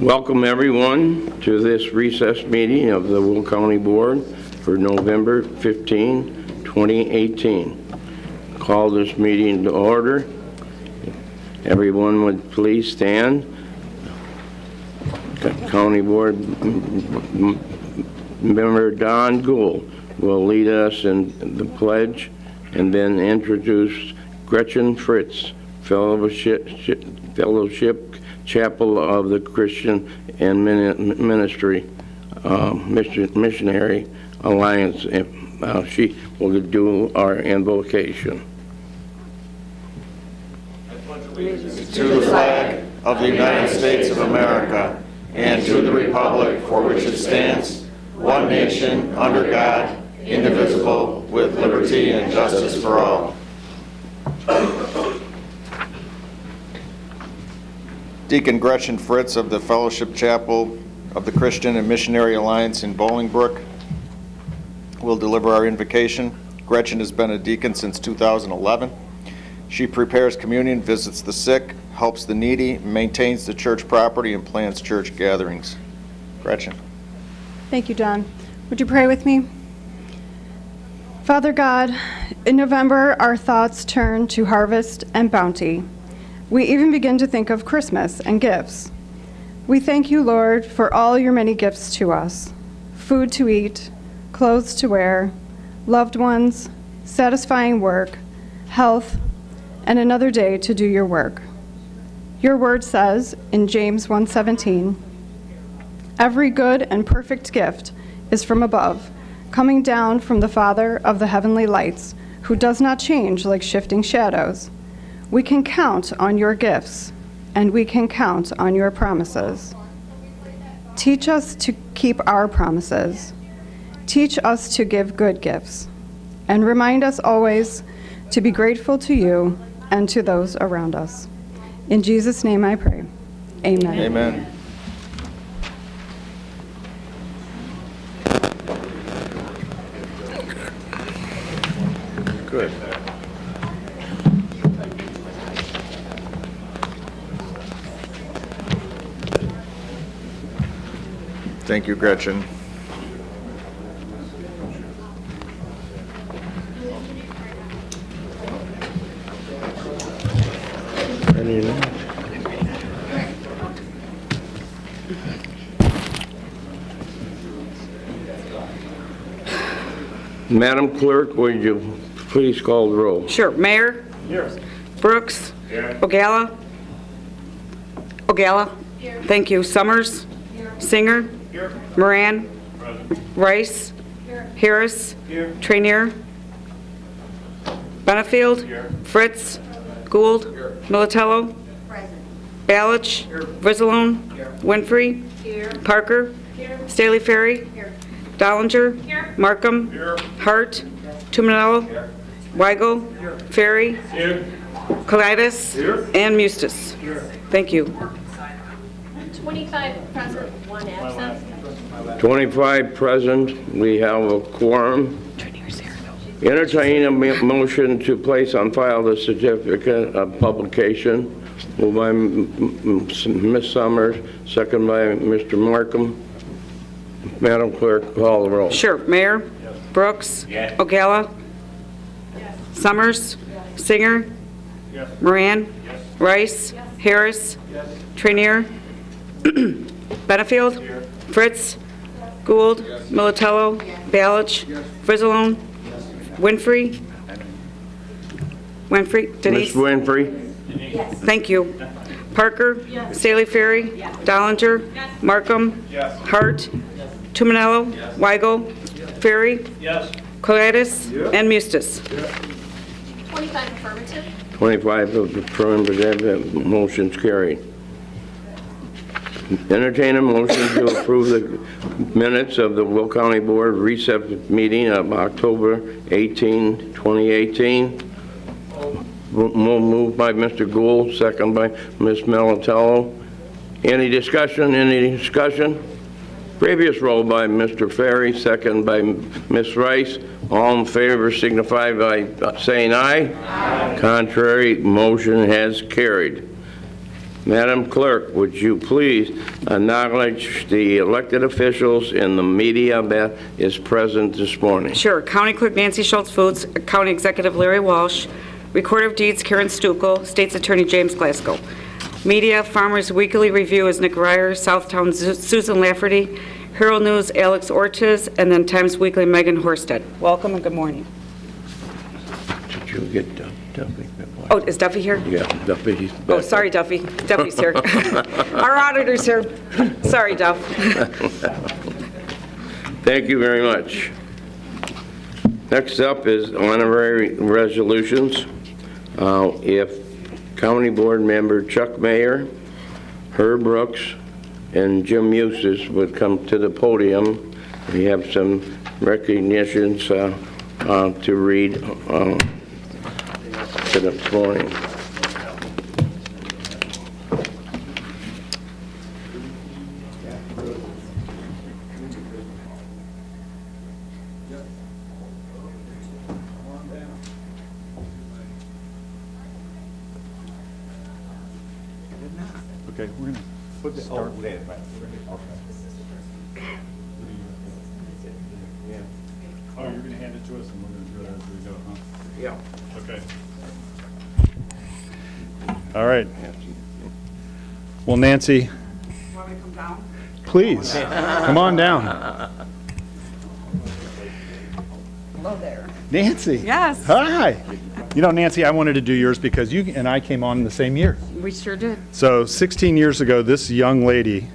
Welcome everyone to this recess meeting of the Will County Board for November 15, 2018. Call this meeting to order. Everyone would please stand. County Board Member Don Gould will lead us in the pledge and then introduce Gretchen Fritz, Fellowship Chapel of the Christian and Ministry Missionary Alliance. She will do our invocation. I pledge allegiance to the flag of the United States of America and to the republic for which it stands, one nation, under God, indivisible, with liberty and justice for all. Deacon Gretchen Fritz of the Fellowship Chapel of the Christian and Missionary Alliance in Bolingbrook will deliver our invocation. Gretchen has been a deacon since 2011. She prepares communion, visits the sick, helps the needy, maintains the church property, and plans church gatherings. Gretchen. Thank you, John. Would you pray with me? Father God, in November, our thoughts turn to harvest and bounty. We even begin to think of Christmas and gifts. We thank you, Lord, for all your many gifts to us: food to eat, clothes to wear, loved ones, satisfying work, health, and another day to do your work. Your word says in James 1:17, "Every good and perfect gift is from above, coming down from the Father of the heavenly lights, who does not change like shifting shadows." We can count on your gifts, and we can count on your promises. Teach us to keep our promises. Teach us to give good gifts, and remind us always to be grateful to you and to those around us. In Jesus' name I pray. Amen. Amen. Good. Thank you, Gretchen. Madam Clerk, would you please call the roll? Sure. Mayor? Yes. Brooks? Here. Ogala? Here. Thank you. Summers? Here. Singer? Here. Moran? Present. Rice? Here. Harris? Here. Trainier? Benefield? Here. Fritz? Gould? Here. Militello? Balich? Here. Rizzalone? Here. Winfrey? Parker? Staley Ferry? Dollinger? Markham? Here. Hart? Tuminello? Weigel? Ferry? Here. Colitis? Here. And Mustis. Here. Thank you. 25 present, 1 absent. 25 present. We have a quorum. Entertain a motion to place on file the certificate of publication. Moved by Ms. Summers, second by Mr. Markham. Madam Clerk, call the roll. Sure. Mayor? Brooks? Yes. Ogala? Summers? Singer? Yes. Moran? Yes. Rice? Harris? Yes. Trainier? Benefield? Here. Fritz? Gould? Militello? Balich? Rizzalone? Winfrey? Denise? Ms. Winfrey? Thank you. Parker? Staley Ferry? Dollinger? Markham? Yes. Hart? Tuminello? Weigel? Ferry? Yes. Colitis? And Mustis. 25 affirmative. 25 of the affirmative, motion's carried. Entertain a motion to approve the minutes of the Will County Board recess meeting of October 18, 2018. Moved by Mr. Gould, second by Ms. Militello. Any discussion? Any discussion? Previous roll by Mr. Ferry, second by Ms. Rice. All in favor signify by saying aye. Aye. Contrary, motion has carried. Madam Clerk, would you please acknowledge the elected officials and the media that is present this morning? Sure. County Clerk Nancy Schultz Foods, County Executive Larry Walsh, Recorder of Deeds Karen Stuckel, State's Attorney James Glasgow. Media, Farmers Weekly Review is Nick Ryer, Southtown Susan Lafferty, Herald News Alex Ortiz, and then Times Weekly Megan Horsted. Welcome and good morning. Did you get Duffy? Oh, is Duffy here? Yeah, Duffy. Oh, sorry, Duffy. Duffy's here. Our auditor's here. Sorry, Duff. Thank you very much. Next up is honorary resolutions. If County Board Member Chuck Mayer, Herb Brooks, and Jim Eustace would come to the podium, we have some recognitions to read to the morning. Okay, we're gonna put the start. Oh, you're gonna hand it to us and we're gonna do it as we go, huh? Yeah. Okay. All right. Well, Nancy, Want me to come down? please, come on down. Hello there. Nancy. Yes. Hi. You know, Nancy, I wanted to do yours because you and I came on the same year. We sure did. So 16 years ago, this young lady,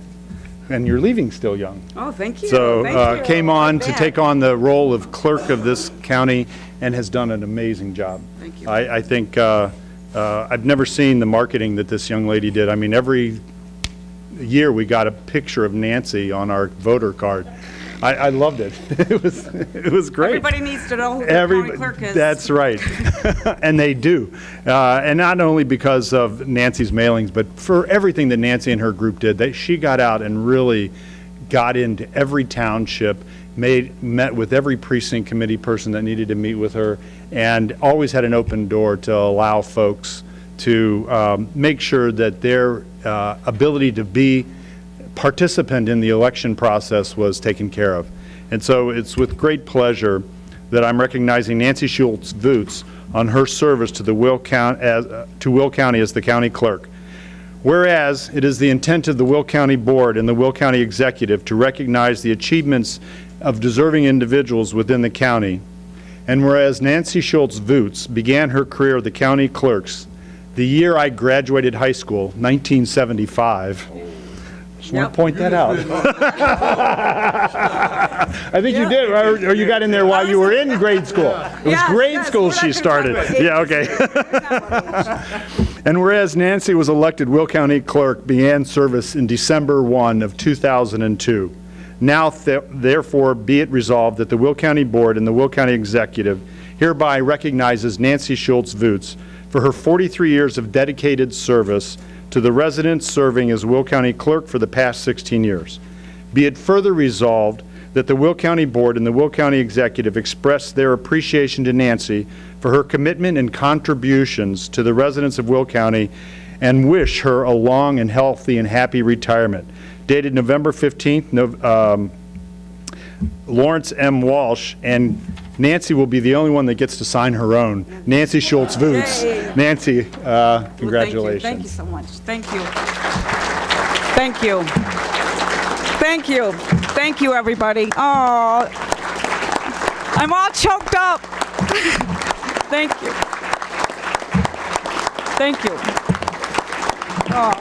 and you're leaving still young, Oh, thank you. so Thank you. came on to Like take that. on the role of clerk of this county and has done an amazing job. Thank you. I think I've never seen the marketing that this young lady did. I mean, every year we got a picture of Nancy on our voter card. I loved it. It was great. Everybody needs to know who the county clerk is. That's right. And they do. And not only because of Nancy's mailings, but for everything that Nancy and her group did. She got out and really got into every township, met with every precinct committee person that needed to meet with her, and always had an open door to allow folks to make sure that their ability to be participant in the election process was taken care of. And so it's with great pleasure that I'm recognizing Nancy Schultz Voots on her service to Will County as the county clerk. Whereas it is the intent of the Will County Board and the Will County Executive to recognize the achievements of deserving individuals within the county, and whereas Nancy Schultz Voots began her career at the county clerks the year I graduated high school, 1975. Just want to point that out. I think you did, or you got in there while you were in grade school. It was Yes, grade yes, school we're not she started. gonna talk about Yeah, okay. And whereas Nancy was elected Will County Clerk, began service in December 1 of 2002. Now, therefore, be it resolved that the Will County Board and the Will County Executive hereby recognizes Nancy Schultz Voots for her 43 years of dedicated service to the residents serving as Will County Clerk for the past 16 years. Be it further resolved that the Will County Board and the Will County Executive express their appreciation to Nancy for her commitment and contributions to the residents of Will County and wish her a long and healthy and happy retirement. Dated November 15th, Lawrence M. Walsh, and Nancy will be the only one that gets to sign her own. Nancy Schultz Voots. Yay. Nancy, congratulations. Thank you so much. Thank you. Thank you. Thank you. Thank you, everybody. Oh, I'm all choked up. Thank you. Thank you. Oh.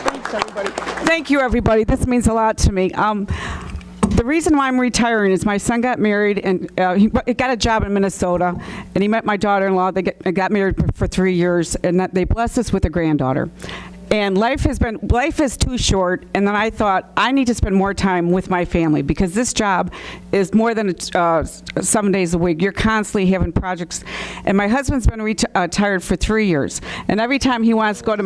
Thanks, everybody. Thank you, everybody. This means a lot to me. The reason why I'm retiring is my son got married and he got a job in Minnesota, and he met my daughter-in-law. They got married for 3 years, and they blessed us with a granddaughter. And life is too short, and then I thought, I need to spend more time with my family, because this job is more than 7 days a week. You're constantly having projects. And my husband's been retired for 3 years, and every time he wants to go to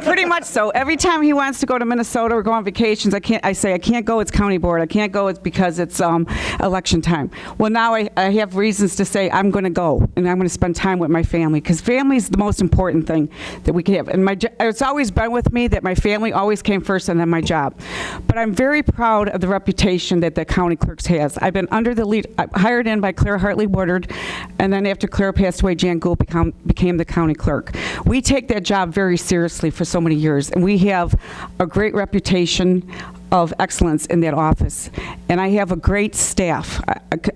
pretty much so. Every time he wants to go to Minnesota or go on vacations, I say, I can't go, it's county board. I can't go, it's because it's election time. Well, now I have reasons to say I'm going to go, and I'm going to spend time with my family, because family is the most important thing that we can have. And it's always been with me that my family always came first and then my job. But I'm very proud of the reputation that the county clerks has. I've been under the lead, hired in by Claire Hartley Woodard, and then after Claire passed away, Jan Gould became the county clerk. We take that job very seriously for so many years, and we have a great reputation of excellence in that office. And I have a great staff.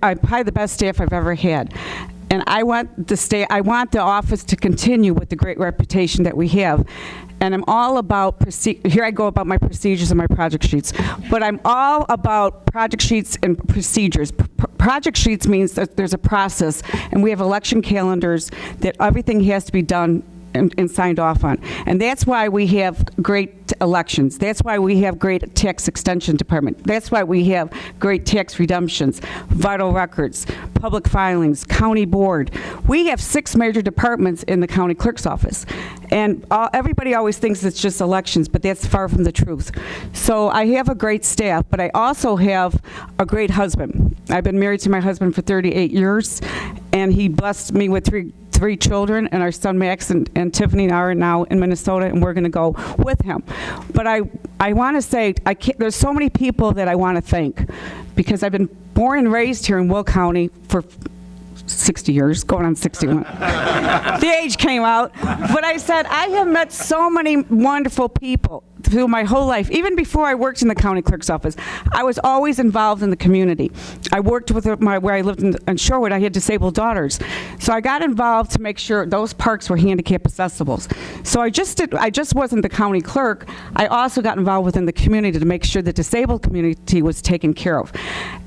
I'm probably the best staff I've ever had. And I want the office to continue with the great reputation that we have. And I'm all about, here I go about my procedures and my project sheets, but I'm all about project sheets and procedures. Project sheets means that there's a process, and we have election calendars that everything has to be done and signed off on. And that's why we have great elections. That's why we have great tax extension department. That's why we have great tax redemptions, vital records, public filings, county board. We have 6 major departments in the county clerk's office. And everybody always thinks it's just elections, but that's far from the truth. So I have a great staff, but I also have a great husband. I've been married to my husband for 38 years, and he blessed me with three children, and our son Max and Tiffany are now in Minnesota, and we're going to go with him. But I want to say, there's so many people that I want to thank, because I've been born and raised here in Will County for 60 years, going on 61. The age came out. But I said, I have met so many wonderful people through my whole life. Even before I worked in the county clerk's office, I was always involved in the community. I worked with where I lived in Shorewood, I had disabled daughters. So I got involved to make sure those parks were handicap accessible. So I just wasn't the county clerk. I also got involved within the community to make sure the disabled community was taken care of.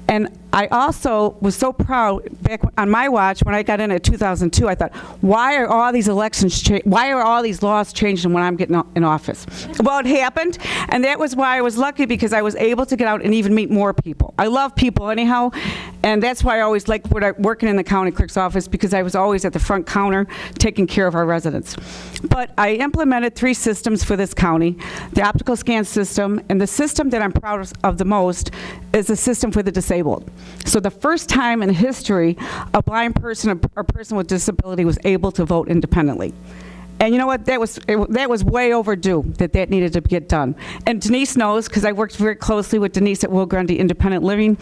And I also was so proud, back on my watch, when I got in 2002, I thought, why are all these why are all these laws changing when I'm getting in office? Well, it happened, and that was why I was lucky, because I was able to get out and even meet more people. I love people anyhow, and that's why I always liked working in the county clerk's office, because I was always at the front counter taking care of our residents. But I implemented 3 systems for this county, the optical scan system, and the system that I'm proud of the most is the system for the disabled. So the first time in history, a blind person or person with disability was able to vote independently. And you know what? That was way overdue, that needed to get done. And Denise knows, because I worked very closely with Denise at Will Grundy Independent Living.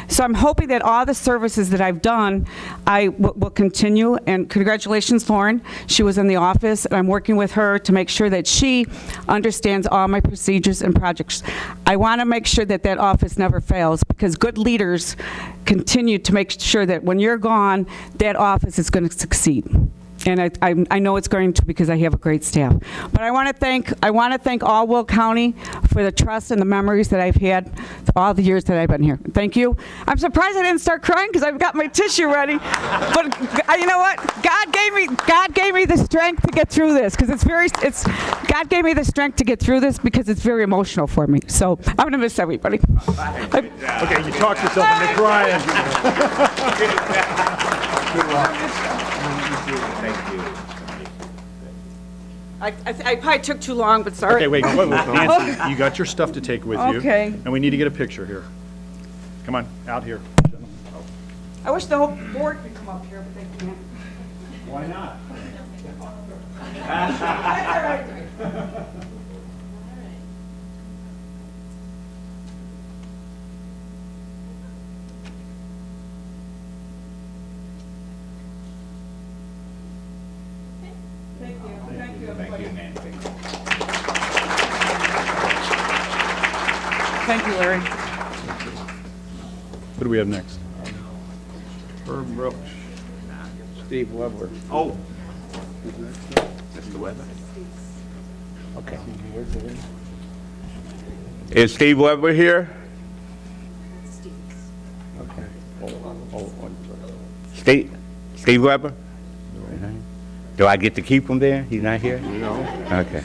So I'm hoping that all the services that I've done, I will continue. And congratulations, Lauren. She was in the office, and I'm working with her to make sure that she understands all my procedures and projects. I want to make sure that that office never fails, because good leaders continue to make sure that when you're gone, that office is going to succeed. And I know it's going to, because I have a great staff. But I want to thank all Will County for the trust and the memories that I've had all the years that I've been here. Thank you. I'm surprised I didn't start crying, because I've got my tissue ready. But you know what? God gave me the strength to get through this, because God gave me the strength to get through this, because it's very emotional for me. So I'm going to miss everybody. Okay, you talked yourself into crying. I probably took too long, but sorry. Okay, wait, Nancy, you got your stuff to take with you. Okay. And we need to get a picture here. Come on, out here. I wish the whole board could come up here, but they can't. Why not? Thank you, Larry. What do we have next? Herb Brooks, Steve Weber. Oh. Mr. Weber. Okay. Is Steve Weber here? Okay. Hold on. Steve Weber? Do I get to keep him there? He's not here? No. Okay.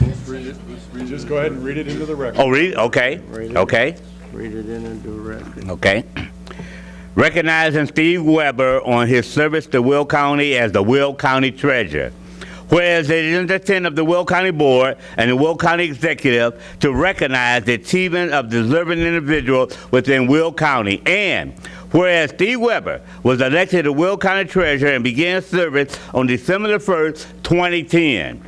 Just go ahead and read it into the record. Oh, read? Okay. Okay. Read it in and do record. Okay. Recognizing Steve Weber on his service to Will County as the Will County Treasurer. Whereas it is the intent of the Will County Board and the Will County Executive to recognize the achievement of deserving individuals within Will County. And whereas Steve Weber was elected to Will County Treasurer and began service on December the 1st, 2010.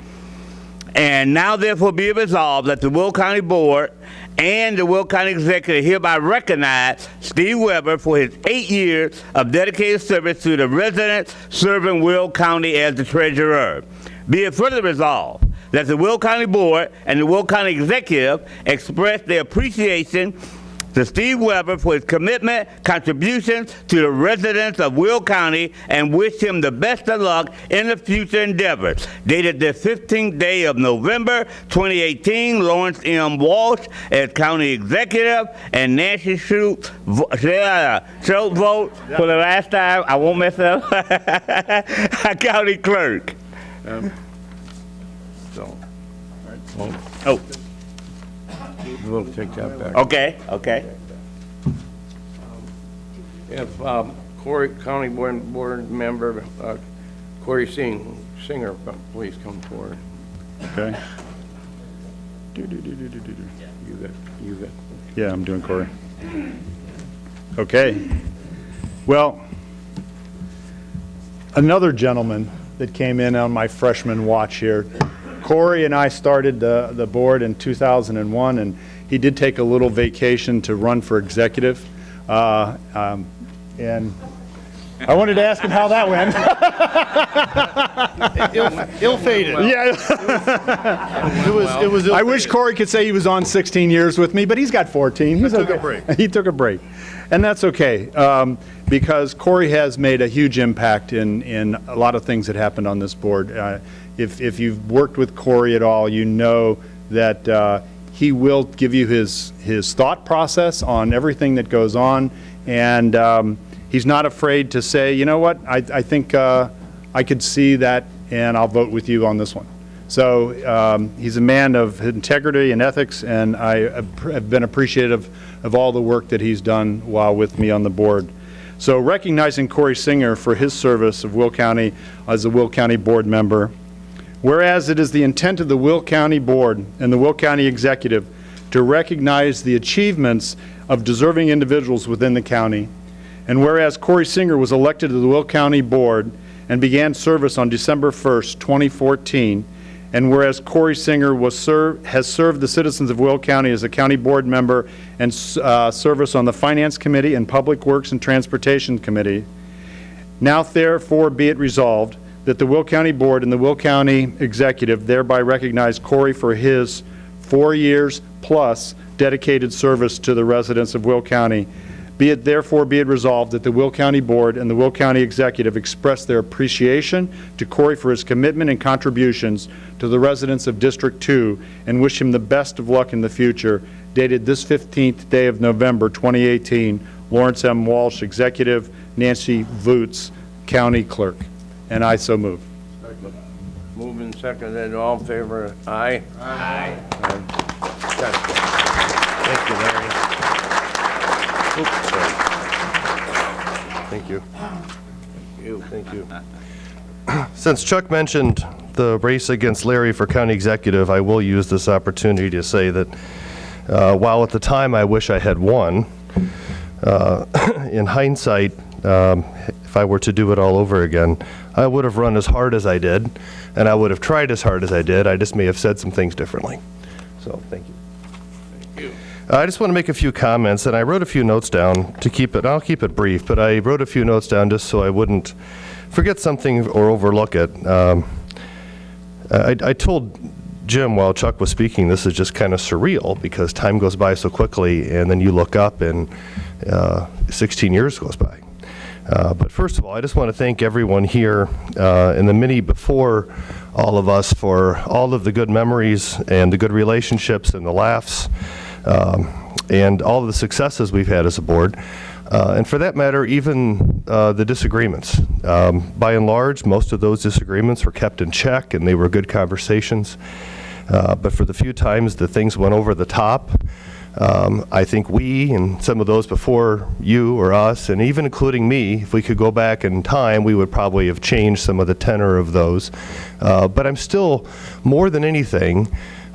And now therefore be it resolved that the Will County Board and the Will County Executive hereby recognize Steve Weber for his 8 years of dedicated service to the residents serving Will County as the treasurer. Be it further resolved that the Will County Board and the Will County Executive express their appreciation to Steve Weber for his commitment, contributions to the residents of Will County, and wish him the best of luck in the future endeavors. Dated the 15th day of November 2018, Lawrence M. Walsh as County Executive, and Nancy Schultz vote for the last time. I won't mess up. County Clerk. So, Oh, we'll take that back. okay. If Corey, County Board Member Corey Singer, please come forward. Okay. You got. Yeah, I'm doing Corey. Okay. Well, another gentleman that came in on my freshman watch here. Corey and I started the board in 2001, and he did take a little vacation to run for executive. And I wanted to ask him how that went. Ill-fated. Yeah. It was. I wish Corey could say he was on 16 years with me, but he's got 14. He's took okay. a break. He took a break. And that's okay, because Corey has made a huge impact in a lot of things that happened on this board. If you've worked with Corey at all, you know that he will give you his thought process on everything that goes on, and he's not afraid to say, you know what, I think I could see that, and I'll vote with you on this one. So he's a man of integrity and ethics, and I have been appreciative of all the work that he's done while with me on the board. So recognizing Corey Singer for his service of Will County as a Will County board member. Whereas it is the intent of the Will County Board and the Will County Executive to recognize the achievements of deserving individuals within the county. And whereas Corey Singer was elected to the Will County Board and began service on December 1st, 2014, and whereas Corey Singer has served the citizens of Will County as a county board member and service on the Finance Committee and Public Works and Transportation Committee, now therefore be it resolved that the Will County Board and the Will County Executive thereby recognize Corey for his 4 years plus dedicated service to the residents of Will County. Be it resolved that the Will County Board and the Will County Executive express their appreciation to Corey for his commitment and contributions to the residents of District 2 and wish him the best of luck in the future. Dated this 15th day of November 2018, Lawrence M. Walsh, Executive, Nancy Voots, County Clerk. And I so move. Moved and seconded, all in favor, aye? Aye. Thank you, Larry. Oops, sorry. Thank you. Thank you. Since Chuck mentioned the race against Larry for county executive, I will use this opportunity to say that while at the time I wish I had won, in hindsight, if I were to do it all over again, I would have run as hard as I did, and I would have tried as hard as I did. I just may have said some things differently. So, thank you. Thank you. I just want to make a few comments, and I wrote a few notes down to keep it, I'll keep it brief, but I wrote a few notes down just so I wouldn't forget something or overlook it. I told Jim while Chuck was speaking, this is just kind of surreal because time goes by so quickly, and then you look up and 16 years goes by. But first of all, I just want to thank everyone here and the many before all of us for all of the good memories and the good relationships and the laughs and all of the successes we've had as a board, and for that matter, even the disagreements. By and large, most of those disagreements were kept in check, and they were good conversations. But for the few times that things went over the top, I think we and some of those before you or us, and even including me, if we could go back in time, we would probably have changed some of the tenor of those. But I'm still, more than anything,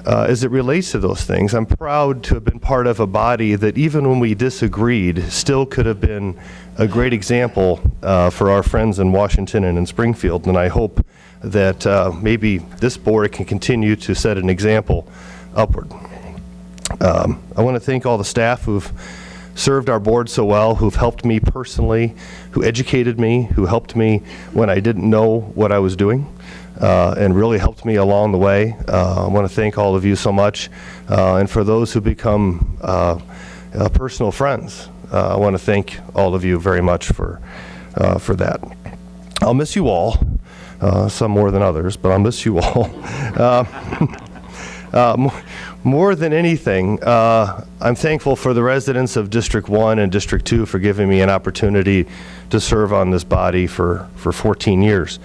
as it relates to those things, I'm proud to have been part of a body that even when we disagreed, still could have been a great example for our friends in Washington and in Springfield. And I hope that maybe this board can continue to set an example upward. I want to thank all the staff who've served our board so well, who've helped me personally, who educated me, who helped me when I didn't know what I was doing, and really helped me along the way. I want to thank all of you so much. And for those who become personal friends, I want to thank all of you very much for that. I'll miss you all, some more than others, but I'll miss you all. More than anything, I'm thankful for the residents of District 1 and District 2 for giving me an opportunity to serve on this body for 14 years.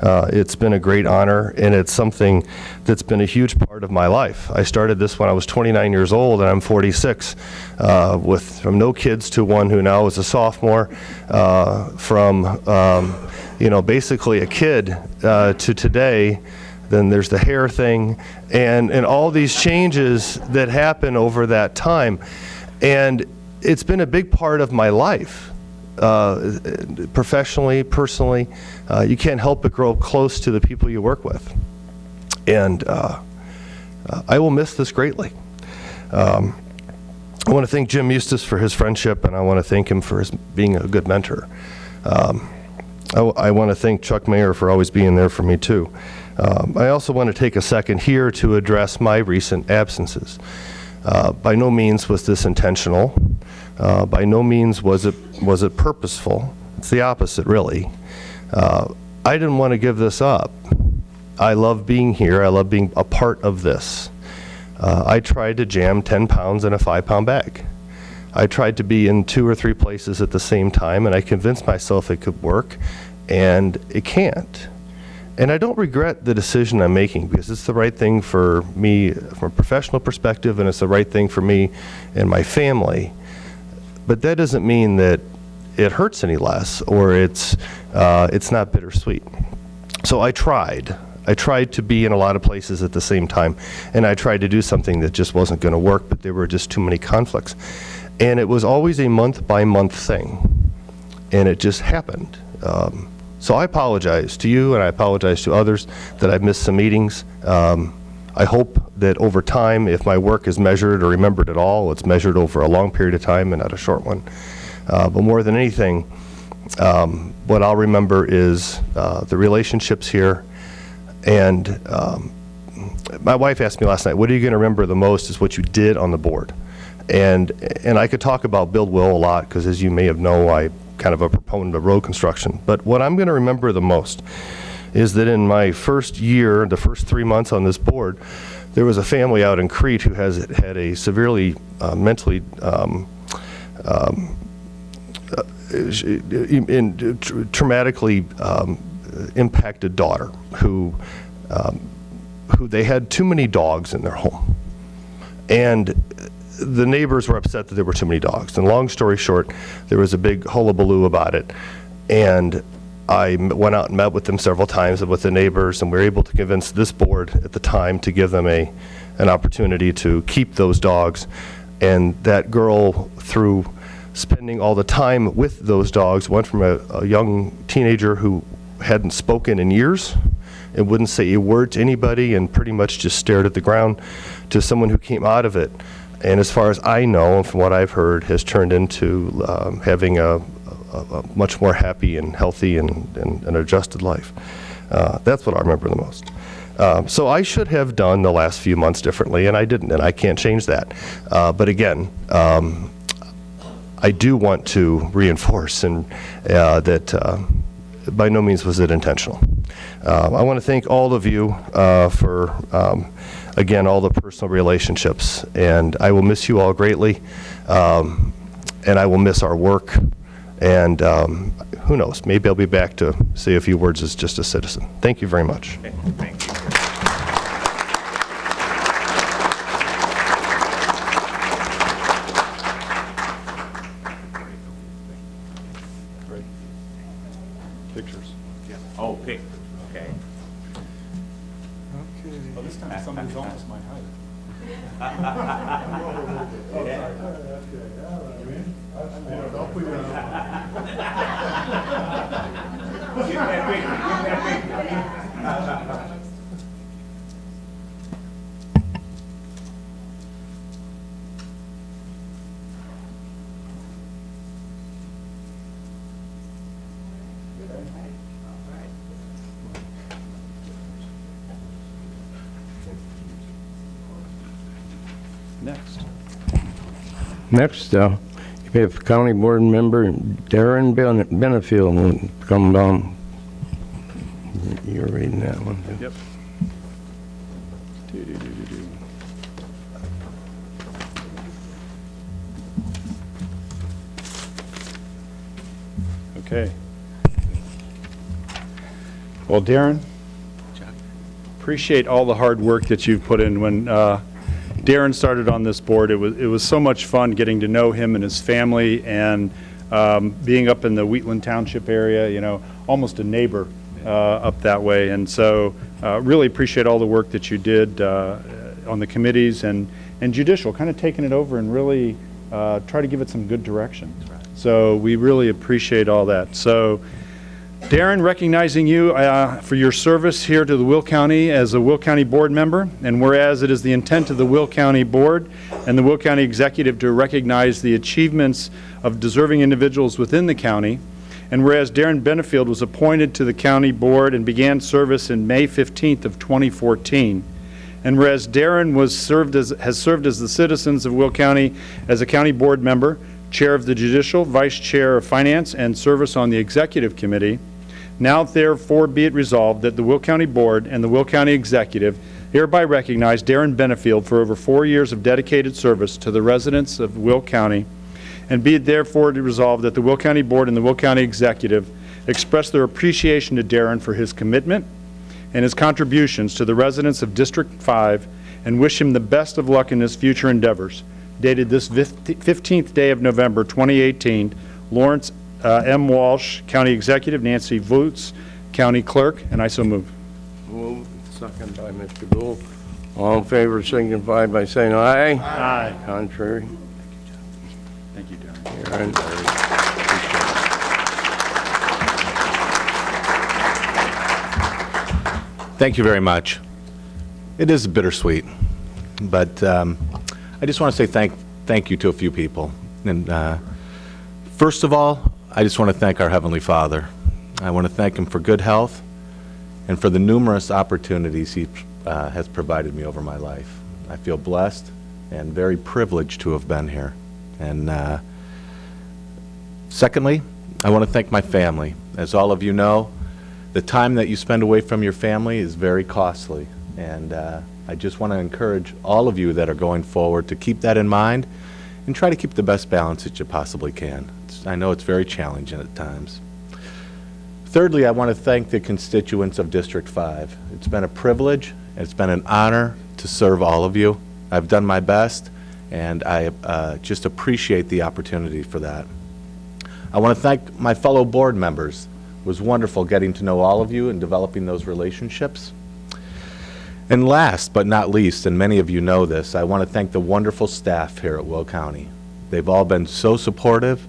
It's been a great honor, and it's something that's been a huge part of my life. I started this when I was 29 years old, and I'm 46, from no kids to one who now is a sophomore, basically a kid to today. Then there's the hair thing, and all these changes that happen over that time. And it's been a big part of my life, professionally, personally. You can't help but grow close to the people you work with. And I will miss this greatly. I want to thank Jim Eustace for his friendship, and I want to thank him for being a good mentor. I want to thank Chuck Mayer for always being there for me, too. I also want to take a second here to address my recent absences. By no means was this intentional. By no means was it purposeful. It's the opposite, really. I didn't want to give this up. I love being here. I love being a part of this. I tried to jam 10 pounds in a 5-pound bag. I tried to be in 2 or 3 places at the same time, and I convinced myself it could work, and it can't. And I don't regret the decision I'm making, because it's the right thing for me from a professional perspective, and it's the right thing for me and my family. But that doesn't mean that it hurts any less, or it's not bittersweet. So I tried to be in a lot of places at the same time, and I tried to do something that just wasn't going to work, but there were just too many conflicts. And it was always a month-by-month thing, and it just happened. So I apologize to you, and I apologize to others that I've missed some meetings. I hope that over time, if my work is measured or remembered at all, it's measured over a long period of time and not a short one. But more than anything, what I'll remember is the relationships here. And my wife asked me last night, what are you going to remember the most is what you did on the board. And I could talk about Build Will a lot, because as you may have known, I'm kind of a proponent of road construction. But what I'm going to remember the most is that in my first year, the first 3 months on this board, there was a family out in Crete who had a severely mentally traumatically impacted daughter who they had too many dogs in their home. And the neighbors were upset that there were too many dogs. And long story short, there was a big hullabaloo about it. And I went out and met with them several times and with the neighbors, and we were able to convince this board at the time to give them an opportunity to keep those dogs. And that girl, through spending all the time with those dogs, went from a young teenager who hadn't spoken in years and wouldn't say a word to anybody and pretty much just stared at the ground, to someone who came out of it, and as far as I know, and from what I've heard, has turned into having a much more happy and healthy and adjusted life. That's what I remember the most. So I should have done the last few months differently, and I didn't, and I can't change that. But again, I do want to reinforce that by no means was it intentional. I want to thank all of you for again, all the personal relationships, and I will miss you all greatly. And I will miss our work. And who knows, maybe I'll be back to say a few words as just a citizen. Thank you very much. Thank you. Pictures. Oh, pick. Okay. Oh, this time somebody's almost my height. Next, we have County Board Member Darren Benefield will come down. You're reading that one, too. Yep. Okay. Well, Darren, appreciate all the hard work that you've put in. When Darren started on this board, it was so much fun getting to know him and his family, and being up in the Wheatland Township area, you know, almost a neighbor up that way. And so really appreciate all the work that you did on the committees and judicial, kind of taking it over and really try to give it some good direction. So we really appreciate all that. So Darren, recognizing you for your service here to the Will County as a Will County Board member, and whereas it is the intent of the Will County Board and the Will County Executive to recognize the achievements of deserving individuals within the county, and whereas Darren Benefield was appointed to the County Board and began service in May 15th of 2014, and whereas Darren has served as the citizens of Will County as a County Board member, Chair of the Judicial, Vice Chair of Finance, and service on the Executive Committee, now therefore be it resolved that the Will County Board and the Will County Executive hereby recognize Darren Benefield for over 4 years of dedicated service to the residents of Will County, and be it therefore resolved that the Will County Board and the Will County Executive express their appreciation to Darren for his commitment and his contributions to the residents of District 5, and wish him the best of luck in his future endeavors. Dated this 15th day of November 2018, Lawrence M. Walsh, County Executive, Nancy Voots, County Clerk, and I so move. Moved, second by Mr. Gould. All in favor signify by saying aye. Aye. Contrary. Thank you, Darren. Darren. Thank you very much. It is bittersweet, but I just want to say thank you to a few people. And first of all, I just want to thank our Heavenly Father. I want to thank Him for good health and for the numerous opportunities He has provided me over my life. I feel blessed and very privileged to have been here. And secondly, I want to thank my family. As all of you know, the time that you spend away from your family is very costly. And I just want to encourage all of you that are going forward to keep that in mind and try to keep the best balance that you possibly can. I know it's very challenging at times. Thirdly, I want to thank the constituents of District 5. It's been a privilege, and it's been an honor to serve all of you. I've done my best, and I just appreciate the opportunity for that. I want to thank my fellow board members. It was wonderful getting to know all of you and developing those relationships. And last but not least, and many of you know this, I want to thank the wonderful staff here at Will County. They've all been so supportive,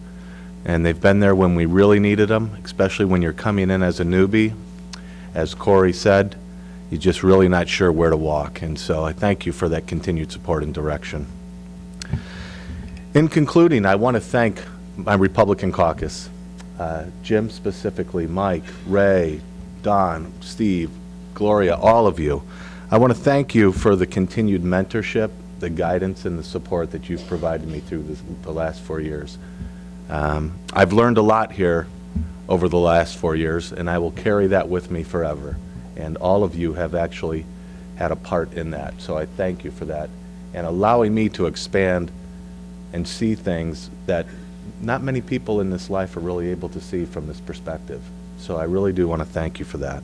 and they've been there when we really needed them, especially when you're coming in as a newbie. As Corey said, you're just really not sure where to walk, and so I thank you for that continued support and direction. In concluding, I want to thank my Republican caucus, Jim specifically, Mike, Ray, Don, Steve, Gloria, all of you. I want to thank you for the continued mentorship, the guidance, and the support that you've provided me through the last 4 years. I've learned a lot here over the last 4 years, and I will carry that with me forever. And all of you have actually had a part in that, so I thank you for that and allowing me to expand and see things that not many people in this life are really able to see from this perspective. So I really do want to thank you for that.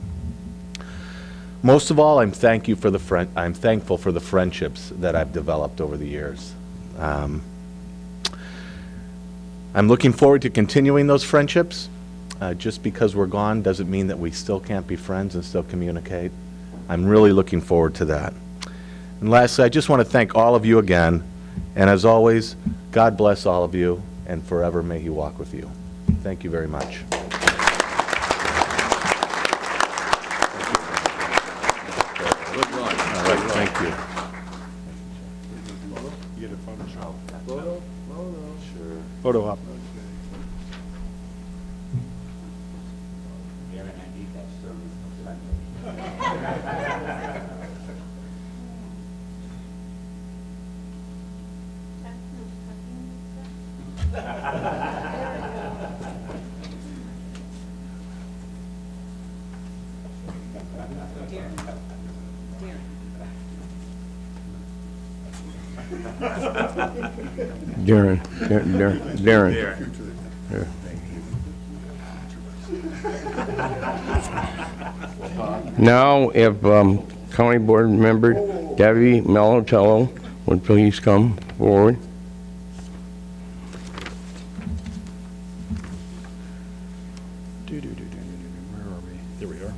Most of all, I'm thankful for the friendships that I've developed over the years. I'm looking forward to continuing those friendships. Just because we're gone doesn't mean that we still can't be friends and still communicate. I'm really looking forward to that. And lastly, I just want to thank all of you again. And as always, God bless all of you, and forever may He walk with you. Thank you very much. All right, thank you. You get a photo? Sure. Photo op. Darren. Now, if County Board Member Debbie Melatello would please come forward. Where are we? There we are.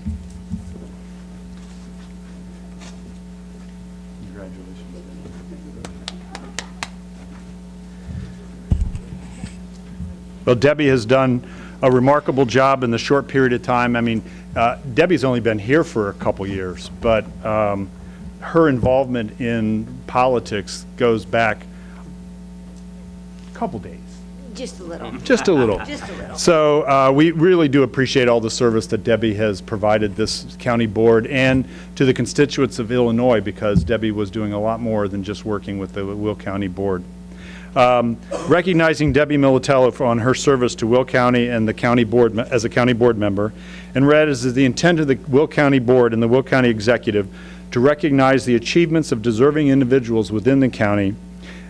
Congratulations. Well, Debbie has done a remarkable job in the short period of time. I mean, Debbie's only been here for a couple years, but her involvement in politics goes back a couple days. Just a little. Just a little. Just a little. So we really do appreciate all the service that Debbie has provided this county board and to the constituents of Illinois, because Debbie was doing a lot more than just working with the Will County Board. Recognizing Debbie Militello on her service to Will County and the county board as a county board member, and read as the intent of the Will County Board and the Will County Executive to recognize the achievements of deserving individuals within the county.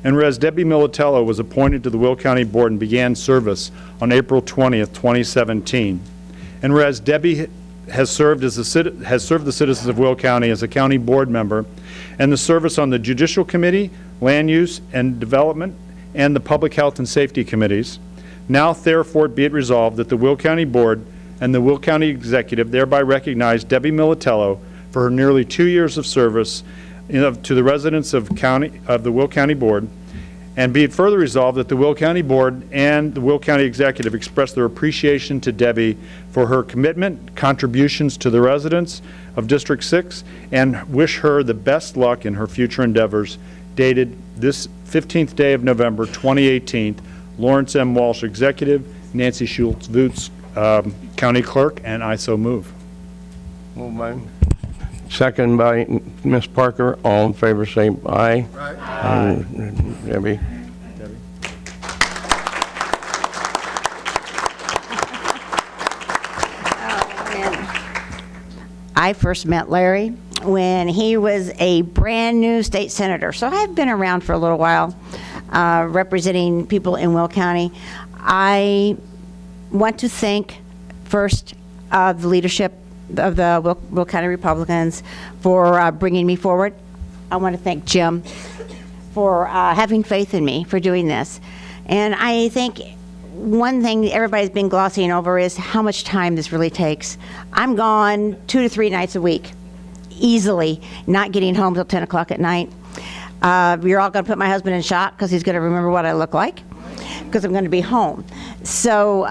And whereas Debbie Militello was appointed to the Will County Board and began service on April 20th, 2017. And whereas Debbie has served the citizens of Will County as a county board member, and the service on the Judicial Committee, Land Use and Development, and the Public Health and Safety Committees, now therefore be it resolved that the Will County Board and the Will County Executive thereby recognize Debbie Militello for her nearly 2 years of service to the residents of the Will County Board, and be it further resolved that the Will County Board and the Will County Executive express their appreciation to Debbie for her commitment, contributions to the residents of District 6, and wish her the best luck in her future endeavors. Dated this 15th day of November, 2018, Lawrence M. Walsh, Executive, Nancy Schultz-Voots, County Clerk, and I so move. Moved by, second by Ms. Parker. All in favor say aye. Aye. Debbie. I first met Larry when he was a brand-new state senator. So I've been around for a little while, representing people in Will County. I want to thank first the leadership of the Will County Republicans for bringing me forward. I want to thank Jim for having faith in me for doing this. And I think one thing everybody's been glossing over is how much time this really takes. I'm gone 2 to 3 nights a week, easily, not getting home till 10 o'clock at night. You're all going to put my husband in shock because he's going to remember what I look like, because I'm going to be home. So,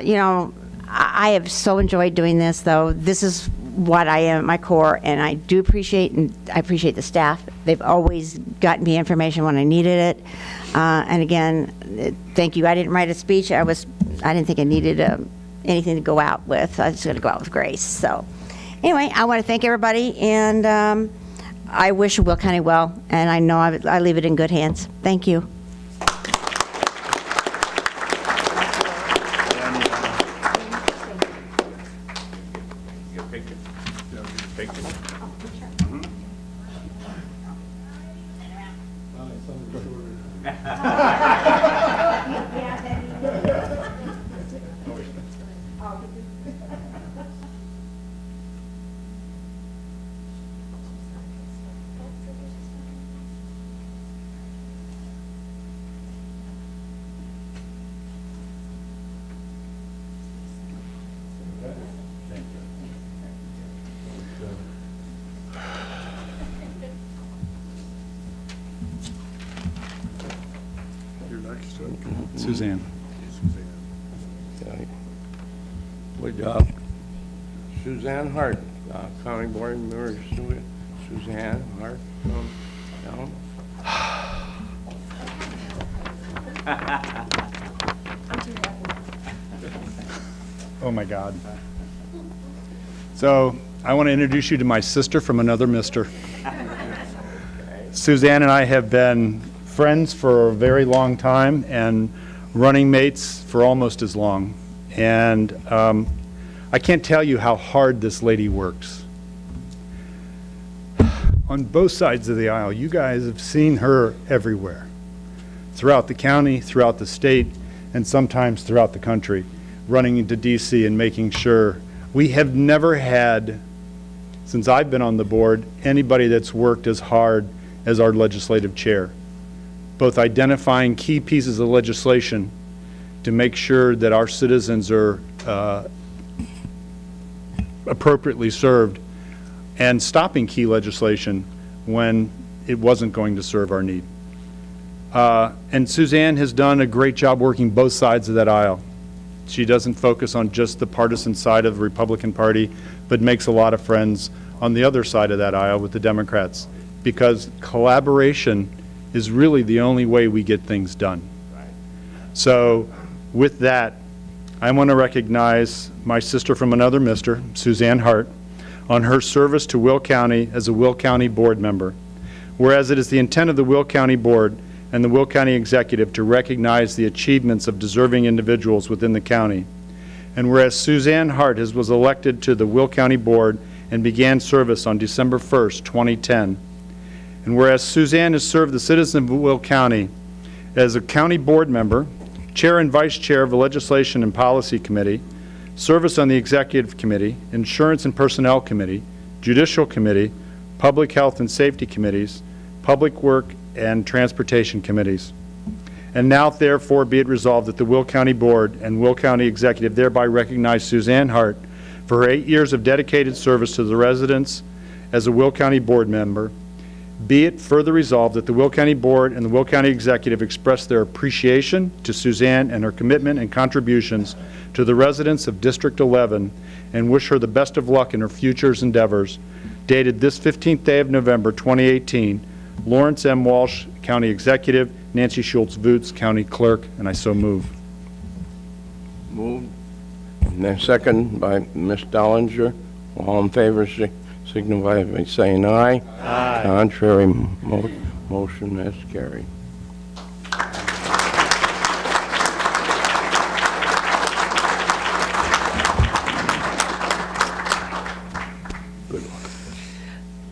you know, I have so enjoyed doing this, though. This is what I am at my core, and I do appreciate, and I appreciate the staff. They've always gotten me information when I needed it. And again, thank you. I didn't write a speech. I didn't think I needed anything to go out with. I was going to go out with grace. So anyway, I want to thank everybody, and I wish Will County well, and I know I leave it in good hands. Thank you. Suzanne. Okay. Would Suzanne Hart, County Board Member Suzanne Hart, come down? Oh, my God. So I want to introduce you to my sister from another mister. Suzanne and I have been friends for a very long time and running mates for almost as long. And I can't tell you how hard this lady works. On both sides of the aisle, you guys have seen her everywhere, throughout the county, throughout the state, and sometimes throughout the country, running into DC and making sure. We have never had, since I've been on the board, anybody that's worked as hard as our legislative chair, both identifying key pieces of legislation to make sure that our citizens are appropriately served, and stopping key legislation when it wasn't going to serve our need. And Suzanne has done a great job working both sides of that aisle. She doesn't focus on just the partisan side of the Republican Party, but makes a lot of friends on the other side of that aisle with the Democrats, because collaboration is really the only way we get things done. So with that, I want to recognize my sister from another mister, Suzanne Hart, on her service to Will County as a Will County board member. Whereas it is the intent of the Will County Board and the Will County Executive to recognize the achievements of deserving individuals within the county. And whereas Suzanne Hart was elected to the Will County Board and began service on December 1st, 2010. And whereas Suzanne has served the citizens of Will County as a county board member, chair and vice chair of the Legislation and Policy Committee, service on the Executive Committee, Insurance and Personnel Committee, Judicial Committee, Public Health and Safety Committees, Public Work and Transportation Committees. And now, therefore, be it resolved that the Will County Board and Will County Executive thereby recognize Suzanne Hart for her 8 years of dedicated service to the residents as a Will County Board member. Be it further resolved that the Will County Board and the Will County Executive express their appreciation to Suzanne and her commitment and contributions to the residents of District 11 and wish her the best of luck in her future endeavors. Dated this 15th day of November, 2018, Lawrence M. Walsh, County Executive, Nancy Schultz-Voots, County Clerk, and I so move. Moved. And then second by Ms. Dollinger. All in favor, signify by saying aye. Aye. Contrary, motion is carried.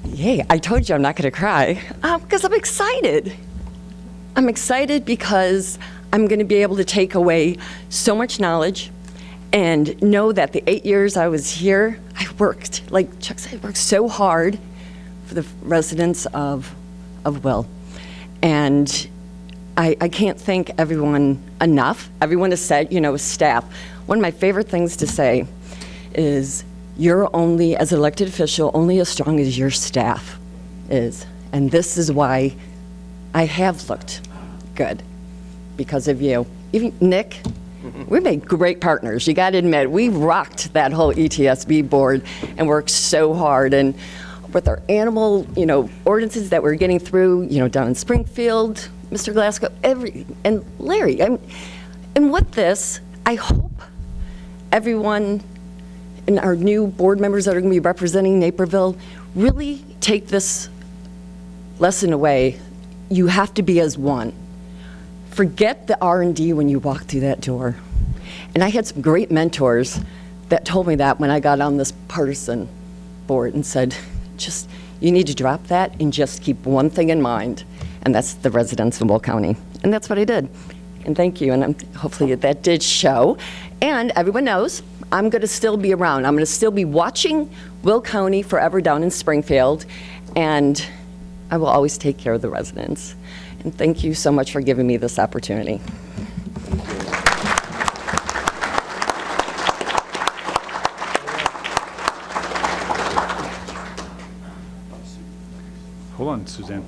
Yay, I told you I'm not going to cry because I'm excited. I'm excited because I'm going to be able to take away so much knowledge and know that the 8 years I was here, I worked, like Chuck said, I worked so hard for the residents of Will. And I can't thank everyone enough. Everyone has said, staff. One of my favorite things to say is, you're only, as an elected official, only as strong as your staff is. And this is why I have looked good, because of you. Even Nick, we made great partners. You got to admit, we rocked that whole ETSB board and worked so hard. And with our animal, ordinances that we're getting through, down in Springfield, Mr. Glasgow, and Larry. And with this, I hope everyone and our new board members that are going to be representing Naperville really take this lesson away. You have to be as one. Forget the R&D when you walk through that door. And I had some great mentors that told me that when I got on this partisan board and said, you need to drop that and just keep one thing in mind, and that's the residents of Will County. And that's what I did. And thank you, and hopefully that did show. And everyone knows I'm going to still be around. I'm going to still be watching Will County forever down in Springfield, and I will always take care of the residents. And thank you so much for giving me this opportunity. Hold on, Suzanne.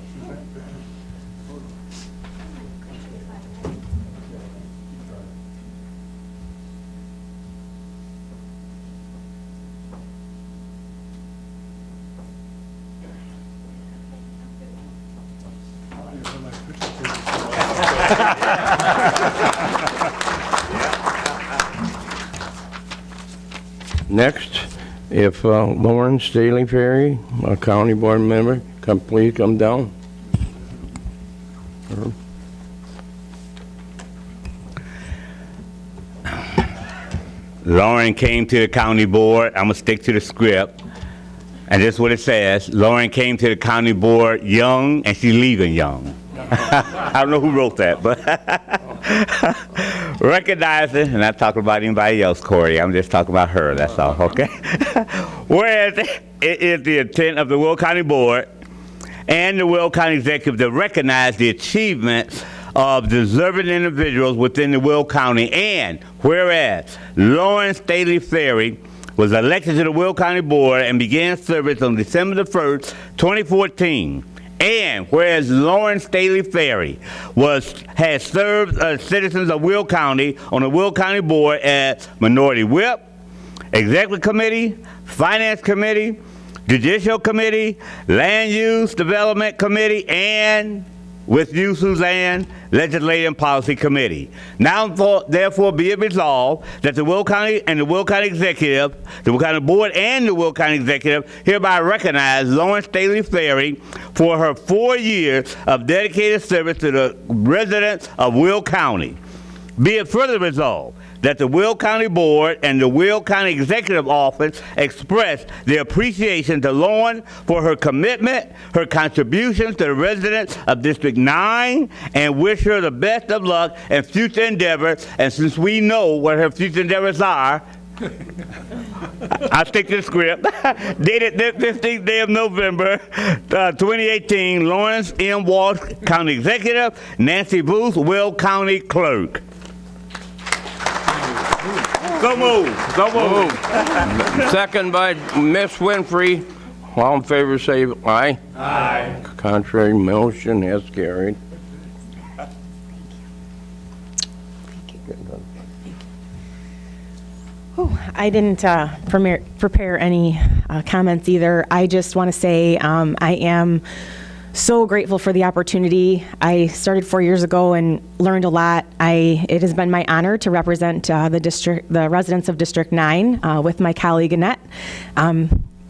Next, if Lauren Staley Ferry, a county board member, please come down. Lauren came to the county board. I'm going to stick to the script. And this is what it says. Lauren came to the county board young, and she's leaving young. I don't know who wrote that, but recognizing, and not talking about anybody else, Corey. I'm just talking about her, that's all, okay? Whereas it is the intent of the Will County Board and the Will County Executive to recognize the achievements of deserving individuals within the Will County, and whereas Lauren Staley Ferry was elected to the Will County Board and began service on December the 1st, 2014. And whereas Lauren Staley Ferry has served citizens of Will County on the Will County Board as Minority Whip, Executive Committee, Finance Committee, Judicial Committee, Land Use Development Committee, and with you, Suzanne, Legislative and Policy Committee. Now, therefore, be it resolved that the Will County and the Will County Executive, the Will County Board and the Will County Executive hereby recognize Lauren Staley Ferry for her 4 years of dedicated service to the residents of Will County. Be it further resolved that the Will County Board and the Will County Executive Office express their appreciation to Lauren for her commitment, her contributions to the residents of District 9, and wish her the best of luck in future endeavors. And since we know what her future endeavors are, I'll stick to the script. Dated the 15th day of November, 2018, Lawrence M. Walsh, County Executive, Nancy Booth, Will County Clerk. So move. So move. Second by Miss Winfrey. All in favor say aye. Aye. Contrary motion has carried. I didn't prepare any comments either. I just want to say I am so grateful for the opportunity. I started 4 years ago and learned a lot. It has been my honor to represent the residents of District 9 with my colleague Annette.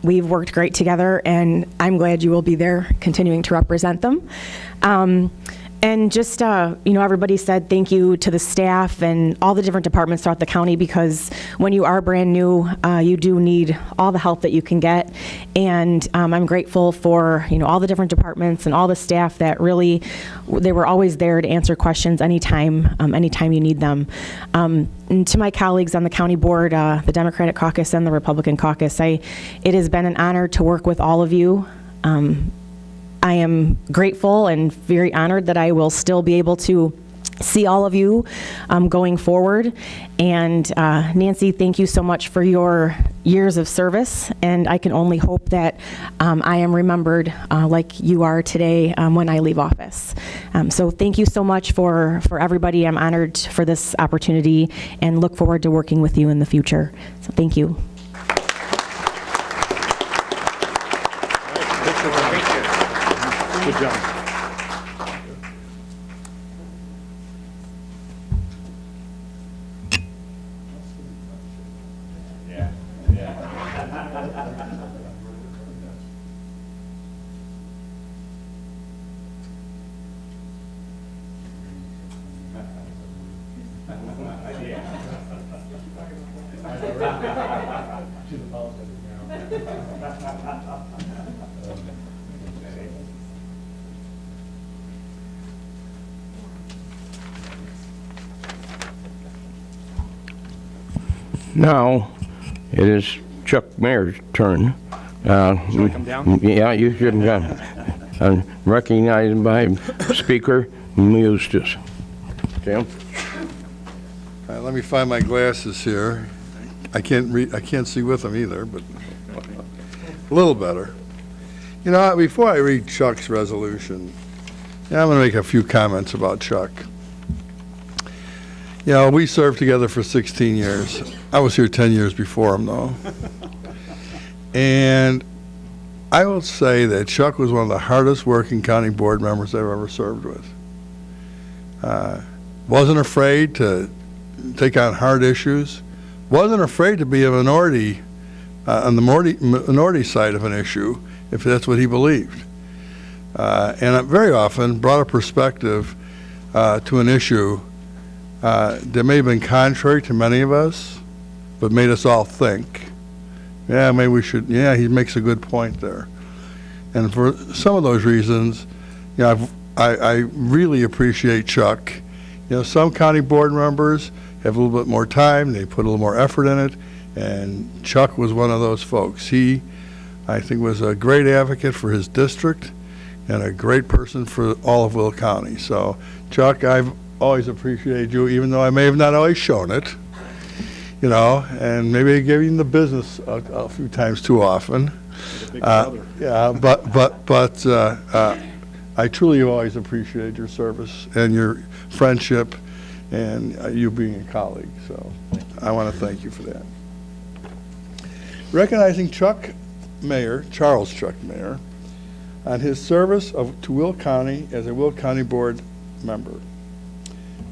We've worked great together, and I'm glad you will be there continuing to represent them. And just, everybody said thank you to the staff and all the different departments throughout the county, because when you are brand new, you do need all the help that you can get. And I'm grateful for, all the different departments and all the staff that really, they were always there to answer questions anytime you need them. And to my colleagues on the county board, the Democratic caucus and the Republican caucus, it has been an honor to work with all of you. I am grateful and very honored that I will still be able to see all of you going forward. And Nancy, thank you so much for your years of service. And I can only hope that I am remembered like you are today when I leave office. So thank you so much for everybody. I'm honored for this opportunity and look forward to working with you in the future. So thank you. Good job. Now, it is Chuck Mayor's turn. Should I come down? Yeah, you should come. Recognized by Speaker Eustis. Tim? Let me find my glasses here. I can't see with them either, but a little better. Before I read Chuck's resolution, I'm going to make a few comments about Chuck. We served together for 16 years. I was here 10 years before him, though. And I will say that Chuck was one of the hardest working county board members I've ever served with. Wasn't afraid to take on hard issues. Wasn't afraid to be a minority, on the minority side of an issue, if that's what he believed. And very often brought a perspective to an issue that may have been contrary to many of us, but made us all think, yeah, maybe we should, yeah, he makes a good point there. And for some of those reasons, you know, I really appreciate Chuck. You know, some county board members have a little bit more time, they put a little more effort in it, and Chuck was one of those folks. He, I think, was a great advocate for his district and a great person for all of Will County. So, Chuck, I've always appreciated you, even though I may have not always shown it, you know, and maybe I gave you the business a few times too often. Yeah, but I truly have always appreciated your service and your friendship and you being a colleague. So I want to thank you for that. Recognizing Chuck Mayer, Charles Chuck Mayer, on his service to Will County as a Will County Board member.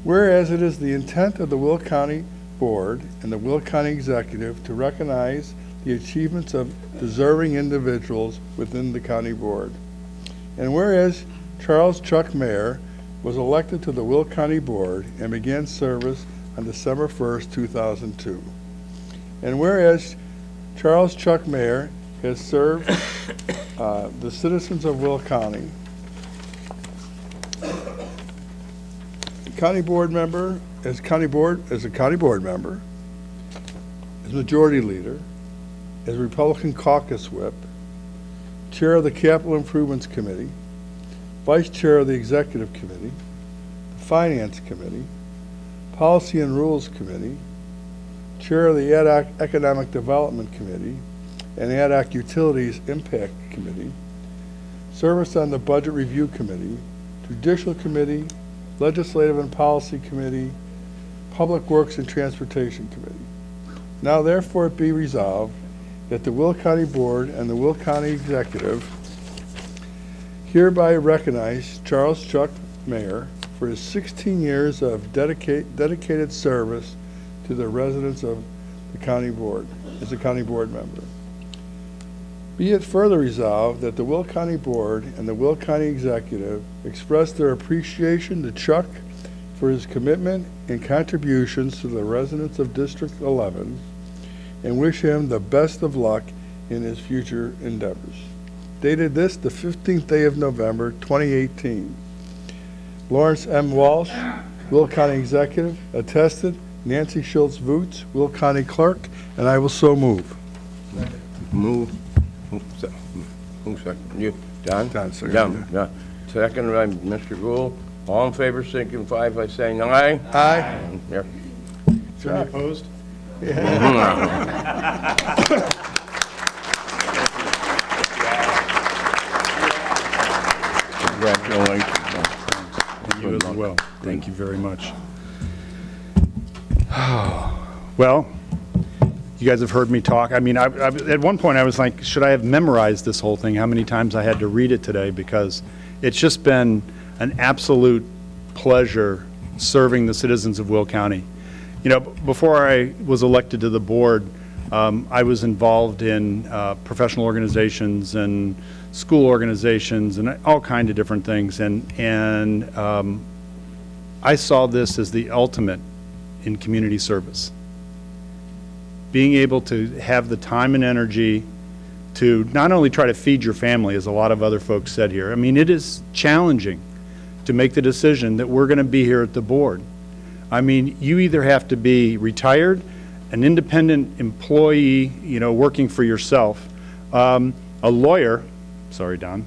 Whereas it is the intent of the Will County Board and the Will County Executive to recognize the achievements of deserving individuals within the County Board. And whereas Charles Chuck Mayer was elected to the Will County Board and began service on December 1st, 2002. And whereas Charles Chuck Mayer has served the citizens of Will County, county board member, as a county board member, as majority leader, as Republican caucus whip, chair of the Capital Improvements Committee, vice chair of the Executive Committee, the Finance Committee, Policy and Rules Committee, chair of the Ad Hoc Economic Development Committee, and Ad Hoc Utilities Impact Committee, service on the Budget Review Committee, Judicial Committee, Legislative and Policy Committee, Public Works and Transportation Committee. Now therefore it be resolved that the Will County Board and the Will County Executive hereby recognize Charles Chuck Mayer for his 16 years of dedicated service to the residents of the county board as a county board member. Be it further resolved that the Will County Board and the Will County Executive express their appreciation to Chuck for his commitment and contributions to the residents of District 11 and wish him the best of luck in his future endeavors. Dated this, the 15th day of November, 2018. Lawrence M. Walsh, Will County Executive, attested, Nancy Schultz Voots, Will County Clerk, and I will so move. Move. Who's second? You, Don? Don, second. Don. Second by Mr. Gould. All in favor, signify by saying aye. Aye. Yeah. Is there any opposed? Congratulations. You as well. Thank you very much. Well, you guys have heard me talk. I mean, at one point I was like, should I have memorized this whole thing? How many times I had to read it today, because it's just been an absolute pleasure serving the citizens of Will County. You know, before I was elected to the board, I was involved in professional organizations and school organizations and all kinds of different things. And I saw this as the ultimate in community service. Being able to have the time and energy to not only try to feed your family, as a lot of other folks said here. I mean, it is challenging to make the decision that we're going to be here at the board. I mean, you either have to be retired, an independent employee, you know, working for yourself, a lawyer, sorry, Don,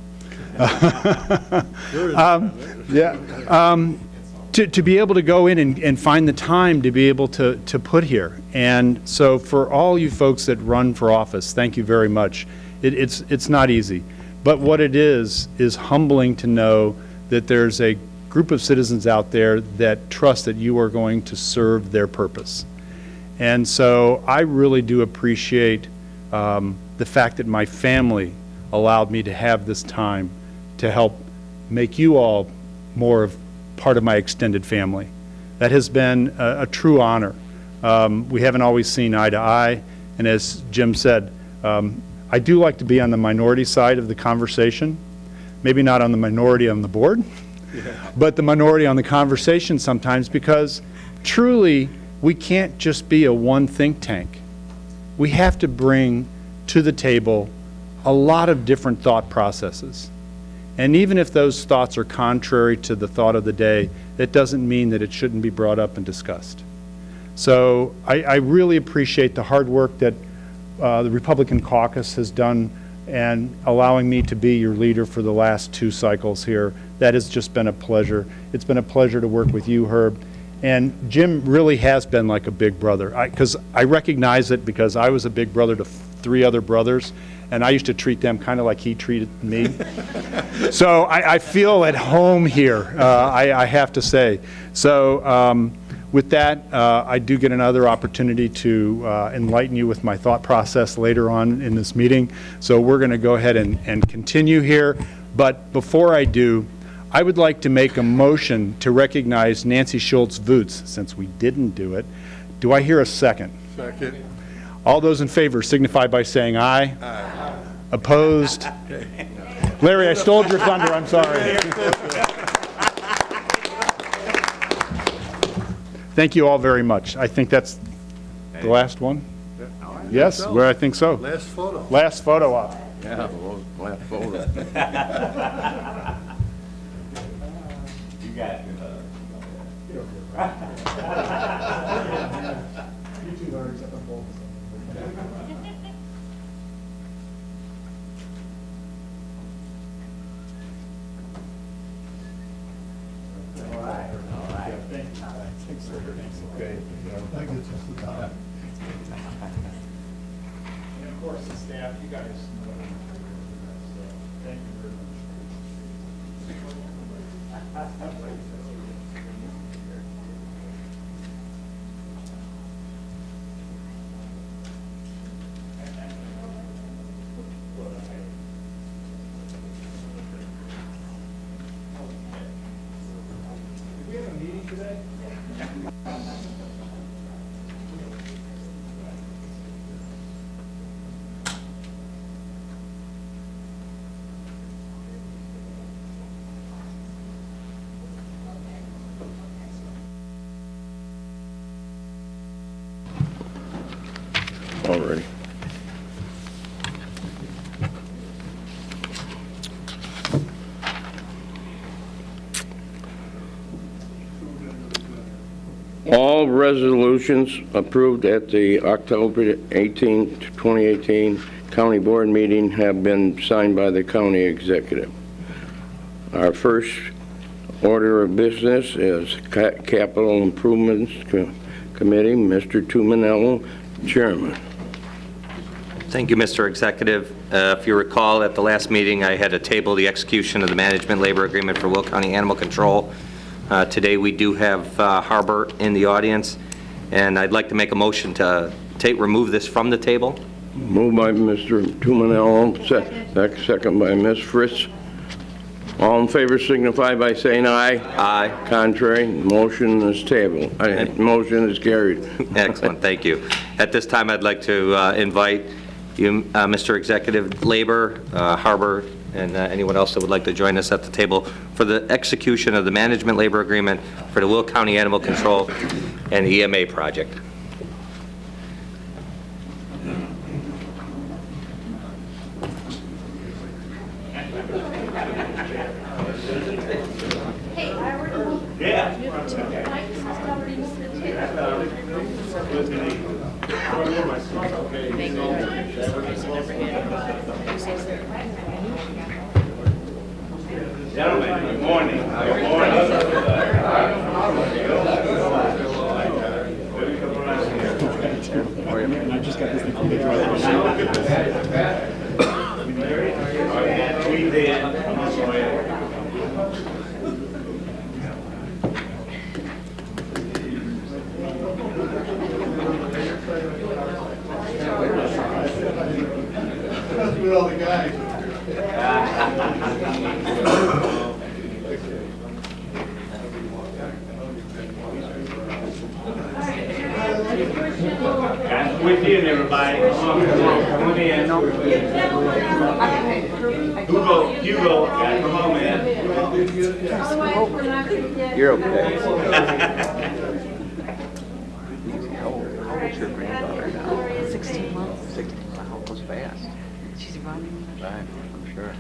to be able to go in and find the time to be able to put here. And so for all you folks that run for office, thank you very much. It's not easy. But what it is humbling to know that there's a group of citizens out there that trust that you are going to serve their purpose. And so I really do appreciate the fact that my family allowed me to have this time to help make you all more of part of my extended family. That has been a true honor. We haven't always seen eye to eye, and as Jim said, I do like to be on the minority side of the conversation, maybe not on the minority on the board, but the minority on the conversation sometimes, because truly we can't just be a one think tank. We have to bring to the table a lot of different thought processes. And even if those thoughts are contrary to the thought of the day, that doesn't mean that it shouldn't be brought up and discussed. So I really appreciate the hard work that the Republican caucus has done and allowing me to be your leader for the last 2 cycles here. That has just been a pleasure. It's been a pleasure to work with you, Herb. And Jim really has been like a big brother. Because I recognize it, because I was a big brother to 3 other brothers, and I used to treat them kind of like he treated me. So I feel at home here, I have to say. So with that, I do get another opportunity to enlighten you with my thought process later on in this meeting. So we're going to go ahead and continue here. But before I do, I would like to make a motion to recognize Nancy Schultz-Voots, since we didn't do it. Do I hear a second? Second. All those in favor signify by saying aye. Aye. Opposed? Larry, I stole your thunder, I'm sorry. Thank you all very much. I think that's the last one? Yes, well, I think so. Last photo. Last photo op. Yeah, well, last photo. You got it. And of course, the staff, you guys know what I'm doing. So, thank you very Did we have a meeting today? Already. All resolutions approved at the October 18, 2018 County Board meeting have been signed by the County Executive. Our first order of business is Capital Improvements Committee. Mr. Tuminello, Chairman. Thank you, Mr. Executive. If you recall, at the last meeting, I had to table the execution of the management labor agreement for Will County Animal Control. Today, we do have Harbor in the audience, and I'd like to make a motion to remove this from the table. Moved by Mr. Tuminello, second by Ms. Fritz. All in favor signify by saying aye. Aye. Contrary, motion is tabled. Motion is carried. Excellent, thank you. At this time, I'd like to invite you, Mr. Executive, Labor, Harbor, and anyone else that would like to join us at the table for the execution of the management labor agreement for the Will County Animal Control and EMA project. Hey, I already moved. Yeah. Mike is already moved to the Gentlemen, good morning. Good morning. I just got this thing from the We did. With all the guys. We're seeing everybody. Come on in. Hugo, come on, man. You're okay. How old's your granddaughter now? 16 months. 16. Wow, goes fast. She's running. Right, I'm sure.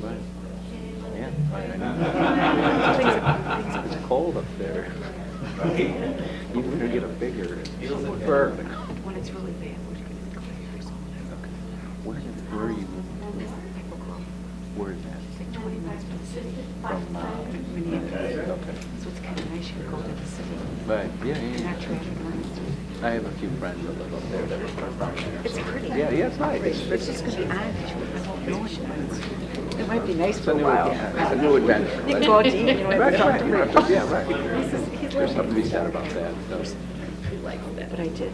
Right. Yeah, right, it's cold up there. You better get a bigger fur. When it's really bad, we're going to declare yourself. Where are you? Where is that? It's like 20 minutes from the city. From Minneapolis. okay. So it's kind of nice you can go to the city. Right, yeah, You're yeah. not traffic lights. I have a few friends that live up there that are from there. It's pretty. Yeah, yeah, it's nice. It's just going to be odd because I won't know it. It might be nice It's for a a new, while. it's a new adventure. You can go out to eat, you don't have to talk to me. Yeah, right. There's something to be said about that. So. But I did.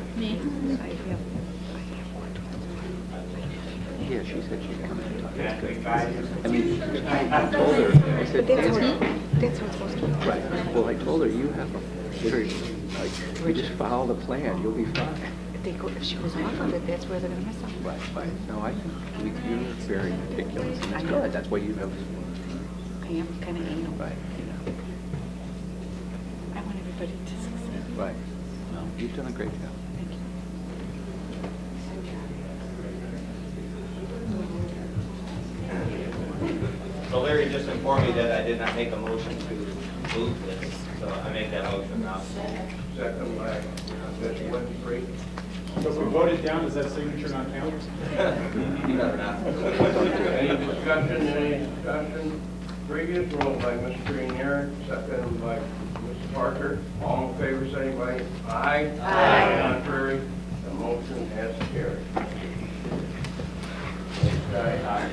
Yeah, she said she'd come in and talk. That's good. I mean, I told her, I said, That's how it's supposed to be. right. Well, I told her, you have a very, like, you just follow the plan, you'll be fine. If she goes off of it, that's where they're going to mess up. Right, right. No, I think you're very meticulous, and that's good. That's why you have. I am kind of anal. Right. I want everybody to succeed. Right. Well, you've done a great job. Thank you. So Larry just informed me that I did not make a motion to move this, so I make that motion now. Second by Mr. Winfrey. So if we vote it down, does that signature not count? Any discussion? Previous roll by Mr. Grenier, second by Mr. Parker. All in favor, say by aye. Aye. Contrary, the motion has carried. Aye.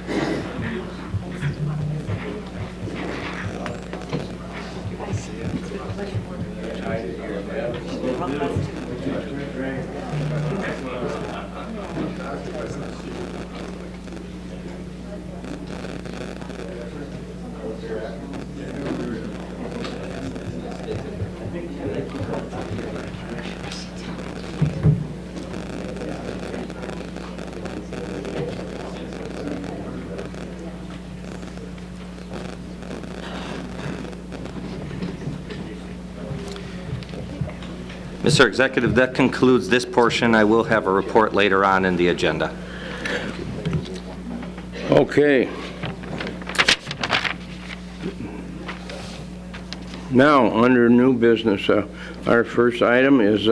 Mr. Executive, that concludes this portion. I will have a report later on in the agenda. Okay. Now, under new business, our first item is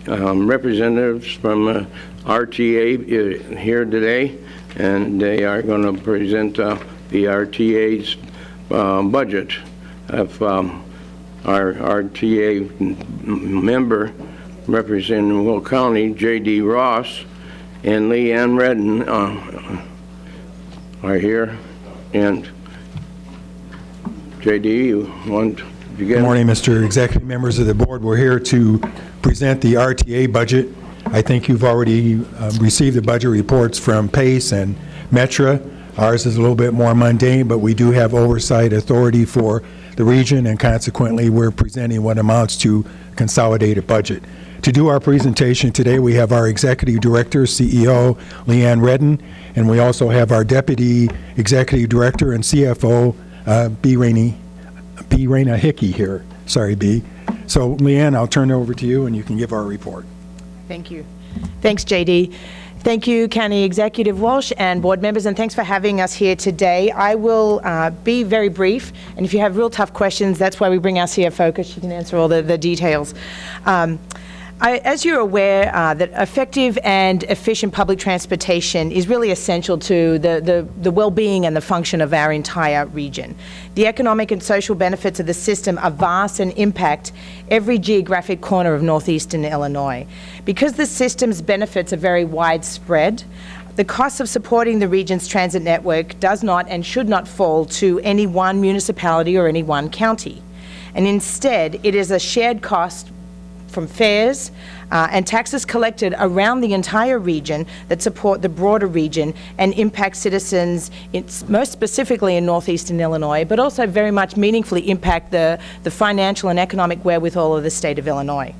representatives from RTA here today, and they are going to present the RTA's budget. If our RTA member representing Will County, J.D. Ross, and Leanne Redden are here. And J.D., you want to begin? Good morning, Mr. Executive, members of the board. We're here to present the RTA budget. I think you've already received the budget reports from PACE and Metra. Ours is a little bit more mundane, but we do have oversight authority for the region, and consequently, we're presenting what amounts to consolidated budget. To do our presentation today, we have our Executive Director, CEO, Leanne Redden, and we also have our Deputy Executive Director and CFO, B. Raina Hickey here. Sorry, B. So, Leanne, I'll turn it over to you, and you can give our report. Thank you. Thanks, JD. Thank you, County Executive Walsh and board members, and thanks for having us here today. I will be very brief, and if you have real tough questions, that's why we bring our CFO, because she can answer all the details. As you're aware, that effective and efficient public transportation is really essential to the well-being and the function of our entire region. The economic and social benefits of the system are vast and impact every geographic corner of northeastern Illinois. Because the system's benefits are very widespread, the cost of supporting the region's transit network does not and should not fall to any one municipality or any one county. And instead, it is a shared cost from fares and taxes collected around the entire region that support the broader region and impact citizens, most specifically in northeastern Illinois, but also very much meaningfully impact the financial and economic wherewithal of the state of Illinois.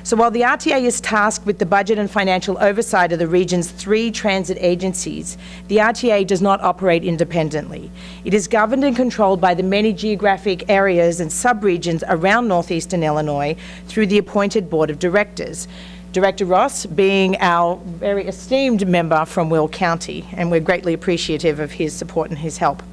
So while the RTA is tasked with the budget and financial oversight of the region's 3 transit agencies, the RTA does not operate independently. It is governed and controlled by the many geographic areas and subregions around northeastern Illinois through the appointed board of directors. Director Ross being our very esteemed member from Will County, and we're greatly appreciative of his support and his help.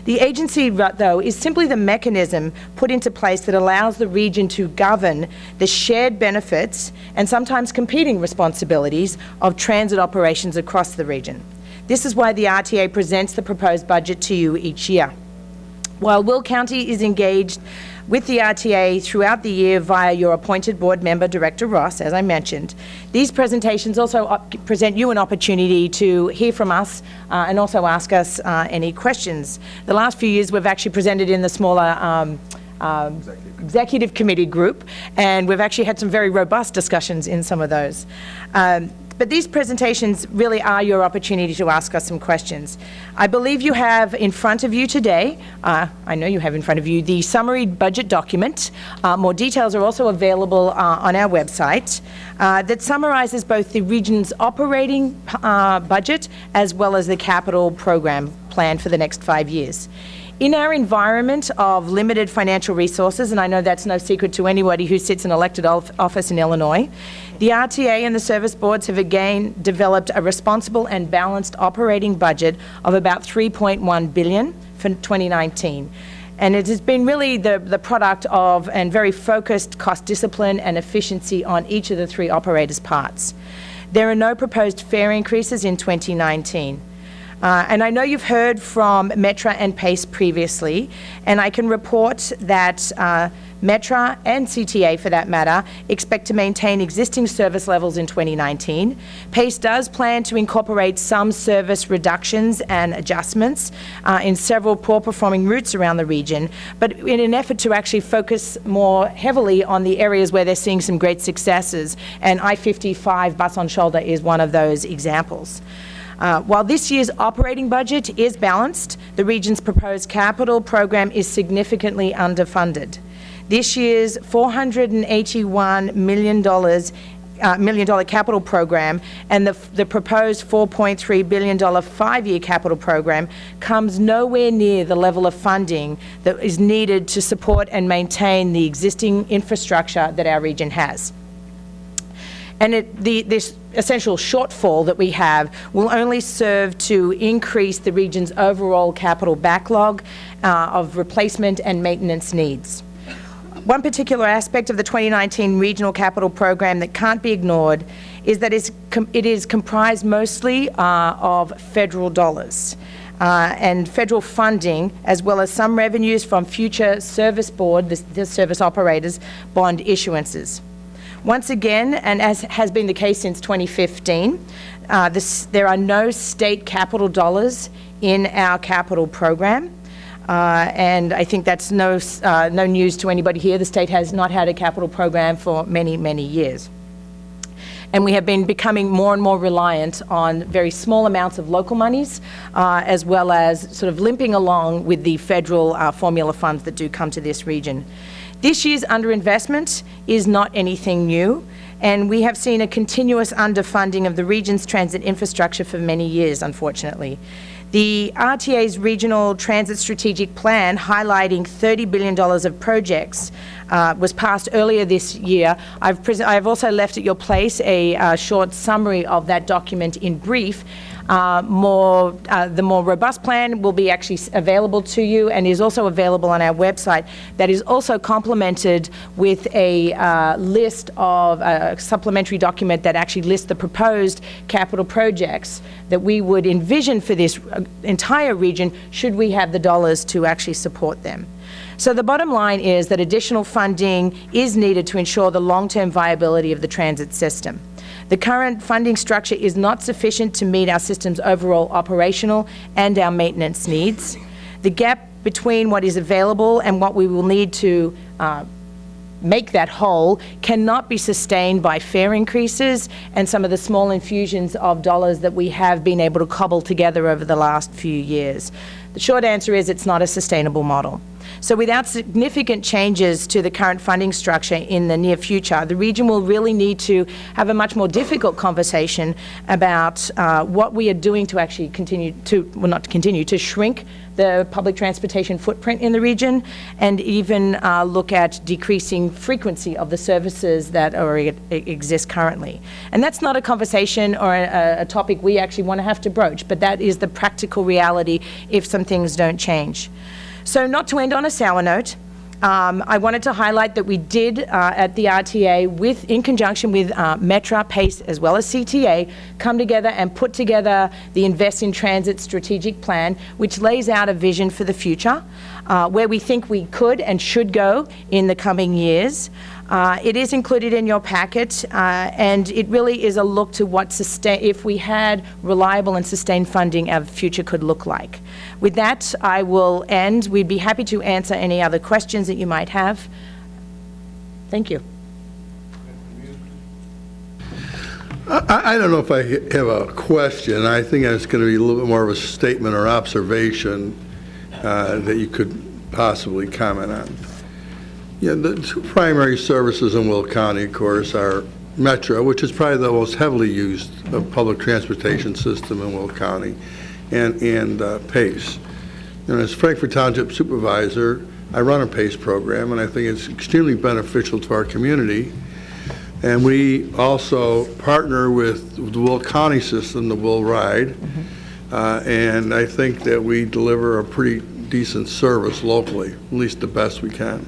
The agency, though, is simply the mechanism put into place that allows the region to govern the shared benefits and sometimes competing responsibilities of transit operations across the region. This is why the RTA presents the proposed budget to you each year. While Will County is engaged with the RTA throughout the year via your appointed board member, Director Ross, as I mentioned, these presentations also present you an opportunity to hear from us and also ask us any questions. The last few years we've actually presented in the smaller executive committee group, and we've actually had some very robust discussions in some of those. But these presentations really are your opportunity to ask us some questions. I believe you have in front of you today, I know you have in front of you, the summary budget document. More details are also available on our website that summarizes both the region's operating budget as well as the capital program plan for the next 5 years. In our environment of limited financial resources, and I know that's no secret to anybody who sits in elected office in Illinois, the RTA and the service boards have again developed a responsible and balanced operating budget of about $3.1 billion for 2019. And it has been really the product of and very focused cost discipline and efficiency on each of the 3 operators' parts. There are no proposed fare increases in 2019. And I know you've heard from Metra and PACE previously, and I can report that Metra and CTA, for that matter, expect to maintain existing service levels in 2019. PACE does plan to incorporate some service reductions and adjustments in several poor-performing routes around the region, but in an effort to actually focus more heavily on the areas where they're seeing some great successes, and I-55 bus on shoulder is one of those examples. While this year's operating budget is balanced, the region's proposed capital program is significantly underfunded. This year's $481 million capital program and the proposed $4.3 billion 5-year capital program comes nowhere near the level of funding that is needed to support and maintain the existing infrastructure that our region has. And this essential shortfall that we have will only serve to increase the region's overall capital backlog of replacement and maintenance needs. One particular aspect of the 2019 regional capital program that can't be ignored is that it is comprised mostly of federal dollars and federal funding, as well as some revenues from future service board, the service operators, bond issuances. Once again, and as has been the case since 2015, there are no state capital dollars in our capital program. And I think that's no news to anybody here. The state has not had a capital program for many, many years. And we have been becoming more and more reliant on very small amounts of local monies, as well as sort of limping along with the federal formula funds that do come to this region. This year's underinvestment is not anything new, and we have seen a continuous underfunding of the region's transit infrastructure for many years, unfortunately. The RTA's Regional Transit Strategic Plan, highlighting $30 billion of projects, was passed earlier this year. I've also left at your place a short summary of that document in brief. The more robust plan will be actually available to you and is also available on our website. That is also complemented with a list of a supplementary document that actually lists the proposed capital projects that we would envision for this entire region should we have the dollars to actually support them. So the bottom line is that additional funding is needed to ensure the long-term viability of the transit system. The current funding structure is not sufficient to meet our system's overall operational and our maintenance needs. The gap between what is available and what we will need to make that whole cannot be sustained by fare increases and some of the small infusions of dollars that we have been able to cobble together over the last few years. The short answer is it's not a sustainable model. So without significant changes to the current funding structure in the near future, the region will really need to have a much more difficult conversation about what we are doing to actually to shrink the public transportation footprint in the region, and even look at decreasing frequency of the services that exist currently. And that's not a conversation or a topic we actually want to have to broach, but that is the practical reality if some things don't change. So not to end on a sour note, I wanted to highlight that we did at the RTA, in conjunction with Metra, PACE, as well as CTA, come together and put together the Invest in Transit Strategic Plan, which lays out a vision for the future, where we think we could and should go in the coming years. It is included in your packet, and it really is a look to what if we had reliable and sustained funding, our future could look like. With that, I will end. We'd be happy to answer any other questions that you might have. Thank you. I don't know if I have a question. I think it's going to be a little bit more of a statement or observation that you could possibly comment on. Yeah, the two primary services in Will County, of course, are Metra, which is probably the most heavily used public transportation system in Will County, and PACE. And as Frankfort Township Supervisor, I run a PACE program, and I think it's extremely beneficial to our community. And we also partner with the Will County system, the Will Ride, and I think that we deliver a pretty decent service locally, at least the best we can.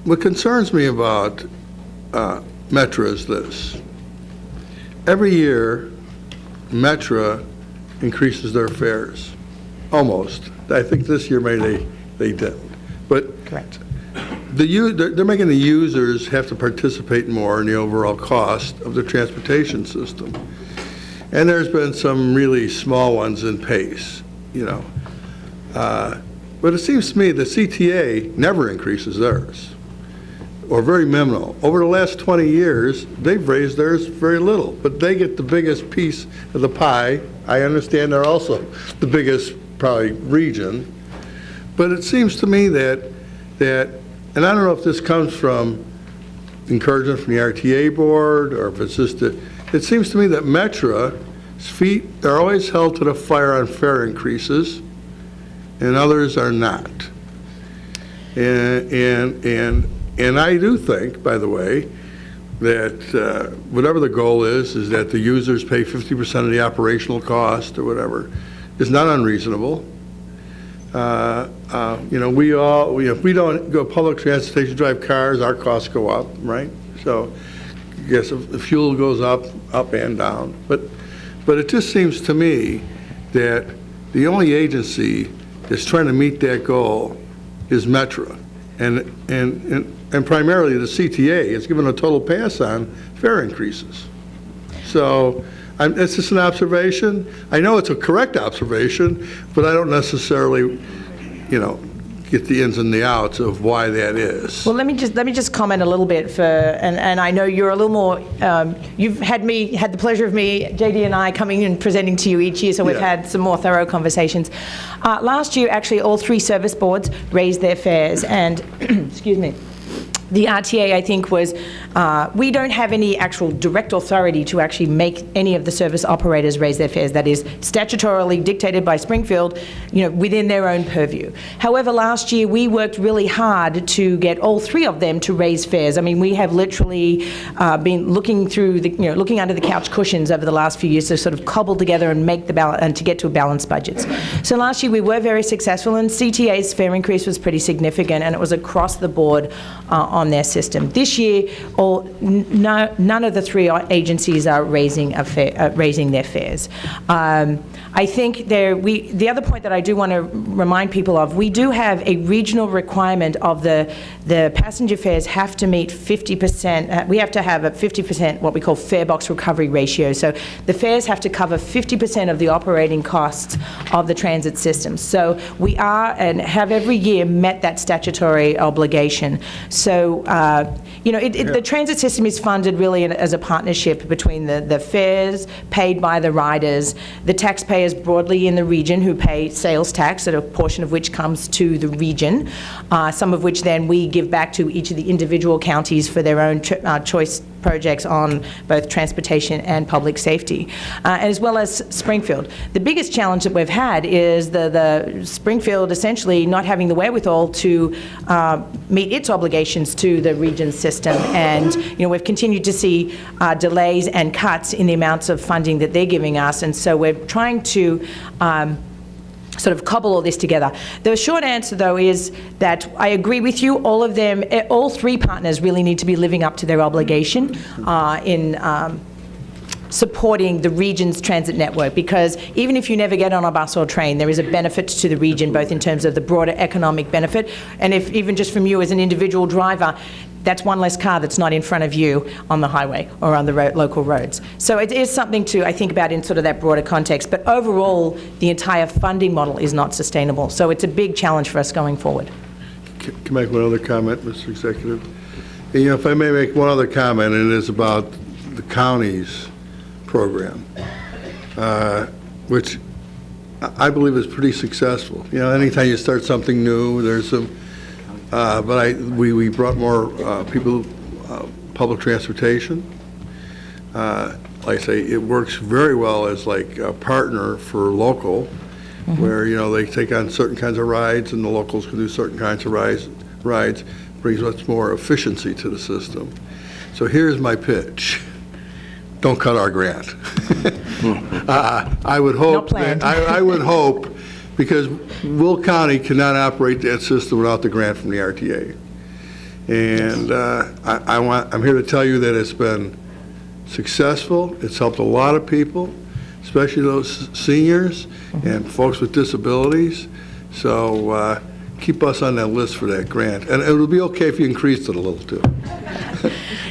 What concerns me about Metra is this. Every year, Metra increases their fares, almost. I think this year maybe they didn't. But correct. They're making the users have to participate more in the overall cost of the transportation system. And there's been some really small ones in PACE, you know. But it seems to me the CTA never increases theirs, or very minimal. Over the last 20 years, they've raised theirs very little, but they get the biggest piece of the pie. I understand they're also the biggest, probably, region. But it seems to me that, and I don't know if this comes from encouragement from the RTA board, or if it's just it seems to me that Metra's feet are always held to the fire on fare increases, and others are not. And I do think, by the way, that whatever the goal is that the users pay 50% of the operational cost or whatever, is not unreasonable. You know, if we don't go public transportation, drive cars, our costs go up, right? So I guess if the fuel goes up and down. But it just seems to me that the only agency that's trying to meet that goal is Metra. And primarily the CTA is given a total pass on fare increases. So it's just an observation. I know it's a correct observation, but I don't necessarily, you know, get the ins and the outs of why that is. Well, let me just comment a little bit and I know you're a little more, you've had the pleasure of me, JD and I, coming and presenting to you each year, so we've had some more thorough conversations. Last year, actually, all three service boards raised their fares, and, excuse me, the RTA, I think, was, we don't have any actual direct authority to actually make any of the service operators raise their fares. That is statutorily dictated by Springfield, you know, within their own purview. However, last year we worked really hard to get all three of them to raise fares. I mean, we have literally been looking through the, you know, looking under the couch cushions over the last few years to sort of cobble together and make the balance and to get to balanced budgets. So last year we were very successful, and CTA's fare increase was pretty significant, and it was across the board on their system. This year, none of the three agencies are raising their fares. I think the other point that I do want to remind people of, we do have a regional requirement of the passenger fares have to meet 50%, we have to have a 50% what we call fare box recovery ratio. So the fares have to cover 50% of the operating costs of the transit system. So we are and have every year met that statutory obligation. So, the transit system is funded really as a partnership between the fares paid by the riders, the taxpayers broadly in the region who pay sales tax, a portion of which comes to the region, some of which then we give back to each of the individual counties for their own choice projects on both transportation and public safety, as well as Springfield. The biggest challenge that we've had is the Springfield essentially not having the wherewithal to meet its obligations to the region system, and we've continued to see delays and cuts in the amounts of funding that they're giving us, and so we're trying to sort of cobble all this together. The short answer, though, is that I agree with you. All three partners really need to be living up to their obligation in supporting the region's transit network, because even if you never get on a bus or train, there is a benefit to the region, both in terms of the broader economic benefit, and if even just from you as an individual driver, that's one less car that's not in front of you on the highway or on the local roads. So it is something to, I think, about in sort of that broader context. But overall, the entire funding model is not sustainable. So it's a big challenge for us going forward. Can I make one other comment, Mr. Executive? If I may make one other comment, and it is about the county's program, which I believe is pretty successful. Anytime you start something new, there's some but we brought more people, public transportation. Like I say, it works very well as like a partner for local, where they take on certain kinds of rides, and the locals can do certain kinds of rides. Brings much more efficiency to the system. So here's my pitch: don't cut our grant. I would hope. I would hope. Because Will County cannot operate that system without the grant from the RTA. And I'm here to tell you that it's been successful. It's helped a lot of people, especially those seniors and folks with disabilities. So keep us on that list for that grant. And it'll be okay if you increase it a little too.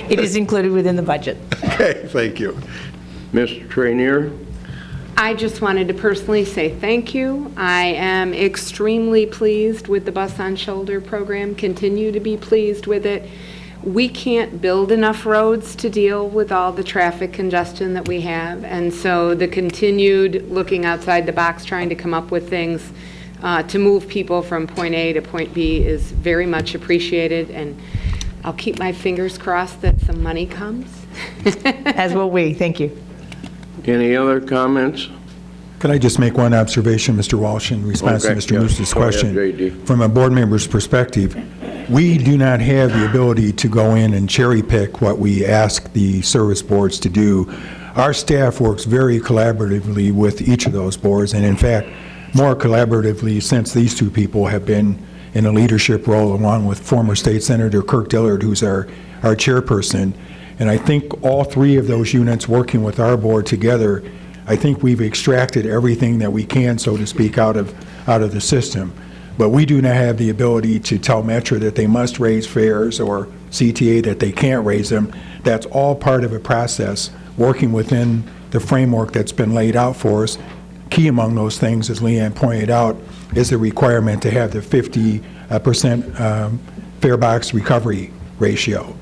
It is included within the budget. Okay, thank you. Mr. Trainier? I just wanted to personally say thank you. I am extremely pleased with the Bus on Shoulder program, continue to be pleased with it. We can't build enough roads to deal with all the traffic congestion that we have, and so the continued looking outside the box, trying to come up with things to move people from point A to point B is very much appreciated, and I'll keep my fingers crossed that some money comes. As will we. Thank you. Any other comments? Could I just make one observation, Mr. Walsh, in response to Mr. Moose's question? JD. From a board member's perspective, we do not have the ability to go in and cherry pick what we ask the service boards to do. Our staff works very collaboratively with each of those boards, and in fact, more collaboratively since these two people have been in a leadership role, along with former State Senator Kirk Dillard, who's our chairperson. And I think all three of those units working with our board together, I think we've extracted everything that we can, so to speak, out of the system. But we do not have the ability to tell Metro that they must raise fares or CTA that they can't raise them. That's all part of a process working within the framework that's been laid out for us. Key among those things, as Leanne pointed out, is the requirement to have the 50% fare box recovery ratio.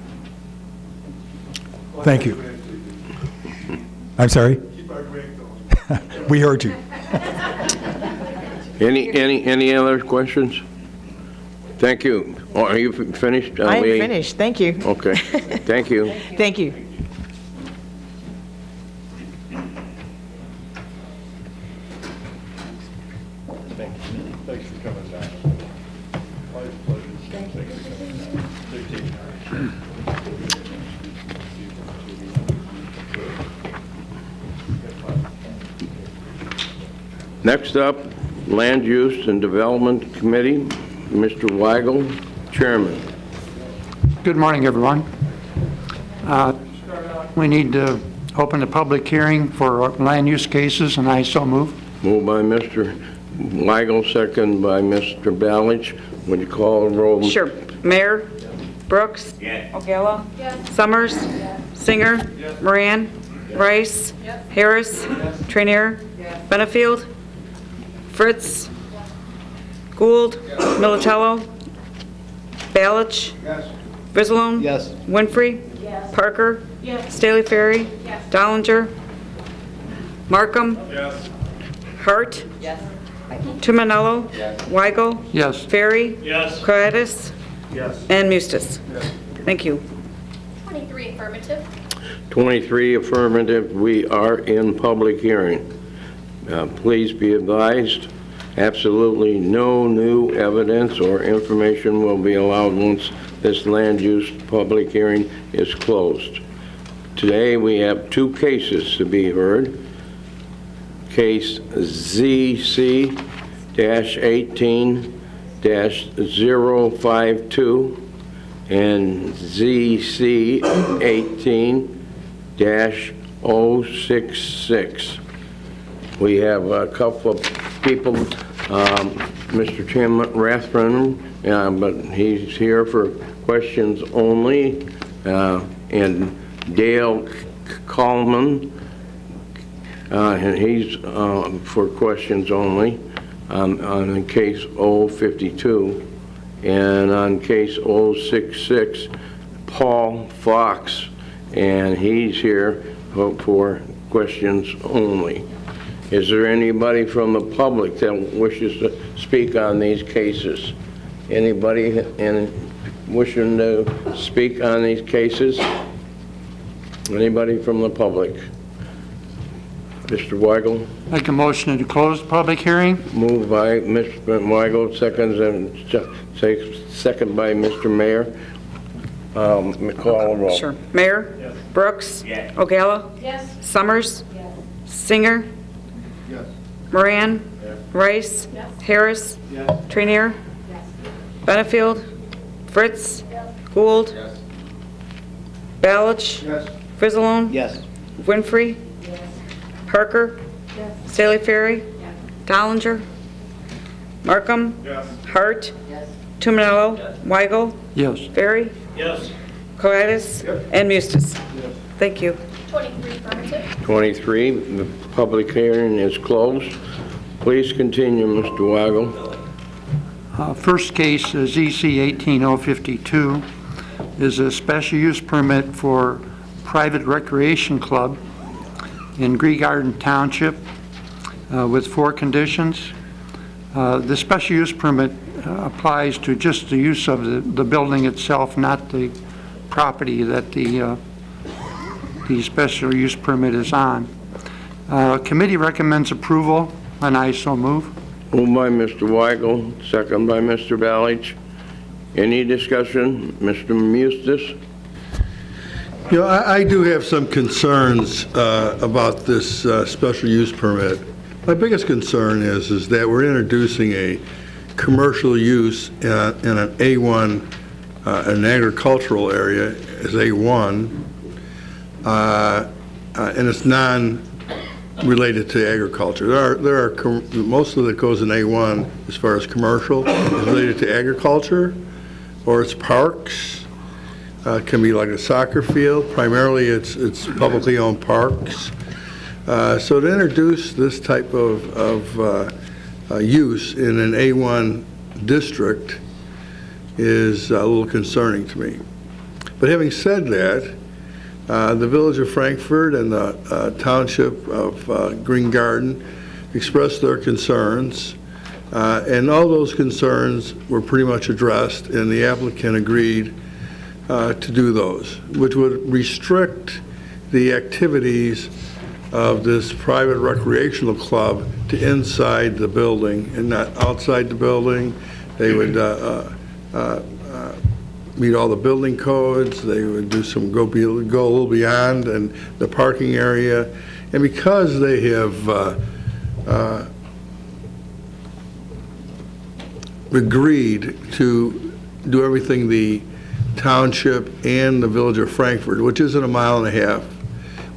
Thank you. I'm sorry? We heard you. Any other questions? Thank you. Oh, are you finished? I am finished. Thank you. Okay. Thank you. Thank you. Thanks for coming down. My pleasure. Thank you. Next up, Land Use and Development Committee, Mr. Weigel, Chairman. Good morning, everyone. We need to open the public hearing for land use cases, and I so move. Moved by Mr. Weigel, second by Mr. Balich. Would you call the roll? Sure. Mayor? Brooks? O'Gala? Summers? Singer? Moran? Rice? Harris? Trainier? Benefield? Fritz? Gould? Militello? Balich? Brizzalone? Winfrey? Parker? Staley Ferry? Dollinger? Markham? Hart? Tumanello? Weigel? Yes. Ferry? Coatis? Yes. And Mustis? Thank you. 23 affirmative. 23 affirmative. We are in public hearing. Please be advised, absolutely no new evidence or information will be allowed once this land use public hearing is closed. Today we have 2 cases to be heard. Case ZC-18-052 and ZC-18-066. We have a couple of people, Mr. Tim Rathbun, but he's here for questions only, and Dale Coleman, and he's for questions only on case 052, and on case 066, Paul Fox, and he's here for questions only. Is there anybody from the public that wishes to speak on these cases? Anybody wishing to speak on these cases? Anybody from the public? Mr. Weigel? Make a motion to close the public hearing. Moved by Mr. Weigel, second by Mr. Mayor. Call the roll. Sure. Mayor? Brooks? O'Gala? Summers? Singer? Moran? Rice? Harris? Trainier? Benefield? Fritz? Gould? Balich? Brizzalone? Winfrey? Parker? Staley Ferry? Dollinger? Markham? Hart? Tumanello? Weigel? Ferry? Coatis? And Mustis? Thank you. 23 affirmative. 23, the public hearing is closed. Please continue, Mr. Weigel. First case, ZC 18052, is a special use permit for private recreation club in Green Garden Township with 4 conditions. The special use permit applies to just the use of the building itself, not the property that the special use permit is on. Committee recommends approval, and I so move. Moved by Mr. Weigel, second by Mr. Balich. Any discussion? Mr. Mustis? You know, I do have some concerns about this special use permit. My biggest concern is that we're introducing a commercial use in an A1, an agricultural area as A1, and it's non-related to agriculture. There are most of it goes in A1 as far as commercial is related to agriculture, or it's parks. It can be like a soccer field. Primarily, it's publicly owned parks. So to introduce this type of use in an A1 district is a little concerning to me. But having said that, the Village of Frankfurt and the Township of Green Garden expressed their concerns, and all those concerns were pretty much addressed, and the applicant agreed to do those, which would restrict the activities of this private recreational club to inside the building and not outside the building. They would meet all the building codes. They would do go a little beyond and the parking area. And because they have agreed to do everything the Township and the village of Frankfurt, which isn't a mile and a half,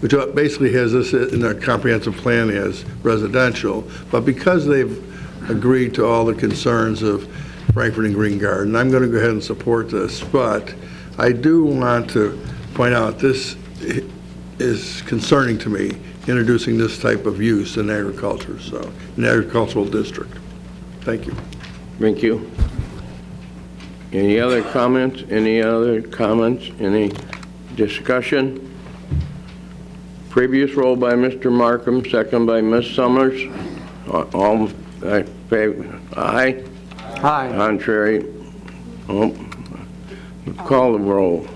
which basically has this in their comprehensive plan as residential. But because they've agreed to all the concerns of Frankfurt and Green Garden, I'm going to go ahead and support this. But I do want to point out this is concerning to me, introducing this type of use in agriculture, so an agricultural district. Thank you. Thank you. Any other comments? Any other comments? Any discussion? Previous roll by Mr. Markham, second by Ms. Summers. All in favor? Aye? Aye. Contrary? Oh. Call the roll.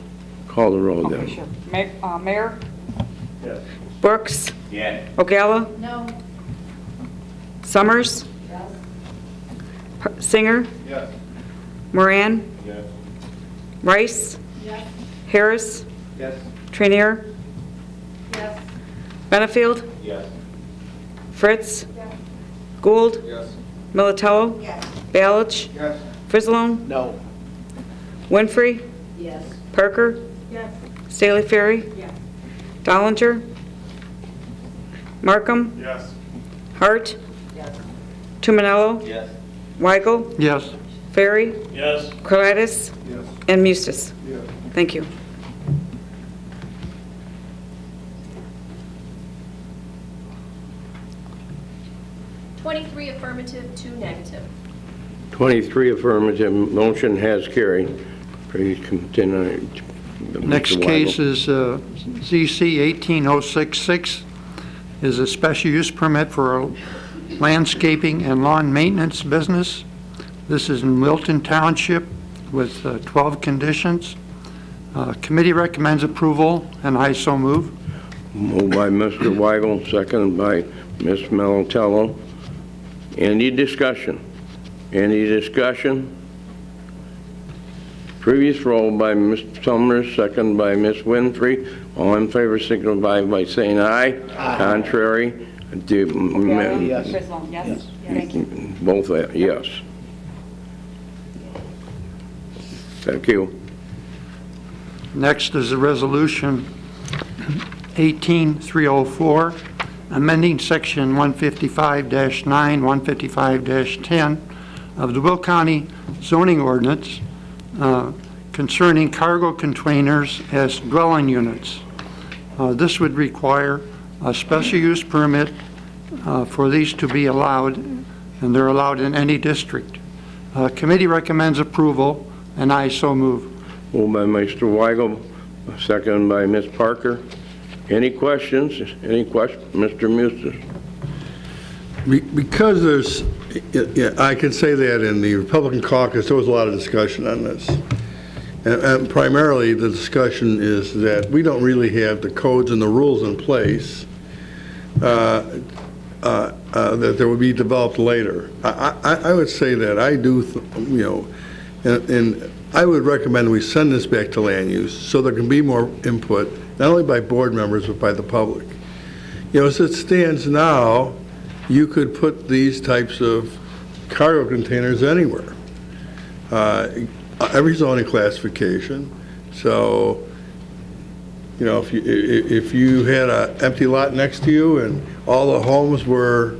Call the roll then. Mayor? Yes. Brooks? Yes. Ogalla? No. Summers? Singer? Yes. Moran? Yes. Rice? Yes. Harris? Yes. Trainier? Yes. Benefield? Yes. Fritz? Gould? Yes. Militello? Yes. Balich? Yes. Frizzlone? No. Winfrey? Yes. Parker? Yes. Staley Ferry? Yes. Dollinger? Markham? Yes. Hart? Yes. Tumanello? Yes. Weigel? Yes. Ferry? Yes. Colitis? Yes. And Mustis. Yes. Thank you. Affirmative, 2 negative. 23 affirmative, motion has carried. Please continue. Next Mr. case Weigel. is ZC 18066, is a special use permit for a landscaping and lawn maintenance business. This is in Wilton Township with 12 conditions. Committee recommends approval, and I so move. Moved by Mr. Weigel, second by Ms. Militello. Any discussion? Any discussion? Previous roll by Ms. Summers, second by Ms. Winfrey. All in favor signify by saying aye. Aye. Contrary? Yes. Frizzlone, yes? Thank you. Both, yes. Thank you. Next is a resolution 18304, amending section 155-9, 155-10 of the Will County zoning ordinance concerning cargo containers as dwelling units. This would require a special use permit for these to be allowed, and they're allowed in any district. Committee recommends approval, and I so move. Moved by Mr. Weigel, second by Ms. Parker. Any questions? Any questions? Mr. Mustis. Because there's, I can say that in the Republican caucus, there was a lot of discussion on this. And primarily, the discussion is that we don't really have the codes and the rules in place that there would be developed later. I would say that I do, and I would recommend we send this back to land use so there can be more input, not only by board members, but by the public. As it stands now, you could put these types of cargo containers anywhere. Every zoning classification. So, if you had an empty lot next to you and all the homes were,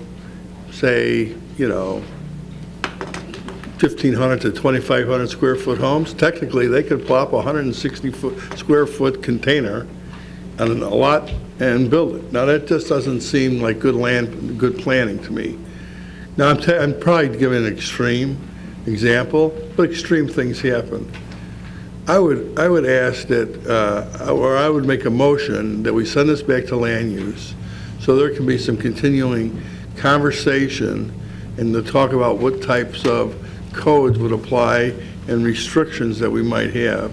say, 1,500 to 2,500 square foot homes, technically they could plop a 160 square foot container on a lot and build it. Now that just doesn't seem like good planning to me. Now I'm probably giving an extreme example, but extreme things happen. I would ask that, or I would make a motion that we send this back to land use so there can be some continuing conversation and to talk about what types of codes would apply and restrictions that we might have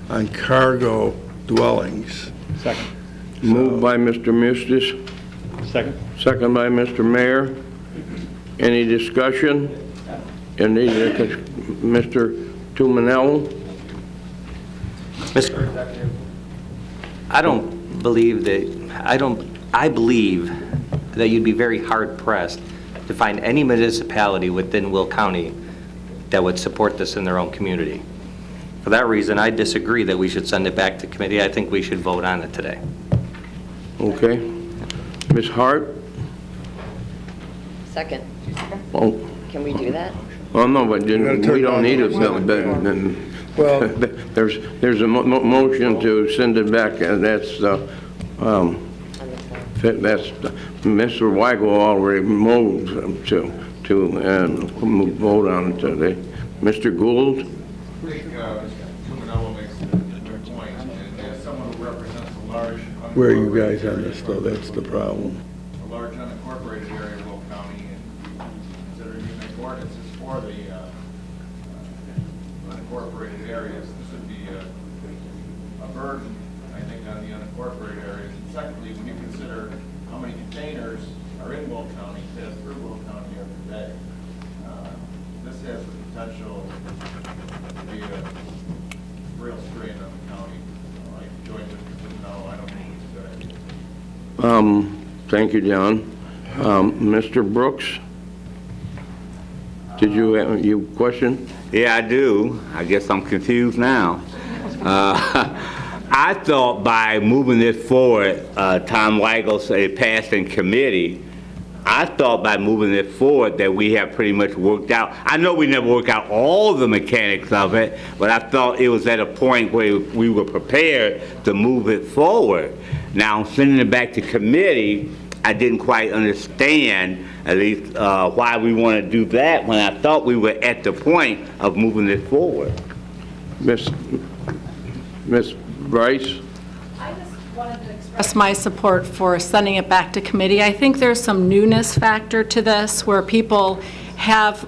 on cargo dwellings. Second. Moved by Mr. Mustis. Second. Second by Mr. Mayor. Any discussion? Mr. Tumanello? Mr. Executive, I believe that you'd be very hard pressed to find any municipality within Will County that would support this in their own community. For that reason, I disagree that we should send it back to committee. I think we should vote on it today. Okay. Ms. Hart? Second. Oh, Can we do that? oh no, but then turn we it don't on. need it. Then Well- there's a motion to send it back, and that's Mr. Weigel already moved to vote on it today. Mr. Gould? I think Kumanello makes a good point, and as someone who represents a large... Where are you guys on this, though? That's the problem. A large unincorporated area of Will County, and considering you make ordinances for the unincorporated areas, this would be a burden, I think, on the unincorporated areas. And secondly, when you consider how many containers are in Will County, pass through Will County every day, this has the potential to be a real strain on the county. I join Mr. Kumanello. I don't think it's a good idea. Thank you, John. Mr. Brooks? Did you have you question? Yeah, I do. I guess I'm confused now. I thought by moving this forward, Tom Weigel said it passed in committee. I thought by moving it forward that we have pretty much worked out. I know we never worked out all the mechanics of it, but I thought it was at a point where we were prepared to move it forward. Now, sending it back to committee, I didn't quite understand, at least, why we want to do that when I thought we were at the point of moving it forward. Miss Bryce? Express my support for sending it back to committee. I think there's some newness factor to this where people have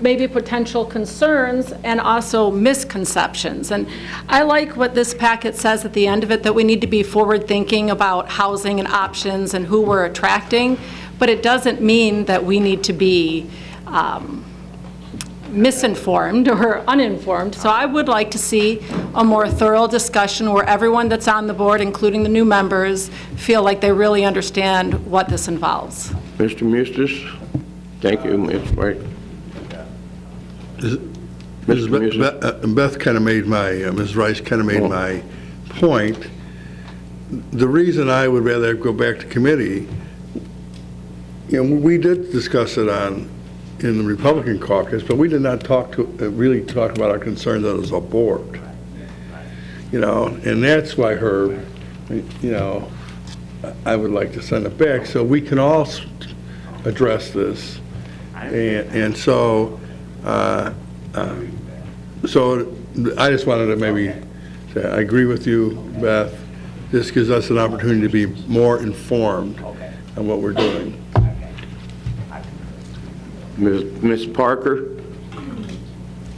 maybe potential concerns and also misconceptions. And I like what this packet says at the end of it, that we need to be forward-thinking about housing and options and who we're attracting, but it doesn't mean that we need to be misinformed or uninformed. So I would like to see a more thorough discussion where everyone that's on the board, including the new members, feel like they really understand what this involves. Mr. Mustis? Thank you, Ms. White. Beth kind of made my, Ms. Rice kind of made my point. The reason I would rather go back to committee, you know, we did discuss it in the Republican caucus, but we did not really talk about our concerns as a board. You know, and that's why, Herb, you know, I would like to send it back so we can all address this. And so, so I just wanted to maybe say, I agree with you, Beth. This gives us an opportunity to be more informed on what we're doing. Ms. Parker?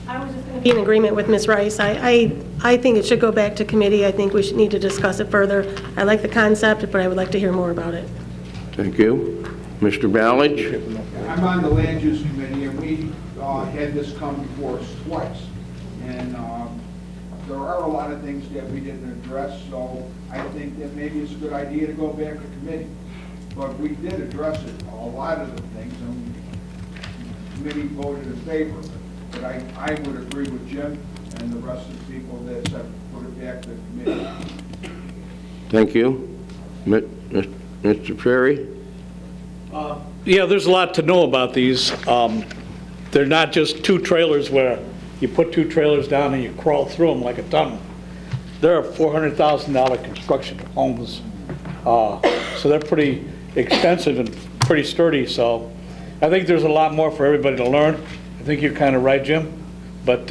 I was just going to be in agreement with Ms. Rice. I think it should go back to committee. I think we should need to discuss it further. I like the concept, but I would like to hear more about it. Thank you. Mr. Ballage? I'm on the Land Use Committee, and we had this come before us twice. And there are a lot of things that we didn't address, so I think that maybe it's a good idea to go back to committee. But we did address it, a lot of the things, and the committee voted in favor. But I would agree with Jim and the rest of the people that said put it back to committee. Thank you. Mr. Ferry? Yeah, there's a lot to know about these. They're not just two trailers where you put two trailers down and you crawl through them like a tunnel. They're $400,000 construction homes. So they're pretty expensive and pretty sturdy. So I think there's a lot more for everybody to learn. I think you're kind of right, Jim, but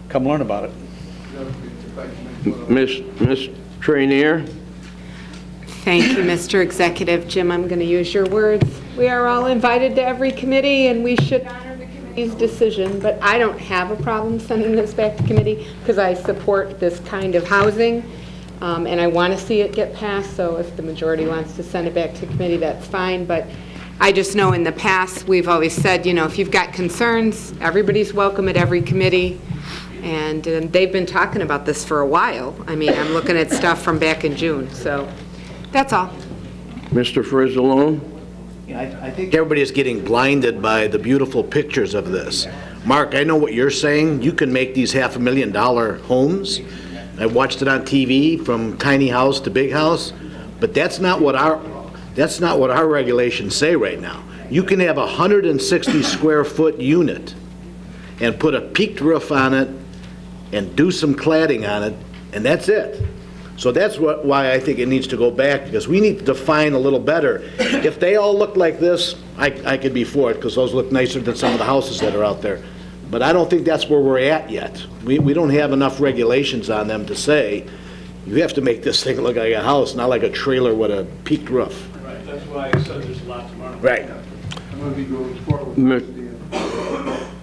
come learn about it. Ms. Trainier? Thank you, Mr. Executive. Jim, I'm going to use your words. We are all invited to every committee, and we should honor the committee's decision, but I don't have a problem sending this back to committee because I support this kind of housing, and I want to see it get passed, so if the majority wants to send it back to committee, that's fine, but I just know in the past, we've always said, you know, if you've got concerns, everybody's welcome at every committee, and they've been talking about this for a while. I mean, I'm looking at stuff from back in June, so that's all. Mr. Frizzalone? I think everybody is getting blinded by the beautiful pictures of this. Mark, I know what you're saying. You can make these $500,000 homes. I watched it on TV from tiny house to big house, but that's not what our regulations say right now. You can have a 160 square foot unit and put a peaked roof on it and do some cladding on it, and that's it. So that's why I think it needs to go back, because we need to define a little better. If they all look like this, I could be for it, because those look nicer than some of the houses that are out there. But I don't think that's where we're at yet. We don't have enough regulations on them to say, you have to make this thing look like a house, not like a trailer with a peaked roof. Right, that's why I said there's a lot tomorrow. Right. I'm going to be going forward.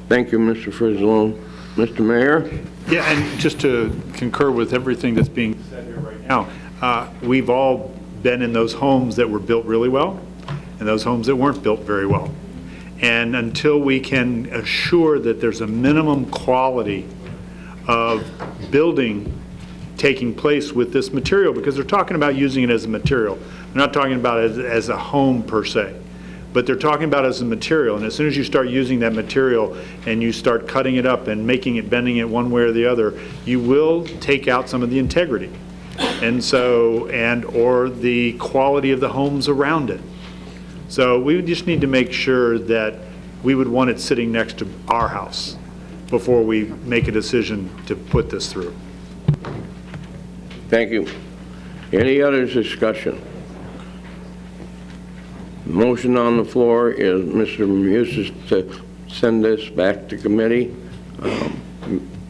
Thank you, Mr. Frizzlone. Mr. Mayor? Yeah, and just to concur with everything that's being said here right now, we've all been in those homes that were built really well and those homes that weren't built very well. And until we can assure that there's a minimum quality of building taking place with this material, because they're talking about using it as a material. They're not talking about it as a home per se, but they're talking about it as a material. And as soon as you start using that material and you start cutting it up and making it, bending it one way or the other, you will take out some of the integrity. And so, or the quality of the homes around it. So we just need to make sure that we would want it sitting next to our house before we make a decision to put this through. Thank you. Any other discussion? Motion on the floor is Mr. Muses to send this back to committee.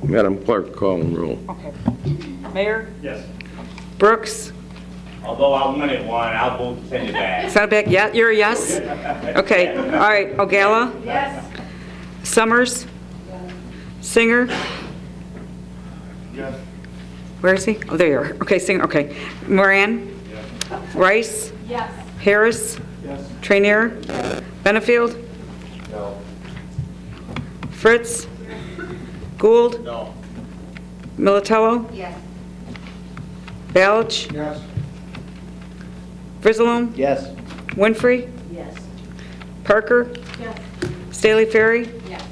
Madam Clerk, call and roll. Okay. Mayor? Yes. Brooks? Although I wanted one, I'll vote to send it back. Send it back? Yeah, you're a yes? Okay, all right. Ogala? Yes. Summers? Singer? Yes. Where is he? Oh, there you are. Okay, Singer, okay. Moran? Rice? Yes. Harris? Yes. Trainier? Benefield? No. Fritz? Gould? No. Militello? Yes. Balich? Yes. Frizzalone? Yes. Winfrey? Yes. Parker? Yes. Staley Ferry? Yes.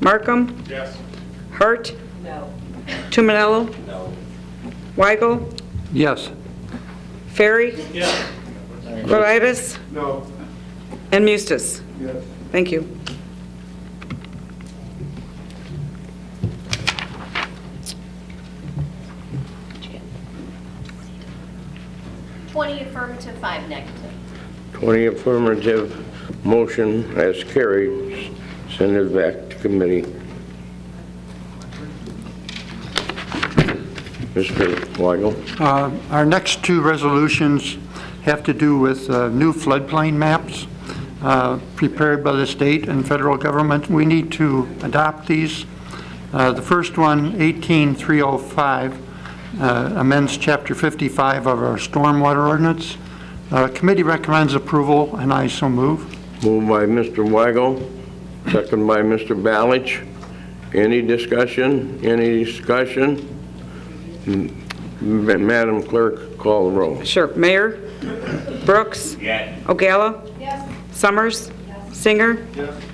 Markham? Yes. Hart? No. Tumanello? No. Weigel? Yes. Ferry? Yeah. Coritis? No. And Mustis? Yes. Thank you. Affirmative, 5 negative. 20 affirmative, motion as carried. Send it back to committee. Mr. Weigel? Our next two resolutions have to do with new floodplain maps prepared by the state and federal government. We need to adopt these. The first one, 18305, amends Chapter 55 of our stormwater ordinance. Committee recommends approval, and I so move. Moved by Mr. Weigel, second by Mr. Balich. Any discussion? Any discussion? Madam Clerk, call the roll. Sure. Mayor? Brooks? Yes. Ogala? Yes. Summers? Singer?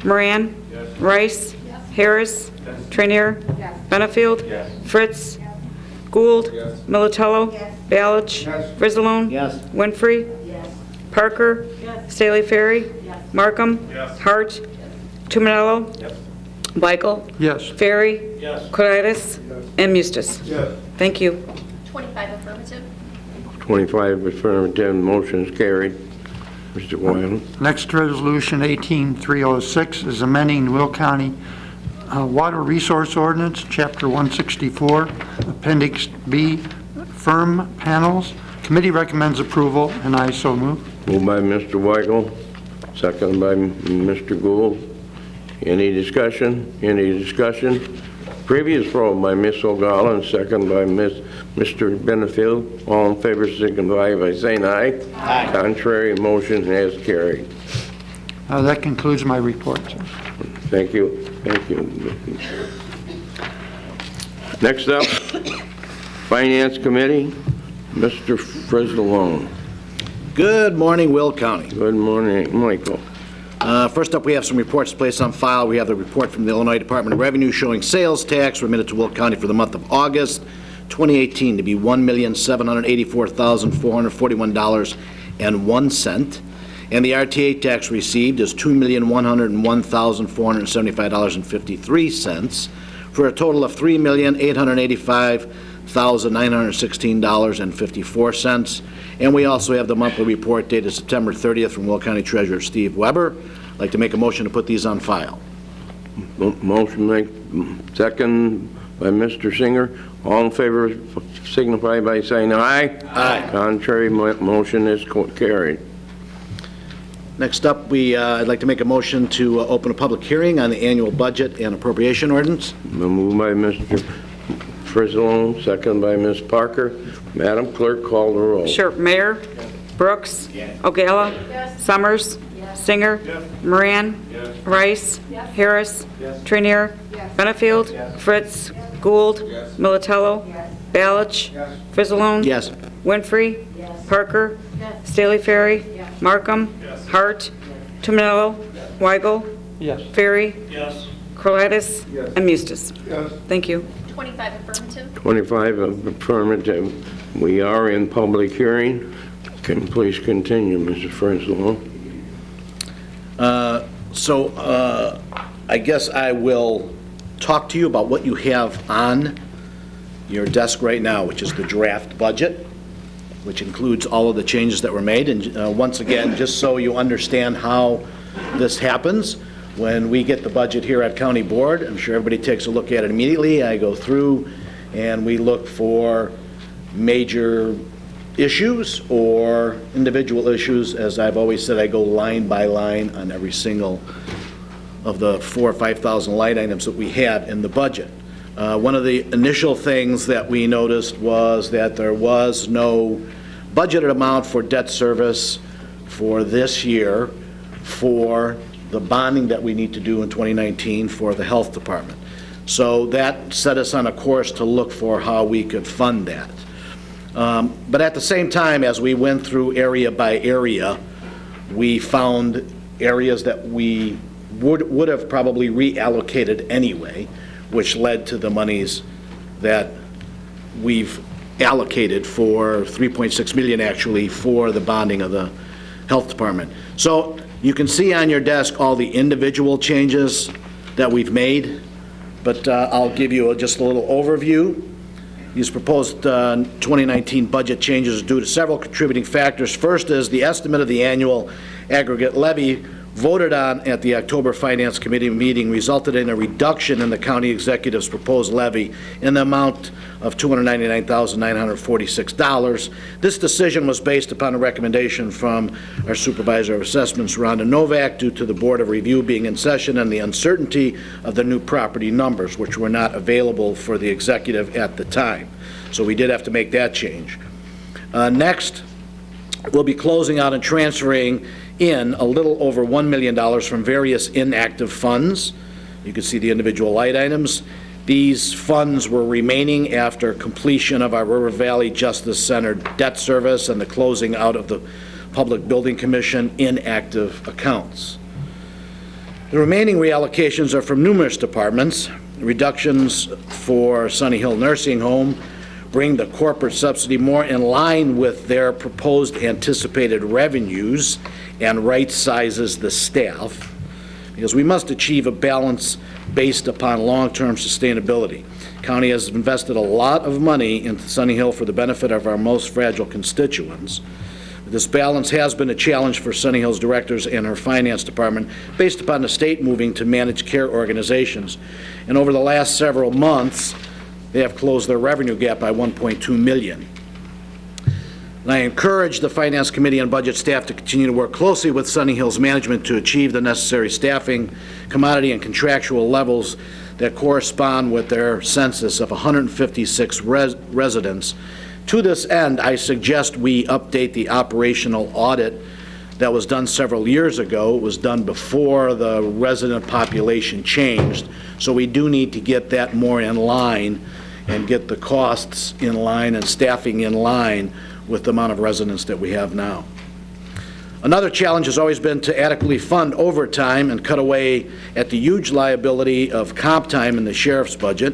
Moran? Rice? Harris? Trainier? Benefield? Fritz? Gould? Militello? Balich? Frizzalone? Yes. Winfrey? Parker? Staley Ferry? Markham? Hart? Tumanello? Weigel? Yes. Ferry? Coritis? And Mustis? Yes. Thank you. 25 affirmative. 25 affirmative, motion is carried. Mr. Weigel? Next resolution, 18306, is amending Will County Water Resource Ordinance, Chapter 164, Appendix B, firm panels. Committee recommends approval, and I so move. Moved by Mr. Weigel, second by Mr. Gould. Any discussion? Any discussion? Previous vote by Ms. Ogala and second by Mr. Benefield. All in favor signify by saying aye. Aye. Contrary, motion has carried. That concludes my report, sir. Thank you. Thank you. Next up, Finance Committee, Mr. Frizzalone. Good morning, Will County. Good morning, Michael. First up, we have some reports placed on file. We have the report from the Illinois Department of Revenue showing sales tax remitted to Will County for the month of August 2018 to be $1,784,441.01. And the RTA tax received is $2,101,475.53, for a total of $3,885,916.54. And we also have the monthly report dated September 30th from Will County Treasurer Steve Weber. I'd like to make a motion to put these on file. Motion made, second by Mr. Singer. All in favor signify by saying aye. Aye. Contrary, motion is carried. Next up, I'd like to make a motion to open a public hearing on the annual budget and appropriation ordinance. Moved by Mr. Frizzlone, second by Ms. Parker. Madam Clerk, call the roll. Sure. Mayor? Brooks? Ogala? Summers? Singer? Moran? Rice? Harris? Trinier? Benefield? Fritz? Gould? Militello? Balich? Frizzlone? Yes. Winfrey? Parker? Staley Ferry? Markham? Hart? Tominello? Weigel? Ferry? Corlitis? And Mustis. Thank you. 25 affirmative. 25 affirmative. We are in public hearing. Can you please continue, Mr. Frizzlone? I guess I will talk to you about what you have on your desk right now, which is the draft budget, which includes all of the changes that were made. And once again, just so you understand how this happens, when we get the budget here at County Board, I'm sure everybody takes a look at it immediately. I go through and we look for major issues or individual issues. As I've always said, I go line by line on every single of the 4,000 or 5,000 line items that we have in the budget. One of the initial things that we noticed was that there was no budgeted amount for debt service for this year for the bonding that we need to do in 2019 for the health department. So that set us on a course to look for how we could fund that. But at the same time, as we went through area by area, we found areas that we would have probably reallocated anyway, which led to the monies that we've allocated for $3.6 million actually for the bonding of the health department. So you can see on your desk all the individual changes that we've made, but I'll give you just a little overview. These proposed 2019 budget changes are due to several contributing factors. First is the estimate of the annual aggregate levy voted on at the October Finance Committee meeting resulted in a reduction in the county executive's proposed levy in the amount of $299,946. This decision was based upon a recommendation from our Supervisor of Assessments, Rhonda Novak, due to the Board of Review being in session and the uncertainty of the new property numbers, which were not available for the executive at the time. So we did have to make that change. Next, we'll be closing out and transferring in a little over $1 million from various inactive funds. You can see the individual line items. These funds were remaining after completion of our River Valley Justice Center debt service and the closing out of the Public Building Commission inactive accounts. The remaining reallocations are from numerous departments. Reductions for Sunny Hill Nursing Home bring the corporate subsidy more in line with their proposed anticipated revenues and right sizes the staff, because we must achieve a balance based upon long-term sustainability. County has invested a lot of money into Sunny Hill for the benefit of our most fragile constituents. This balance has been a challenge for Sunny Hill's directors and her finance department based upon the state moving to managed care organizations. And over the last several months, they have closed their revenue gap by $1.2 million. And I encourage the Finance Committee and Budget staff to continue to work closely with Sunny Hill's management to achieve the necessary staffing, commodity, and contractual levels that correspond with their census of 156 residents. To this end, I suggest we update the operational audit that was done several years ago. It was done before the resident population changed, so we do need to get that more in line and get the costs in line and staffing in line with the amount of residents that we have now. Another challenge has always been to adequately fund overtime and cut away at the huge liability of comp time in the sheriff's budget.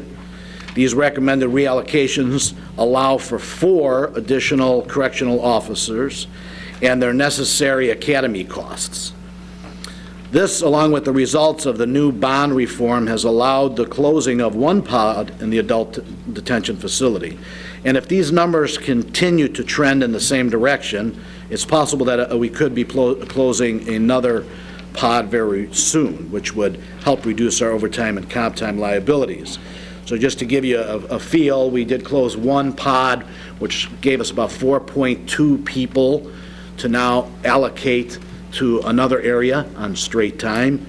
These recommended reallocations allow for 4 additional correctional officers and their necessary academy costs. This, along with the results of the new bond reform, has allowed the closing of 1 pod in the adult detention facility. And if these numbers continue to trend in the same direction, it's possible that we could be closing another pod very soon, which would help reduce our overtime and comp time liabilities. So just to give you a feel, we did close 1 pod, which gave us about 4.2 people to now allocate to another area on straight time.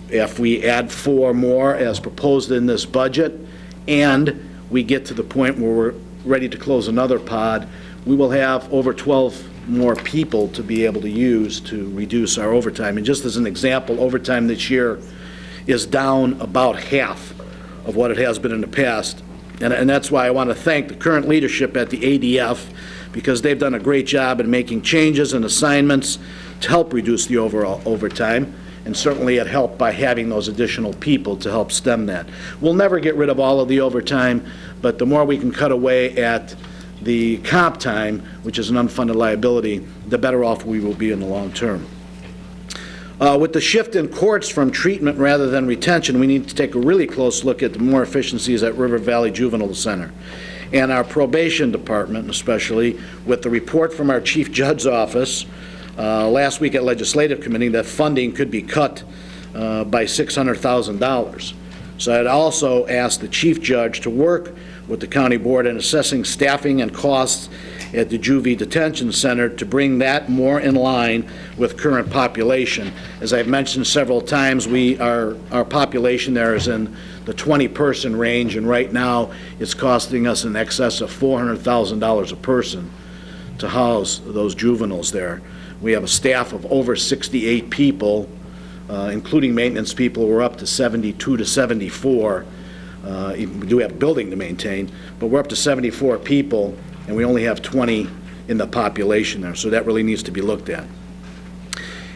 If we add 4 more as proposed in this budget, and we get to the point where we're ready to close another pod, we will have over 12 more people to be able to use to reduce our overtime. And just as an example, overtime this year is down about half of what it has been in the past. And that's why I want to thank the current leadership at the ADF, because they've done a great job in making changes and assignments to help reduce the overall overtime, and certainly it helped by having those additional people to help stem that. We'll never get rid of all of the overtime, but the more we can cut away at the comp time, which is an unfunded liability, the better off we will be in the long term. With the shift in courts from treatment rather than retention, we need to take a really close look at the more efficiencies at River Valley Juvenile Center. And our probation department, especially, with the report from our chief judge's office last week at Legislative Committee that funding could be cut by $600,000. So I'd also asked the chief judge to work with the county board in assessing staffing and costs at the Juvie Detention Center to bring that more in line with current population. As I've mentioned several times, our population there is in the 20-person range, and right now it's costing us in excess of $400,000 a person to house those juveniles there. We have a staff of over 68 people, including maintenance people. We're up to 72 to 74. We do have a building to maintain, but we're up to 74 people, and we only have 20 in the population there, so that really needs to be looked at.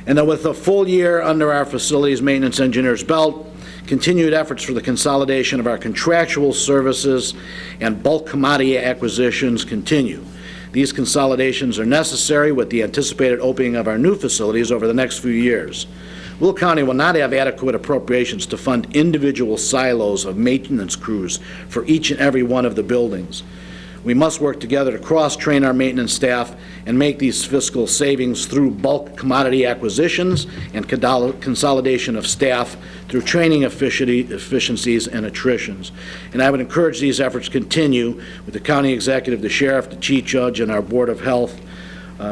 And then with a full year under our facilities maintenance engineer's belt, continued efforts for the consolidation of our contractual services and bulk commodity acquisitions continue. These consolidations are necessary with the anticipated opening of our new facilities over the next few years. Will County will not have adequate appropriations to fund individual silos of maintenance crews for each and every one of the buildings. We must work together to cross-train our maintenance staff and make these fiscal savings through bulk commodity acquisitions and consolidation of staff through training efficiencies and attritions. And I would encourage these efforts to continue with the county executive, the sheriff, the chief judge, and our Board of Health.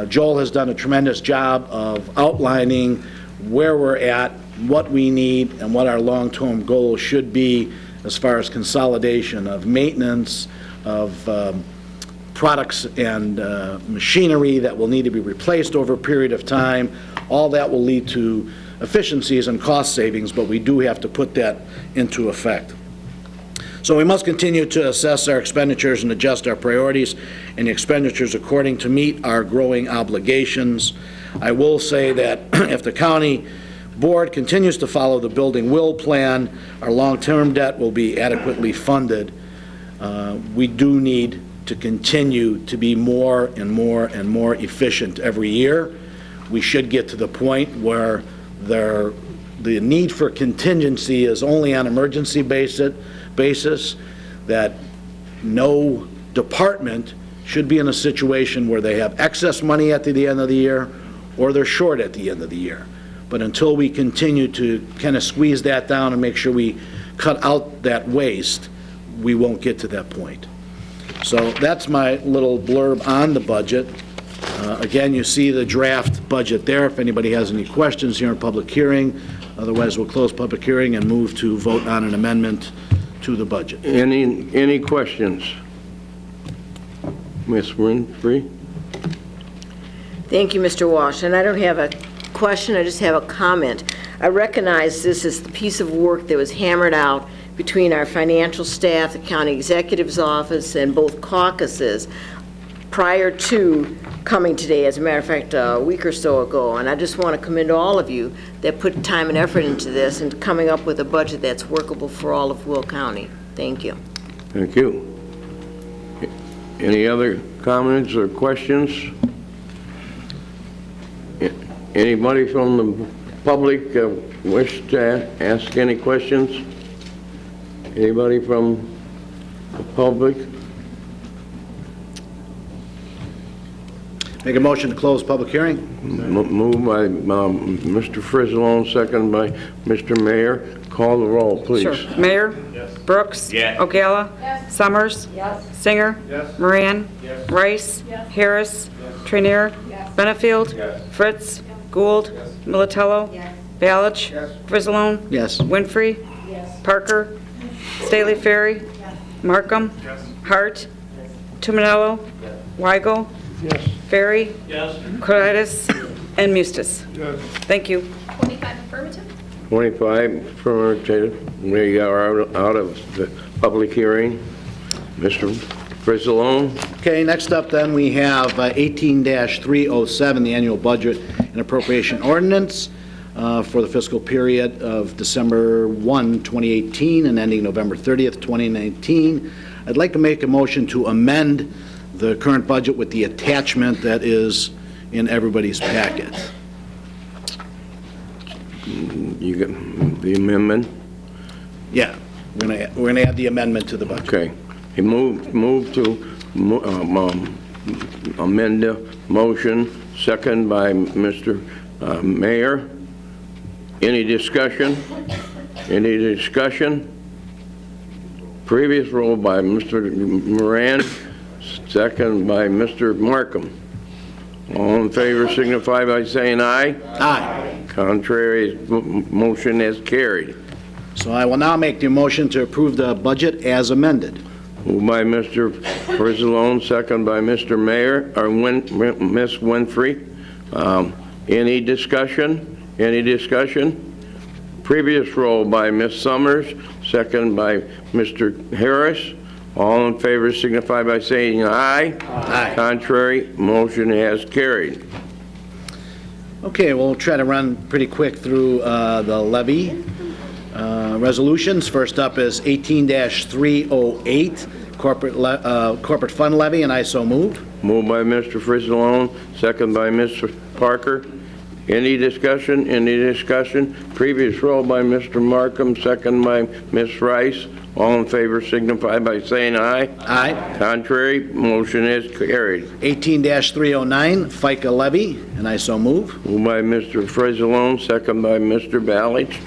Joel has done a tremendous job of outlining where we're at, what we need, and what our long-term goal should be as far as consolidation of maintenance, of products and machinery that will need to be replaced over a period of time. All that will lead to efficiencies and cost savings, but we do have to put that into effect. So we must continue to assess our expenditures and adjust our priorities and expenditures according to meet our growing obligations. I will say that if the county board continues to follow the building will plan, our long-term debt will be adequately funded. We do need to continue to be more and more and more efficient every year. We should get to the point where the need for contingency is only on emergency basis, that no department should be in a situation where they have excess money at the end of the year or they're short at the end of the year. But until we continue to kind of squeeze that down and make sure we cut out that waste, we won't get to that point. So that's my little blurb on the budget. Again, you see the draft budget there. If anybody has any questions here in public hearing, otherwise we'll close public hearing and move to vote on an amendment to the budget. Any questions? Ms. Winfrey? Thank you, Mr. Walsh. And I don't have a question, I just have a comment. I recognize this is the piece of work that was hammered out between our financial staff, the county executive's office, and both caucuses prior to coming today, as a matter of fact, a week or so ago, and I just want to commend all of you that put time and effort into this and coming up with a budget that's workable for all of Will County. Thank you. Thank you. Any other comments or questions? Anybody from the public wish to ask any questions? Anybody from the public? Make a motion to close public hearing. Moved by Mr. Frizzlone, second by Mr. Mayor. Call the roll, please. Sure. Mayor? Brooks? O'Gala? Summers? Singer? Moran? Rice? Harris? Trainier? Benefield? Fritz? Gould? Militello? Balich? Frizzlone? Yes. Winfrey? Parker? Staley Ferry? Markham? Hart? Tumanello? Weigel? Ferry? Coridas? And Mustis. Thank you. 25 affirmative. 25 affirmative. We are out of the public hearing. Mr. Frizzlone? Okay, next up then, we have 18-307, the annual budget and appropriation ordinance for the fiscal period of December 1, 2018 and ending November 30th, 2019. I'd like to make a motion to amend the current budget with the attachment that is in everybody's packet. You got the amendment? Yeah, we're gonna add the amendment to the budget. Okay. He moved to amend the motion, second by Mr. Mayor. Any discussion? Any discussion? Previous roll by Mr. Moran, second by Mr. Markham. All in favor signify by saying aye. Aye. Contrary, motion is carried. So I will now make the motion to approve the budget as amended. Moved by Mr. Frizzlone, second by Mr. Mayor, or Ms. Winfrey. Any discussion? Any discussion? Previous roll by Ms. Summers, second by Mr. Harris. All in favor signify by saying aye. Aye. Contrary, motion has carried. Okay, we'll try to run pretty quick through the levy resolutions. First up is 18-308, corporate fund levy, and I so moved. Moved by Mr. Frizzlone, second by Mr. Parker. Any discussion? Any discussion? Previous roll by Mr. Markham, second by Ms. Rice. All in favor signify by saying aye. Aye. Contrary, motion is carried. 18-309, FICA levy, and I so move. Moved by Mr. Frizzlone, second by Mr. Balich.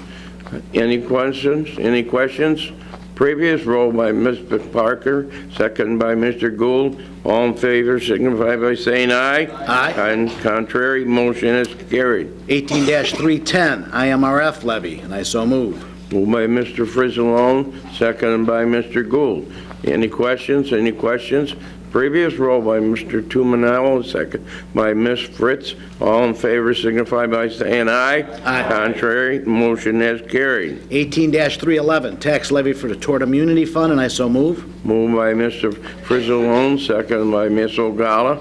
Any questions? Any questions? Previous roll by Mr. Parker, second by Mr. Gould. All in favor signify by saying aye. Aye. And contrary, motion is carried. 18-310, IMRF levy, and I so move. Moved by Mr. Frizzlone, seconded by Mr. Gould. Any questions? Any questions? Previous roll by Mr. Tumanello, second by Ms. Fritz. All in favor signify by saying aye. Aye. Contrary, motion is carried. 18-311, tax levy for the Tort Immunity Fund, and I so move. Moved by Mr. Frizzlone, seconded by Ms. O'Gala.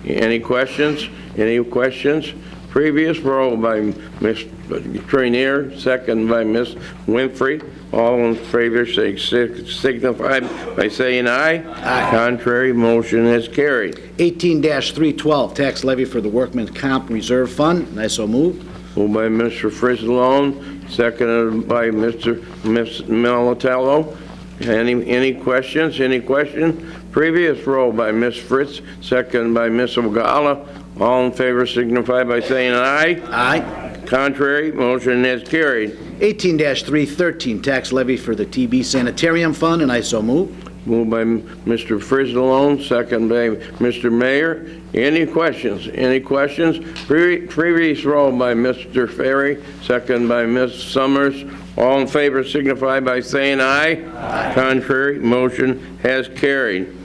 Any questions? Any questions? Previous roll by Ms. Trainier, second by Ms. Winfrey. All in favor signify by saying aye. Aye. Contrary, motion is carried. 18-312, tax levy for the Workman Comp Reserve Fund, and I so move. Moved by Mr. Frizzlone, seconded by Ms. Militello. Any questions? Any questions? Previous roll by Ms. Fritz, second by Ms. O'Gala. All in favor signify by saying aye. Aye. Contrary, motion is carried. 18-313, tax levy for the TB Sanitarium Fund, and I so move. Moved by Mr. Frizzlone, second by Mr. Mayor. Any questions? Any questions? Previous roll by Mr. Ferry, second by Ms. Summers. All in favor signify by saying aye. Aye. Contrary, motion has carried.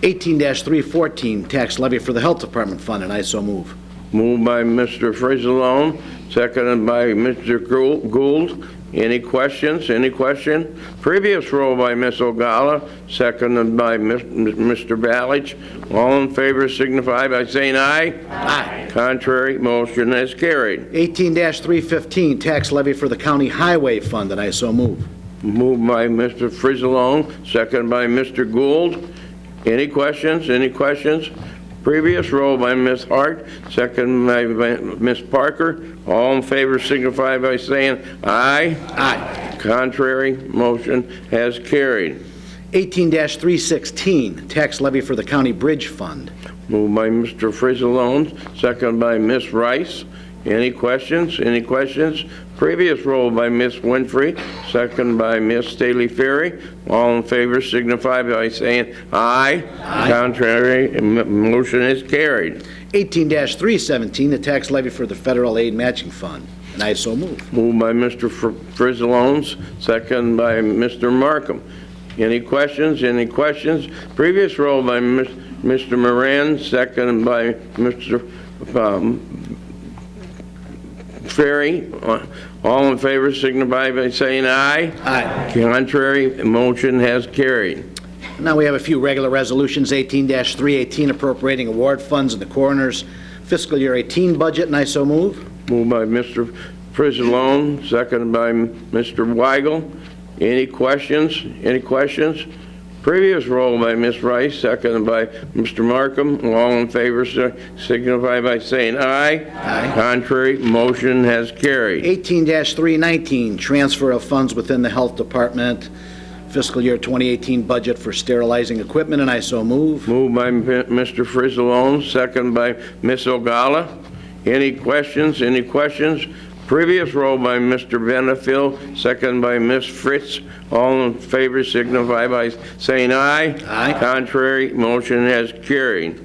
18-314, tax levy for the Health Department Fund, and I so move. Moved by Mr. Frizzlone, seconded by Mr. Gould. Any questions? Any question? Previous roll by Ms. Ogala, seconded by Mr. Balich. All in favor signify by saying aye. Aye. Contrary, motion is carried. 18-315, tax levy for the county highway fund, and I so move. Moved by Mr. Frizzalone, seconded by Mr. Gould. Any questions? Any questions? Previous roll by Ms. Hart, second by Ms. Parker. All in favor signify by saying aye. Aye. Contrary, motion has carried. 18-316, tax levy for the county bridge fund. Moved by Mr. Frizzalone, second by Ms. Rice. Any questions? Any questions? Previous roll by Ms. Winfrey, second by Ms. Staley Ferry. All in favor signify by saying aye. Aye. Contrary, motion is carried. 18-317, the tax levy for the federal aid matching fund, and I so move. Moved by Mr. Frizzalone, second by Mr. Markham. Any questions? Any questions? Previous roll by Mr. Moran, second by Mr. Ferry. All in favor signify by saying aye. Aye. Contrary, motion has carried. Now we have a few regular resolutions, 18-318, appropriating award funds in the coroner's fiscal year 18 budget, and I so move. Moved by Mr. Frizzalone, seconded by Mr. Weigel. Any questions? Any questions? Previous roll by Ms. Rice, seconded by Mr. Markham. All in favor signify by saying aye. Aye. Contrary, motion has carried. 18-319, transfer of funds within the Health Department, fiscal year 2018 budget for sterilizing equipment, and I so move. Moved by Mr. Frizzalone, seconded by Ms. Ogala. Any questions? Any questions? Previous roll by Mr. Benefiel, second by Ms. Fritz. All in favor signify by saying aye. Aye. Contrary, motion has carried.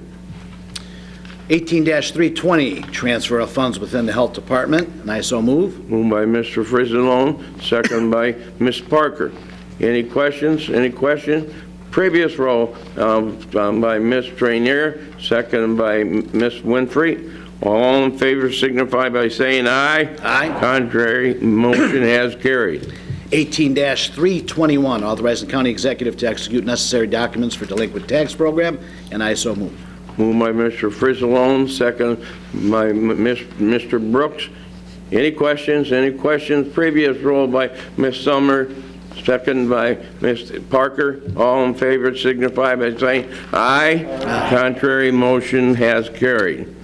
18-320, transfer of funds within the Health Department, and I so move. Moved by Mr. Frizzalone, second by Ms. Parker. Any questions? Any questions? Previous roll by Ms. Trainier, second by Ms. Winfrey. All in favor signify by saying aye. Aye. Contrary, motion has carried. 18-321, authorizing county executive to execute necessary documents for delinquent tax program, and I so move. Moved by Mr. Frizzalone, second by Mr. Brooks. Any questions? Any questions? Previous roll by Ms. Summer, second by Ms. Parker. All in favor signify by saying aye. Aye. Contrary, motion has carried.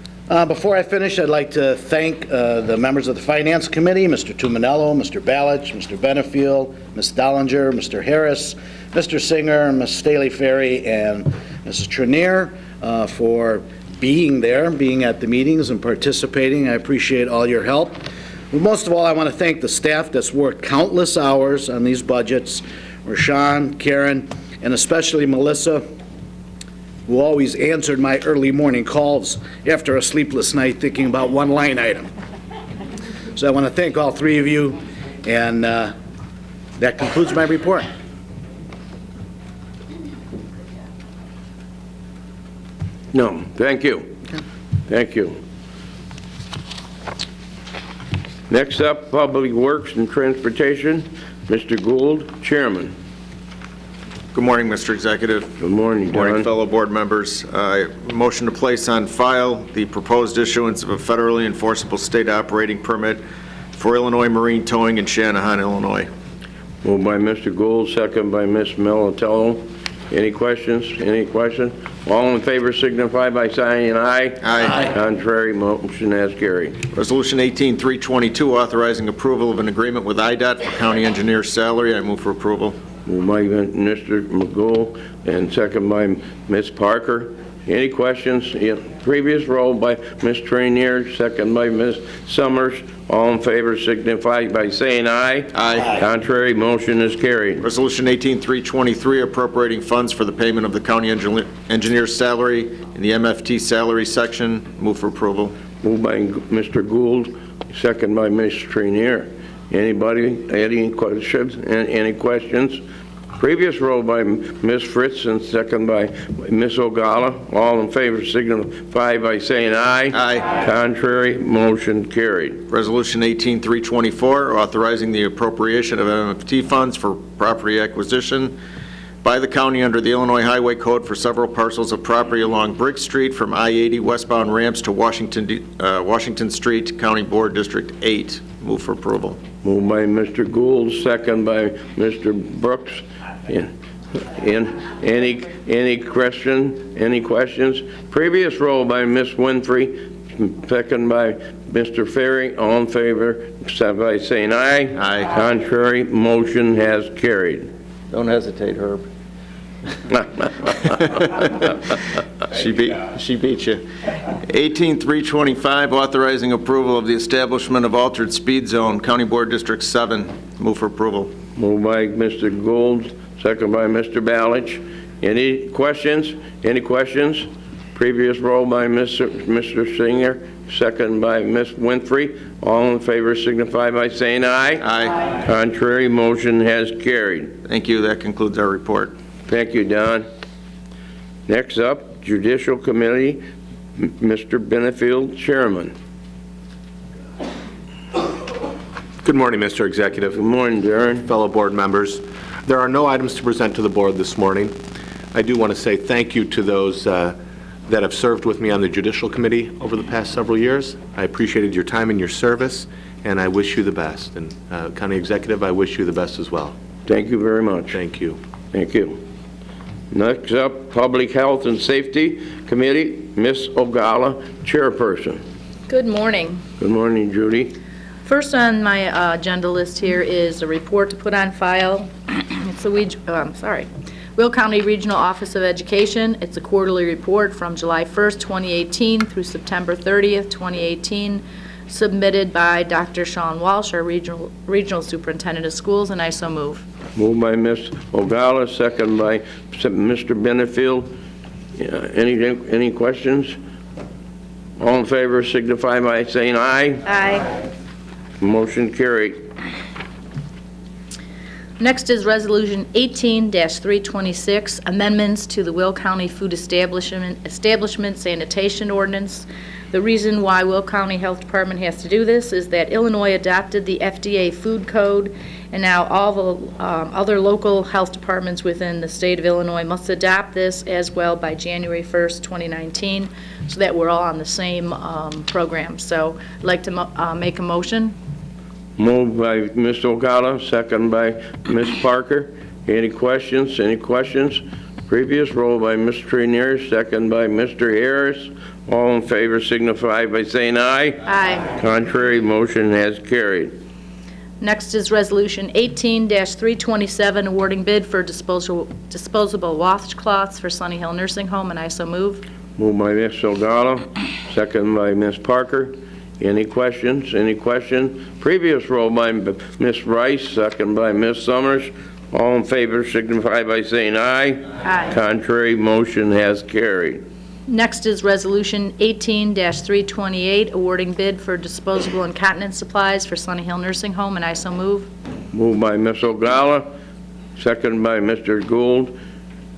Before I finish, I'd like to thank the members of the Finance Committee, Mr. Tuminello, Mr. Balich, Mr. Benefiel, Ms. Dollinger, Mr. Harris, Mr. Singer, Ms. Staley Ferry, and Mrs. Trenier for being there, being at the meetings and participating. I appreciate all your help. But most of all, I want to thank the staff that's worked countless hours on these budgets, Rashawn, Karen, and especially Melissa, who always answered my early morning calls after a sleepless night thinking about one line item. So I want to thank all three of you, and that concludes my report. No, thank you. Thank you. Next up, Public Works and Transportation, Mr. Gould, Chairman. Good morning, Mr. Executive. Good morning, Good morning, Don. fellow board members. Motion to place on file the proposed issuance of a federally enforceable state operating permit for Illinois Marine Towing in Shanahan, Illinois. Moved by Mr. Gould, second by Ms. Militello. Any questions? Any questions? All in favor signify by saying aye. Aye. Contrary, motion has carried. Resolution 18-322, authorizing approval of an agreement with IDOT for county engineer's salary. I move for approval. Moved by Mr. McGool and second by Ms. Parker. Any questions? Previous roll by Ms. Trainier, second by Ms. Summers. All in favor signify by saying aye. Aye. Contrary, motion is carried. Resolution 18-323, appropriating funds for the payment of the county engineer's salary in the MFT salary section. Move for approval. Moved by Mr. Gould, second by Ms. Trainier. Anybody, any questions? Any questions? Previous roll by Ms. Fritz and second by Ms. Ogala. All in favor signify by saying aye. Aye. Contrary, motion carried. Resolution 18324, authorizing the appropriation of MFT funds for property acquisition by the county under the Illinois Highway Code for several parcels of property along Brick Street from I-80 westbound ramps to Washington Street, County Board District 8. Move for approval. Moved by Mr. Gould, second by Mr. Brooks. Any questions? Previous roll by Ms. Winfrey, second by Mr. Ferry. All in favor, by saying aye. Aye. Contrary, motion has carried. Don't hesitate, Herb. She beat you. 18325, authorizing approval of the establishment of altered speed zone, County Board District 7. Move for approval. Moved by Mr. Gould, second by Mr. Balich. Any questions? Any questions? Previous roll by Mr. Singer, second by Ms. Winfrey. All in favor signify by saying aye. Aye. Contrary, motion has carried. Thank you. That concludes our report. Thank you, Don. Next up, Judicial Committee, Mr. Benefield, Chairman. Good morning, Mr. Executive. Good morning, Darren. Fellow board members. There are no items to present to the board this morning. I do want to say thank you to those that have served with me on the Judicial Committee over the past several years. I appreciated your time and your service, and I wish you the best. And County Executive, I wish you the best as well. Thank you very much. Thank you. Thank you. Next up, Public Health and Safety Committee, Ms. Ogala, Chairperson. Good morning. Good morning, Judy. First on my agenda list here is a report to put on file. It's the Will County Regional Office of Education. It's a quarterly report from July 1st, 2018 through September 30th, 2018, submitted by Dr. Sean Walsh, our Regional Superintendent of Schools, and I so move. Moved by Ms. Ogala, second by Mr. Benefield. Any questions? All in favor signify by saying aye. Aye. Motion carried. Next is Resolution 18-326, amendments to the Will County Food Establishment Sanitation Ordinance. The reason why Will County Health Department has to do this is that Illinois adopted the FDA Food Code, and now all the other local health departments within the state of Illinois must adopt this as well by January 1st, 2019, so that we're all on the same program. So I'd like to make a motion. Moved by Ms. Ogala, second by Ms. Parker. Any questions? Any questions? Previous roll by Ms. Trenier, second by Mr. Harris. All in favor signify by saying aye. Aye. Contrary, motion has carried. Next is Resolution 18-327, awarding bid for disposable washcloths for Sunny Hill Nursing Home, and I so move. Moved by Ms. Ogala, second by Ms. Parker. Any questions? Any questions? Previous roll by Ms. Rice, second by Ms. Summers. All in favor signify by saying aye. Aye. Contrary, motion has carried. Next is Resolution 18-328, awarding bid for disposable incontinence supplies for Sunny Hill Nursing Home, and I so move. Moved by Ms. Ogala, second by Mr. Gould.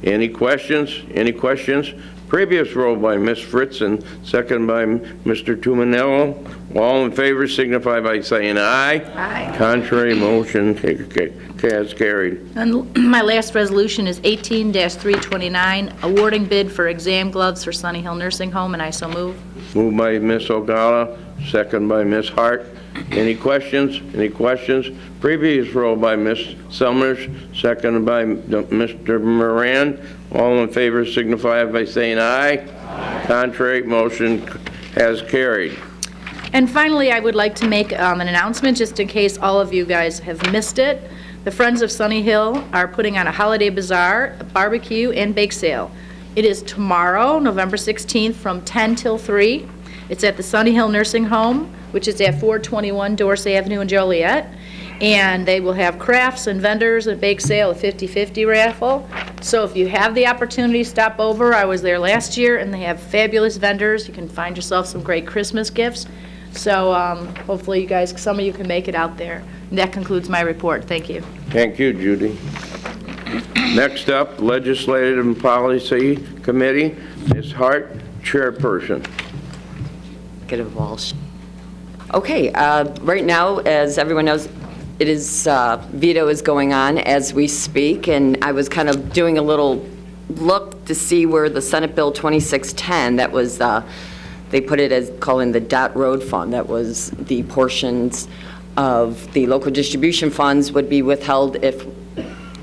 Any questions? Any questions? Previous roll by Ms. Fritzen, second by Mr. Tumanello. All in favor signify by saying aye. Aye. Contrary, motion has carried. And my last resolution is 18-329, awarding bid for exam gloves for Sunny Hill Nursing Home, and I so move. Moved by Ms. Ogala, second by Ms. Hart. Any questions? Any questions? Previous roll by Ms. Summers, second by Mr. Moran. All in favor signify by saying aye. Aye. Contrary, motion has carried. And finally, I would like to make an announcement, just in case all of you guys have missed it. The Friends of Sunny Hill are putting on a holiday bazaar, a barbecue, and bake sale. It is tomorrow, November 16th, from 10 till 3. It's at the Sunny Hill Nursing Home, which is at 421 Dorsey Avenue in Joliet. And they will have crafts and vendors, a bake sale, a 50-50 raffle. So if you have the opportunity, stop over. I was there last year, and they have fabulous vendors. You can find yourself some great Christmas gifts. So hopefully you guys, some of you can make it out there. And that concludes my report. Thank you. Thank you, Judy. Next up, Legislative and Policy Committee, Ms. Hart, Chairperson. Executive Walsh. Okay, right now, as everyone knows, it is, veto is going on as we speak, and I was kind of doing a little look to see where the Senate Bill 2610, that was, they put it as calling the DOT Road Fund, that was the portions of the local distribution funds would be withheld if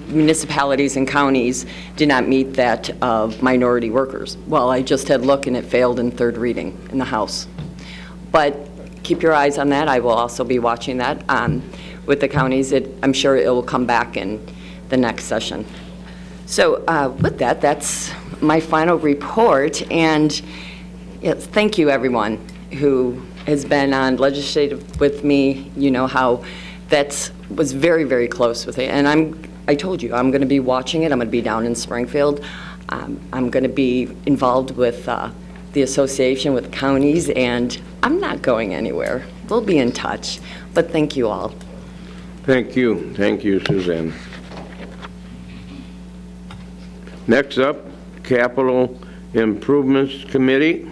municipalities and counties did not meet that of minority workers. Well, I just had a look and it failed in third reading in the House. But keep your eyes on that. I will also be watching that with the counties. I'm sure it will come back in the next session. So with that, that's my final report. And yes, thank you, everyone who has been on legislative with me. You know how that was very, very close with it. And I told you, I'm going to be watching it. I'm going to be down in Springfield. I'm going to be involved with the association with counties, and I'm not going anywhere. We'll be in touch. But thank you all. Thank you. Thank you, Suzanne. Next up, Capital Improvements Committee.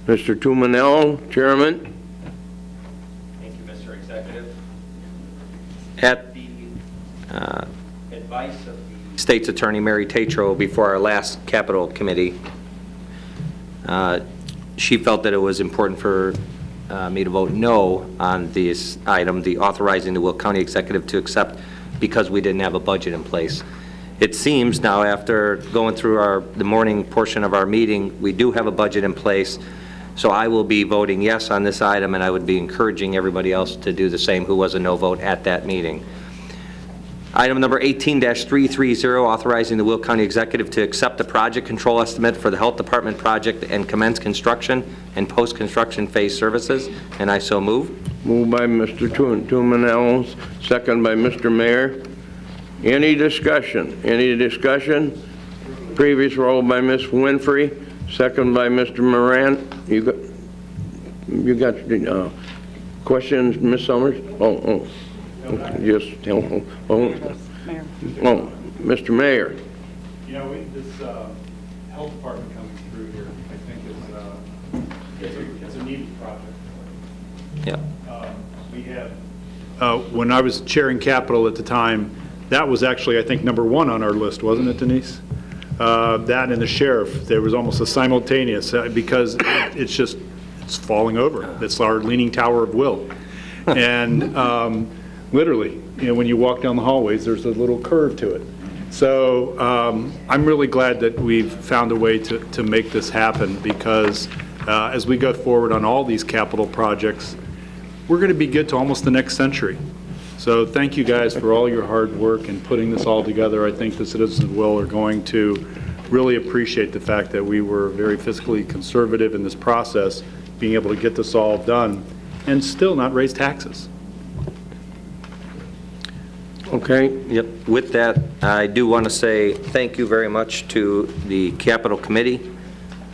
Mr. Tumanello, Chairman. Thank you, Mr. Executive. At the advice of the State's Attorney Mary Tatro before our last Capital Committee, she felt that it was important for me to vote no on this item, the authorizing the Will County Executive to accept, because we didn't have a budget in place. It seems now, after going through the morning portion of our meeting, we do have a budget in place. So I will be voting yes on this item, and I would be encouraging everybody else to do the same who was a no vote at that meeting. Item number 18-330, authorizing the Will County Executive to accept the project control estimate for the Health Department project and commence construction and post-construction phase services, and I so move. Moved by Mr. Tumanello, second by Mr. Mayor. Any discussion? Any discussion? Previous roll by Ms. Winfrey, second by Mr. Moran. You got questions, Ms. Summers? Oh. Just tell. Mr. Mayor. You know, this health department coming through here, I think is a needed project. Yeah. We have. When I was chairing capital at the time, that was actually, I think, number one on our list, wasn't it, Denise? That and the sheriff, there was almost a simultaneous, because it's falling over. It's our leaning tower of will. And literally, you know, when you walk down the hallways, there's a little curve to it. So I'm really glad that we've found a way to make this happen, because as we go forward on all these capital projects, we're going to be good to almost the next century. So thank you guys for all your hard work in putting this all together. I think the citizens of Will are going to really appreciate the fact that we were very fiscally conservative in this process, being able to get this all done and still not raise taxes. Okay. Yep. With that, I do want to say thank you very much to the Capital Committee.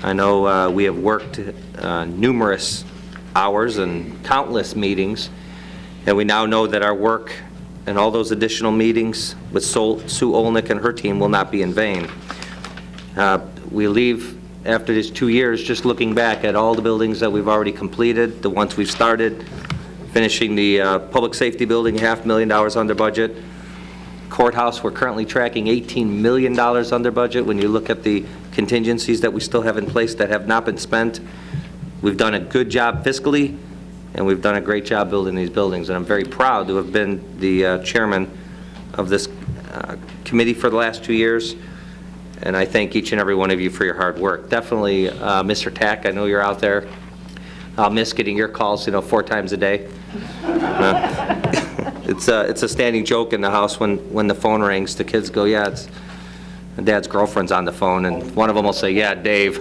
I know we have worked numerous hours and countless meetings, and we now know that our work and all those additional meetings with Sue Olnick and her team will not be in vain. We leave after these 2 years just looking back at all the buildings that we've already completed, the ones we've started, finishing the public safety building, $500,000 under budget. Courthouse, we're currently tracking $18 million under budget. When you look at the contingencies that we still have in place that have not been spent, we've done a good job fiscally, and we've done a great job building these buildings. And I'm very proud to have been the chairman of this committee for the last 2 years. And I thank each and every one of you for your hard work. Definitely, Mr. Tack, I know you're out there. I'll miss getting your calls, 4 times a day. It's a standing joke in the house when the phone rings. The kids go, yeah, it's Dad's girlfriend's on the phone, and one of them will say, yeah, Dave.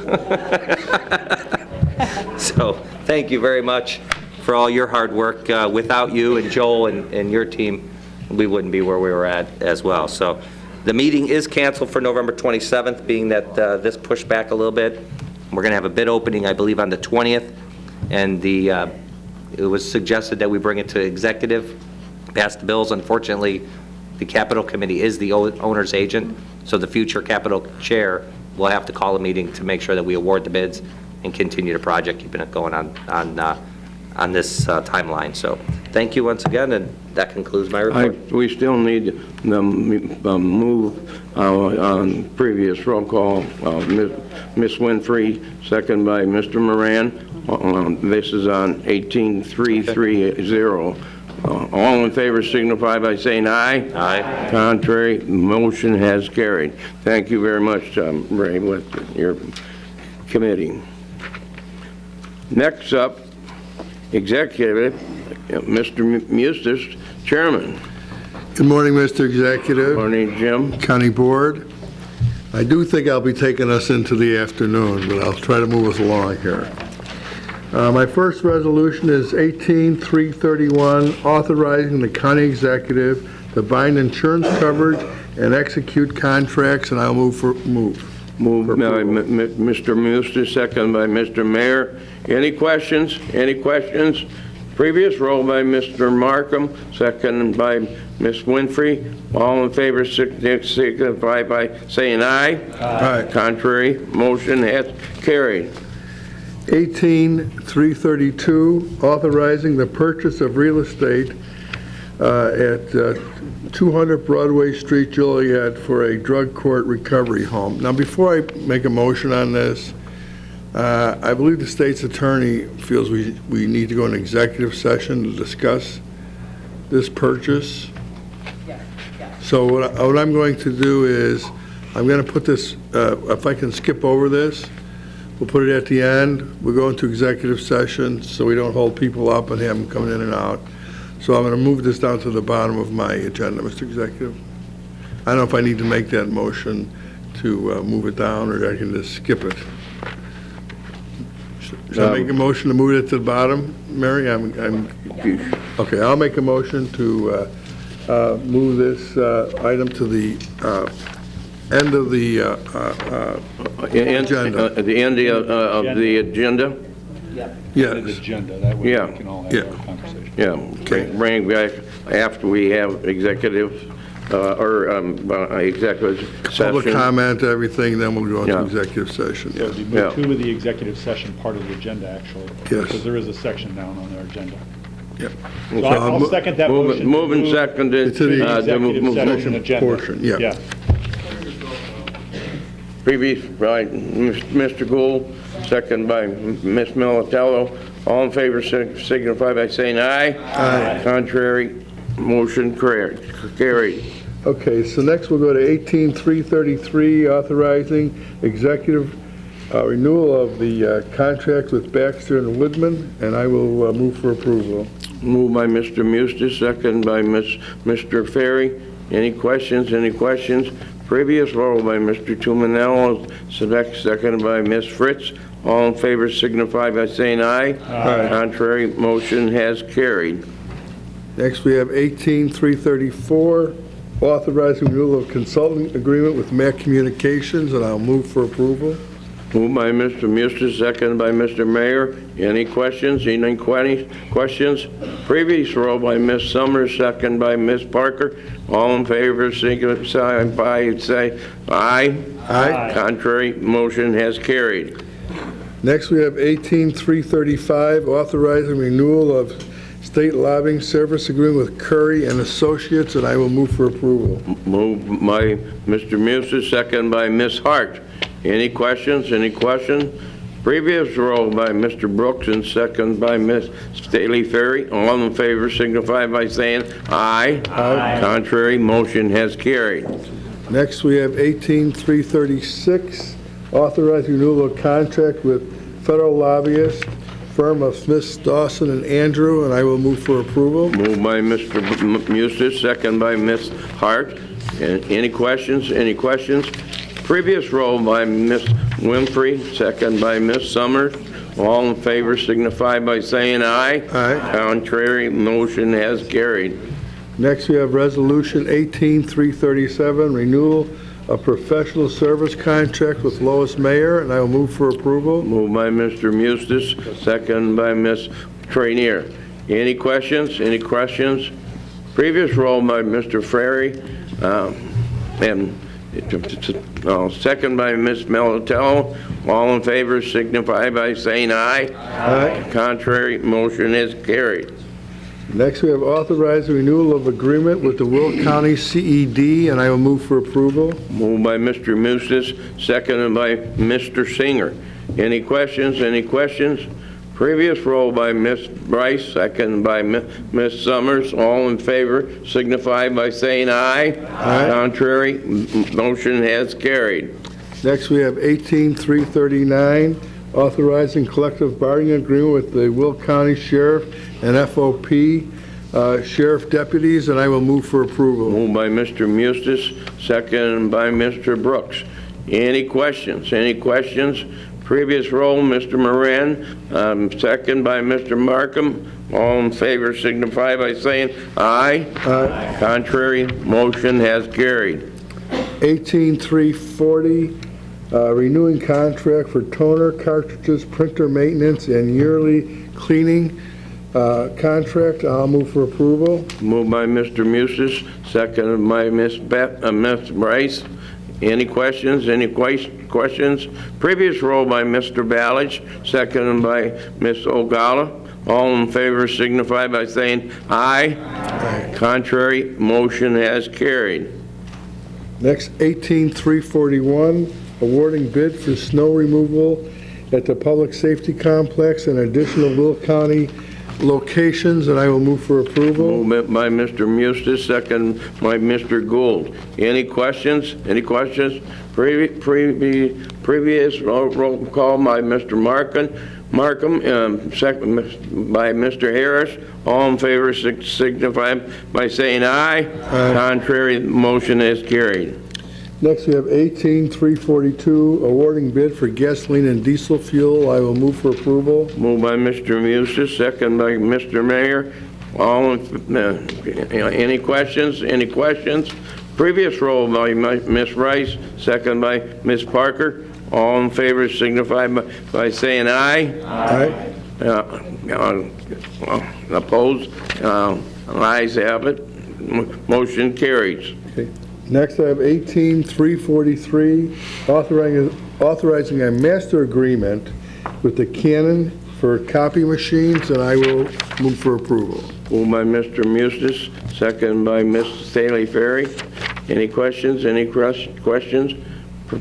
So thank you very much for all your hard work. Without you and Joel and your team, we wouldn't be where we were at as well. So the meeting is canceled for November 27th, being that this pushed back a little bit. We're going to have a bid opening, I believe, on the 20th, and it was suggested that we bring it to executive pass the bills. Unfortunately, the Capital Committee is the owner's agent, so the future Capital Chair will have to call a meeting to make sure that we award the bids and continue the project, keeping it going on this timeline. So thank you once again, and that concludes my report. We still need the move on previous roll call. Ms. Winfrey, second by Mr. Moran. This is on 18330. All in favor signify by saying aye. Aye. Contrary, motion has carried. Thank you very much, Ray, with your committee. Next up, Executive, Mr. Mustis, Chairman. Good morning, Mr. Executive. Morning, Jim. County Board. I do think I'll be taking us into the afternoon, but I'll try to move us along here. My first resolution is 18331, authorizing the county executive to bind insurance coverage and execute contracts, and I'll move. Move by Mr. Mustis, second by Mr. Mayor. Any questions? Any questions? Previous roll by Mr. Markham, second by Ms. Winfrey. All in favor signify by saying aye. Aye. Contrary, motion has carried. 18332, authorizing the purchase of real estate at 200 Broadway Street, Joliet, for a drug court recovery home. Now, before I make a motion on this, I believe the state's attorney feels we need to go into executive session to discuss this purchase. So what I'm going to do is, I'm going to put this, if I can skip over this, we'll put it at the end. We'll go into executive session so we don't hold people up and have them coming in and out. So I'm going to move this down to the bottom of my agenda, Mr. Executive. I don't know if I need to make that motion to move it down, or I can just skip it. Should I make a motion to move it to the bottom, Mary? Okay, I'll make a motion to move this item to the end of the agenda. At the end of the agenda? Yes. Agenda, that way Yeah. we can all have Yeah. a conversation. Yeah, okay, bring back after we have executive, executive session. Public comment, everything, then we'll go into Yeah. executive session. So it'd be Yeah. move two of the executive session part of the agenda, actually. Yes. Because there is a section down on their agenda. Yep. So I'll second that motion. Move and seconded. To the executive session agenda. portion, yeah. Yeah. Previous by Mr. Gould, second by Ms. Militello. All in favor signify by saying aye. Aye. Contrary, motion carried. Okay, so next we'll go to 18333, authorizing executive renewal of the contract with Baxter and Woodman, and I will move for approval. Moved by Mr. Mustis, second by Mr. Ferry. Any questions? Any questions? Previous roll by Mr. Tumanello, seconded by Ms. Fritz. All in favor signify by saying aye. Aye. Contrary, motion has carried. Next we have 18334, authorizing renewal of consulting agreement with Mac Communications, and I'll move for approval. Moved by Mr. Mustis, seconded by Mr. Mayor. Any questions? Any questions? Previous roll by Ms. Summers, second by Ms. Parker. All in favor, signify by say aye. Aye. Contrary, motion has carried. Next we have 18335, authorizing renewal of state lobbying service agreement with Curry and Associates, and I will move for approval. Moved by Mr. Mustis, second by Ms. Hart. Any questions? Any questions? Previous roll by Mr. Brooks and second by Ms. Staley Ferry. All in favor signify by saying aye. Aye. Contrary, motion has carried. Next we have 18336, authorizing renewal of contract with federal lobbyist firm of Smith, Dawson, and Andrew, and I will move for approval. Moved by Mr. Mustis, second by Ms. Hart. Any questions? Any questions? Previous roll by Ms. Winfrey, second by Ms. Summers. All in favor signify by saying aye. Aye. Contrary, motion has carried. Next, we have Resolution 18337, renewal of professional service contract with Lois Mayer, and I will move for approval. Moved by Mr. Mustis, second by Ms. Trainier. Any questions? Any questions? Previous roll by Mr. Frary, and second by Ms. Melitello. All in favor signify by saying aye. Aye. Contrary, motion is carried. Next, we have authorized the renewal of agreement with the Will County CED, and I will move for approval. Moved by Mr. Mustis, seconded by Mr. Singer. Any questions? Any questions? Previous roll by Ms. Bryce, second by Ms. Summers. All in favor signify by saying aye. Aye. Contrary, motion has carried. Next, we have 18339, authorizing collective bargaining agreement with the Will County Sheriff and FOP Sheriff deputies, and I will move for approval. Moved by Mr. Mustis, seconded by Mr. Brooks. Any questions? Any questions? Previous roll, Mr. Moran, second by Mr. Markham. All in favor signify by saying aye. Aye. Contrary, motion has carried. 18340, renewing contract for toner, cartridges, printer maintenance, and yearly cleaning contract. I'll move for approval. Moved by Mr. Mustis, seconded by Ms. Bryce. Any questions? Any questions? Previous roll by Mr. Ballage, seconded by Ms. Ogala. All in favor signify by saying aye. Aye. Contrary, motion has carried. Next, 18341, awarding bid for snow removal at the Public Safety Complex and additional Will County locations, and I will move for approval. Movement by Mr. Mustis, second by Mr. Gould. Any questions? Any questions? Previous roll call by Mr. Markham, second by Mr. Harris. All in favor signify by saying aye. Aye. Contrary, motion is carried. Next, we have 18342, awarding bid for gasoline and diesel fuel. I will move for approval. Moved by Mr. Mustis, second by Mr. Mayor. All any questions? Any questions? Previous roll by Ms. Rice, second by Ms. Parker. All in favor signify by saying aye. Aye. Opposed? Ayes have it. Motion carries. Okay. Next, I have 18343, authorizing a master agreement with the Canon for copy machines, and I will move for approval. Moved by Mr. Mustis, second by Ms. Staley Ferry. Any questions? Any questions?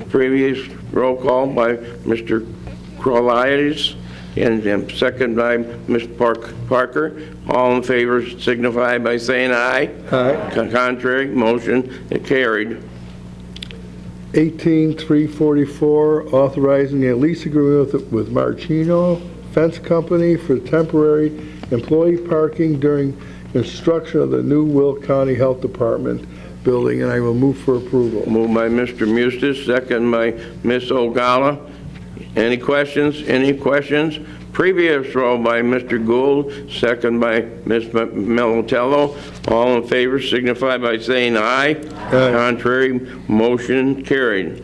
Previous roll call by Mr. Crolides and second by Ms. Parker. All in favor signify by saying aye. Aye. Contrary, motion carried. 18344, authorizing a lease agreement with Marchino Fence Company for temporary employee parking during construction of the new Will County Health Department building, and I will move for approval. Moved by Mr. Mustis, second by Ms. Ogala. Any questions? Any questions? Previous roll by Mr. Gould, second by Ms. Melitello. All in favor signify by saying aye. Aye. Contrary, motion carried.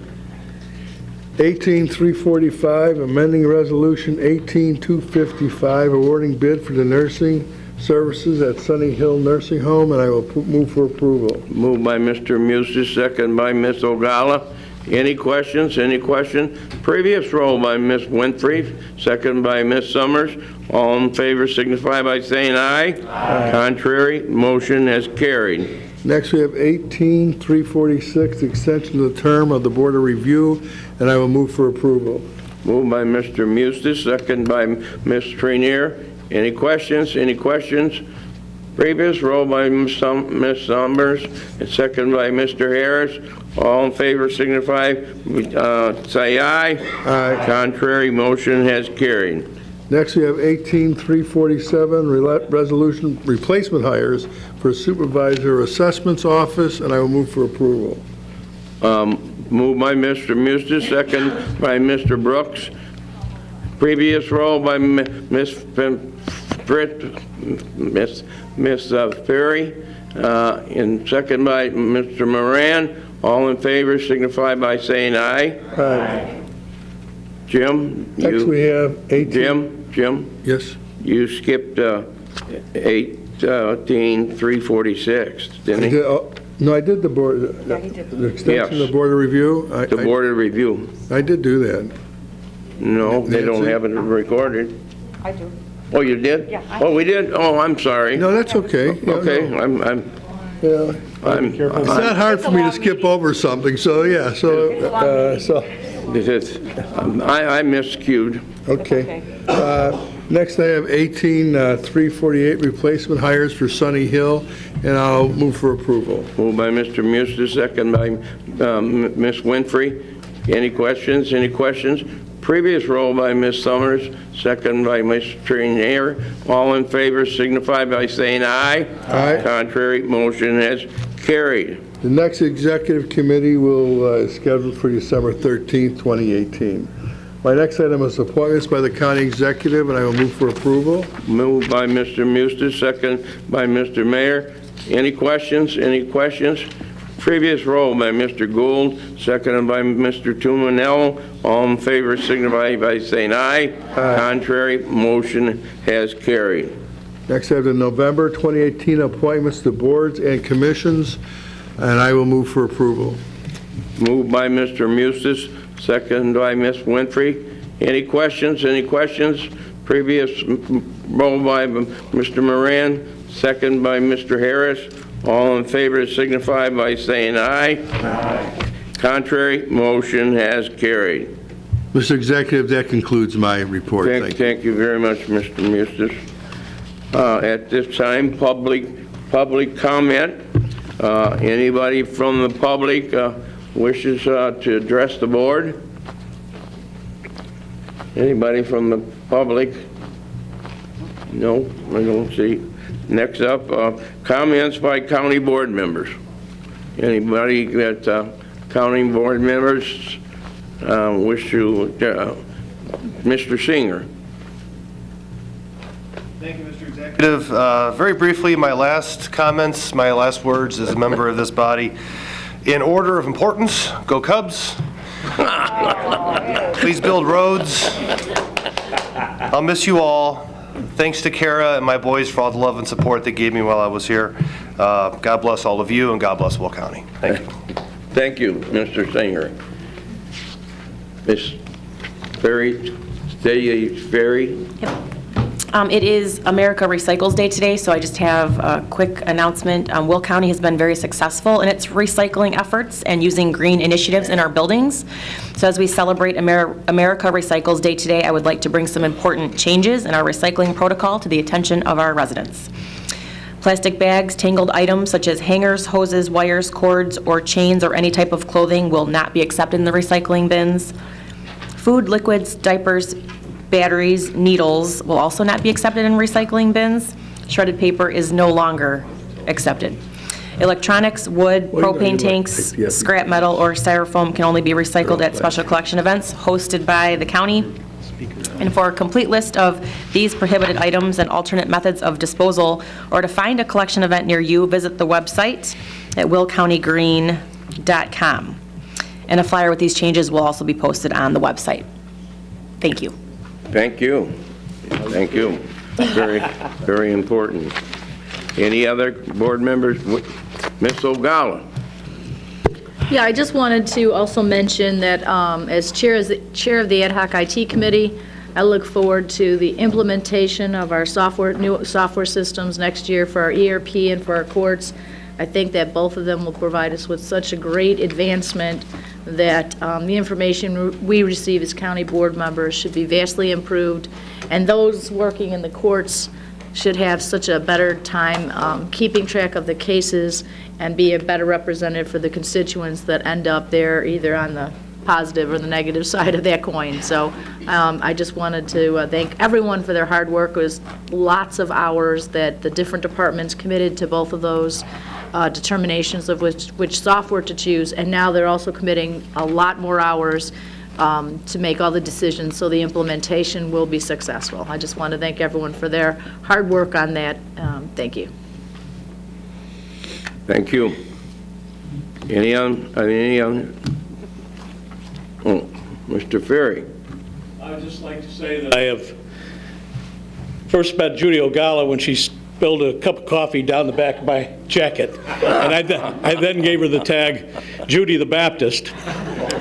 18345, amending resolution 18255, awarding bid for the nursing services at Sunny Hill Nursing Home, and I will move for approval. Moved by Mr. Mustis, second by Ms. Ogala. Any questions? Any questions? Previous roll by Ms. Winfrey, second by Ms. Summers. All in favor signify by saying aye. Aye. Contrary, motion has carried. Next, we have 18346, extension of the term of the Board of Review, and I will move for approval. Moved by Mr. Mustis, second by Ms. Trenier. Any questions? Any questions? Previous roll by Ms. Summers, and second by Mr. Harris. All in favor signify, say aye. Aye. Contrary, motion has carried. Next, we have 18347, resolution replacement hires for Supervisor Assessments Office, and I will move for approval. Moved by Mr. Mustis, second by Mr. Brooks. Previous roll by Ms. Ferry, and second by Mr. Moran. All in favor signify by saying aye. Aye. Jim? Next, we have 18... Jim? Yes? You skipped 8 2018-346, didn't he? No, I did the board, the extension of the board of review. The board of review. I did do that. No, they don't have it recorded. I do. Oh, you did? Yeah. Oh, we did? Oh, I'm sorry. No, that's okay. Yeah, Okay, no. I'm, It's not hard for me to skip over something, so, yeah, so. I miscued. Okay. Next, I have 18-348, replacement hires for Sunny Hill, and I'll move for approval. Moved by Mr. Musta, second by Ms. Winfrey. Any questions? Any questions? Previous roll by Ms. Summers, second by Mr. Nair. All in favor signify by saying aye. Aye. Contrary, motion has carried. The next executive committee will schedule for December 13th, 2018. My next item is appointments by the county executive, and I will move for approval. Moved by Mr. Musta, second by Mr. Mayor. Any questions? Any questions? Previous roll by Mr. Gould, seconded by Mr. Tumanello. All in favor signify by saying aye. Aye. Contrary, motion has carried. Next, I have the November 2018 appointments to boards and commissions, and I will move for approval. Moved by Mr. Mustis, second by Ms. Winfrey. Any questions? Any questions? Previous roll by Mr. Moran, second by Mr. Harris. All in favor signify by saying aye. Aye. Contrary, motion has carried. Mr. Executive, that concludes my report. Thank you very much, Mr. Mustis. At this time, public comment. Anybody from the public wishes to address the board? Anybody from the public? No, I don't see. Next up, comments by county board members. Anybody that county board members wish to, Mr. Singer. Thank you, Mr. Executive. Very briefly, my last comments, my last words as a member of this body. In order of importance, go Cubs. Please build roads. I'll miss you all. Thanks to Kara and my boys for all the love and support they gave me while I was here. God bless all of you, and God bless Will County. Thank you. Thank you, Mr. Singer. Ms. Ferry, It is America Recycles Day today, so I just have a quick announcement. Will County has been very successful in its recycling efforts and using green initiatives in our buildings. So as we celebrate America Recycles Day today, I would like to bring some important changes in our recycling protocol to the attention of our residents. Plastic bags, tangled items such as hangers, hoses, wires, cords, or chains, or any type of clothing will not be accepted in the recycling bins. Food, liquids, diapers, batteries, needles will also not be accepted in recycling bins. Shredded paper is no longer accepted. Electronics, wood, propane tanks, scrap metal, or styrofoam can only be recycled at special collection events hosted by the county. And for a complete list of these prohibited items and alternate methods of disposal, or to find a collection event near you, visit the website at willcountygreen.com. And a flyer with these changes will also be posted on the website. Thank you. Thank you. Thank you. Very, very important. Any other board members? Ms. Ogala. Yeah, I just wanted to also mention that as chair of the Ad Hoc IT Committee, I look forward to the implementation of our new software systems next year for our ERP and for our courts. I think that both of them will provide us with such a great advancement that the information we receive as county board members should be vastly improved, and those working in the courts should have such a better time keeping track of the cases and be a better representative for the constituents that end up there either on the positive or the negative side of that coin. So I just wanted to thank everyone for their hard work. It was lots of hours that the different departments committed to both of those determinations of which software to choose, and now they're also committing a lot more hours to make all the decisions so the implementation will be successful. I just want to thank everyone for their hard work on that. Thank you. Thank you. Any on? Oh, Mr. Ferry. I would just like to say that I have first met Judy Ogala when she spilled a cup of coffee down the back of my jacket. And I then gave her the tag, Judy the Baptist.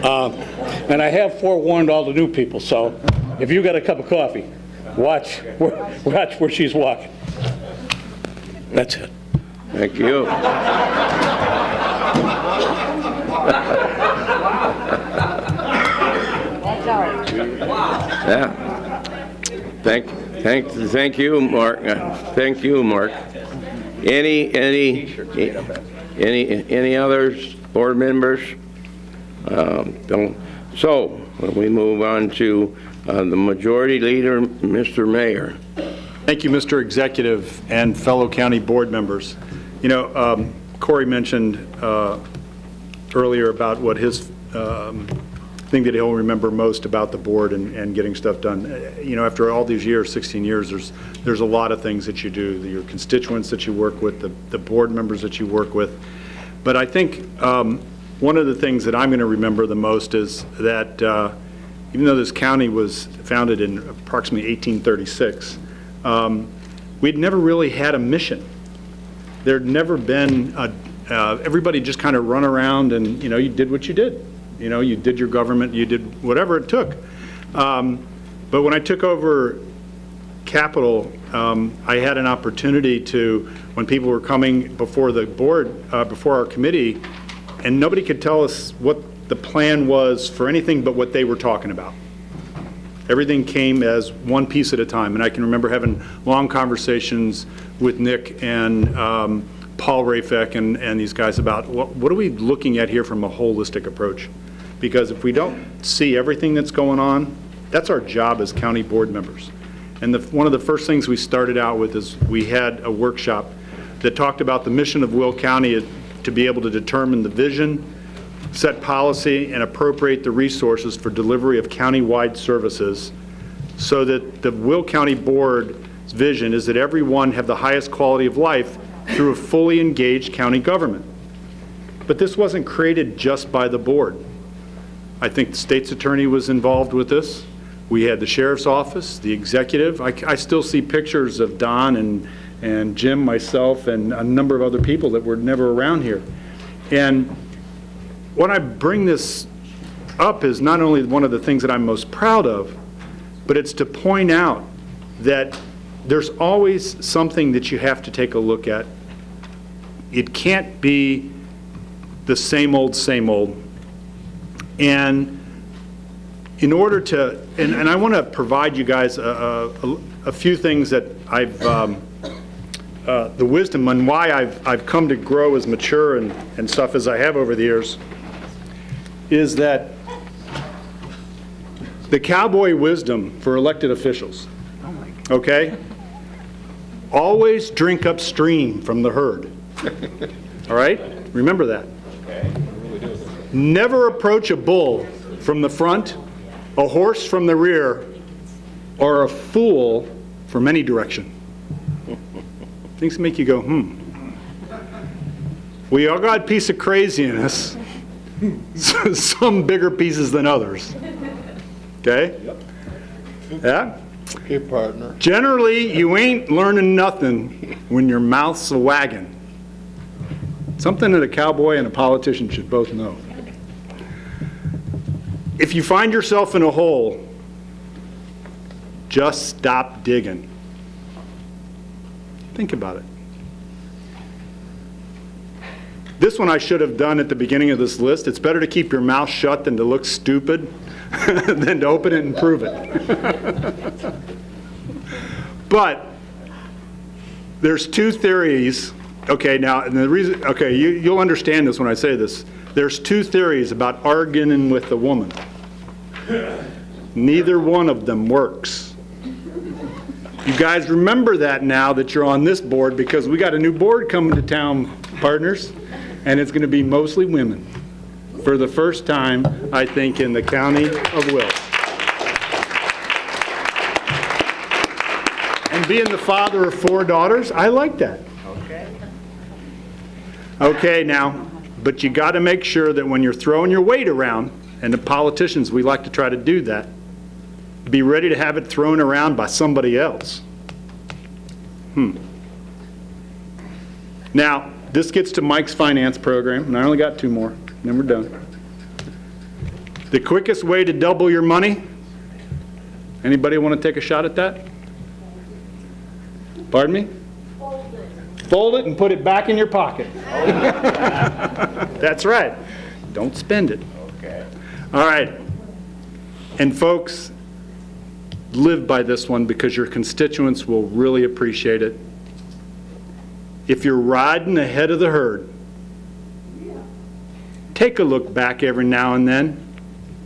And I have forewarned all the new people, so if you got a cup of coffee, watch where she's walking. That's it. Thank you. Yeah. Thank you, Mark. Thank you, Mark. Any others, board members? Don't. So we move on to the majority leader, Mr. Mayor. Thank you, Mr. Executive and fellow county board members. You know, Corey mentioned earlier about what his thing that he'll remember most about the board and getting stuff done. You know, after all these years, 16 years, there's a lot of things that you do, your constituents that you work with, the board members that you work with. But I think one of the things that I'm going to remember the most is that even though this county was founded in approximately 1836, we'd never really had a mission. There'd never been everybody just kind of run around and, you know, you did what you did. You know, you did your government, you did whatever it took. But when I took over Capitol, I had an opportunity to, when people were coming before the board, before our committee, and nobody could tell us what the plan was for anything but what they were talking about. Everything came as one piece at a time. And I can remember having long conversations with Nick and Paul Rafek and these guys about what are we looking at here from a holistic approach? Because if we don't see everything that's going on, that's our job as county board members. And one of the first things we started out with is we had a workshop that talked about the mission of Will County to be able to determine the vision, set policy, and appropriate the resources for delivery of county-wide services so that the Will County Board's vision is that everyone have the highest quality of life through a fully engaged county government. But this wasn't created just by the board. I think the state's attorney was involved with this. We had the sheriff's office, the executive. I still see pictures of Don and Jim, myself, and a number of other people that were never around here. And when I bring this up is not only one of the things that I'm most proud of, but it's to point out that there's always something that you have to take a look at. It can't be the same old, same old. And in order to, and I want to provide you guys a few things that I've, the wisdom and why I've come to grow as mature and stuff as I have over the years, is that the cowboy wisdom for elected officials, okay? Always drink upstream from the herd. All right? Remember that. Never approach a bull from the front, a horse from the rear, or a fool from any direction. Things make you go, We all got a piece of crazy in us. Some bigger pieces than others. Okay? Yeah? Okay, partner. Generally, you ain't learning nothing when your mouth's a wagging. Something that a cowboy and a politician should both know. If you find yourself in a hole, just stop digging. Think about it. This one I should have done at the beginning of this list. It's better to keep your mouth shut than to look stupid than to open it and prove it. But there's two theories. Okay, now, and the reason, okay, you'll understand this when I say this. There's two theories about arguing with a woman. Neither one of them works. You guys remember that now that you're on this board, because we got a new board coming to town, partners, and it's going to be mostly women for the first time, I think, in the county of Will. And being the father of 4 daughters, I like that. Okay, now, but you got to make sure that when you're throwing your weight around, and the politicians, we like to try to do that, be ready to have it thrown around by somebody else. Now, this gets to Mike's finance program, and I only got 2 more, then we're done. The quickest way to double your money, anybody want to take a shot at that? Pardon me? Fold it and put it back in your pocket. That's right. Don't spend it. Okay. All right. And folks, live by this one because your constituents will really appreciate it. If you're riding ahead of the herd, take a look back every now and then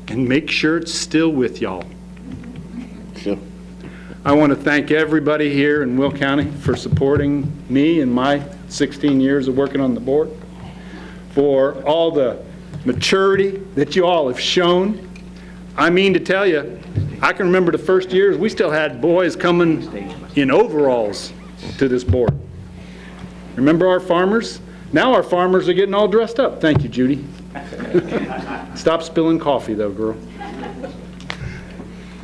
and make sure it's still with y'all. Sure. I want to thank everybody here in Will County for supporting me in my 16 years of working on the board, for all the maturity that you all have shown. I mean to tell you, I can remember the first years, we still had boys coming in overalls to this board. Remember our farmers? Now our farmers are getting all dressed up. Thank you, Judy. Stop spilling coffee, though, girl.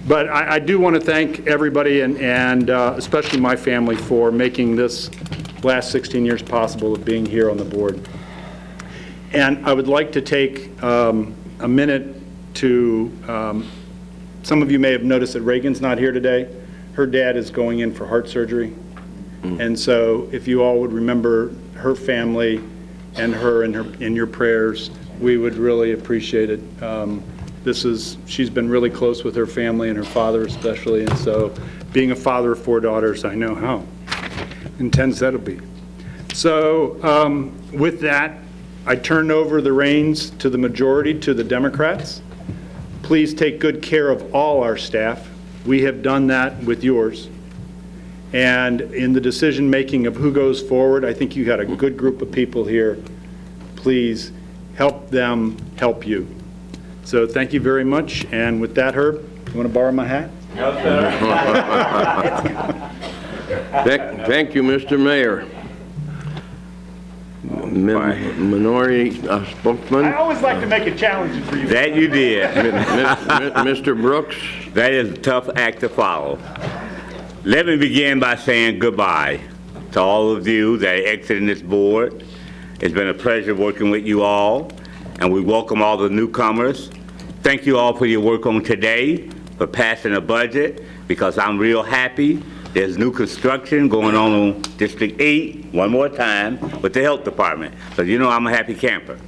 But I do want to thank everybody and especially my family for making this last 16 years possible of being here on the board. And I would like to take a minute to, some of you may have noticed that Reagan's not here today. Her dad is going in for heart surgery. And so if you all would remember her family and her in your prayers, we would really appreciate it. She's been really close with her family and her father especially, and so being a father of 4 daughters, I know how intense that'll be. So with that, I turn over the reins to the majority, to the Democrats. Please take good care of all our staff. We have done that with yours. And in the decision-making of who goes forward, I think you got a good group of people here. Please help them help you. So thank you very much. And with that, Herb, you want to borrow my hat? No, sir. Thank you, Mr. Mayor. Minority spokesman. I always like to make it challenging for you. That you did. Mr. Brooks. That is a tough act to follow. Let me begin by saying goodbye to all of you that are exiting this board. It's been a pleasure working with you all, and we welcome all the newcomers. Thank you all for your work on today, for passing a budget, because I'm real happy. There's new construction going on District 8, one more time, with the health department. So you know I'm a happy camper.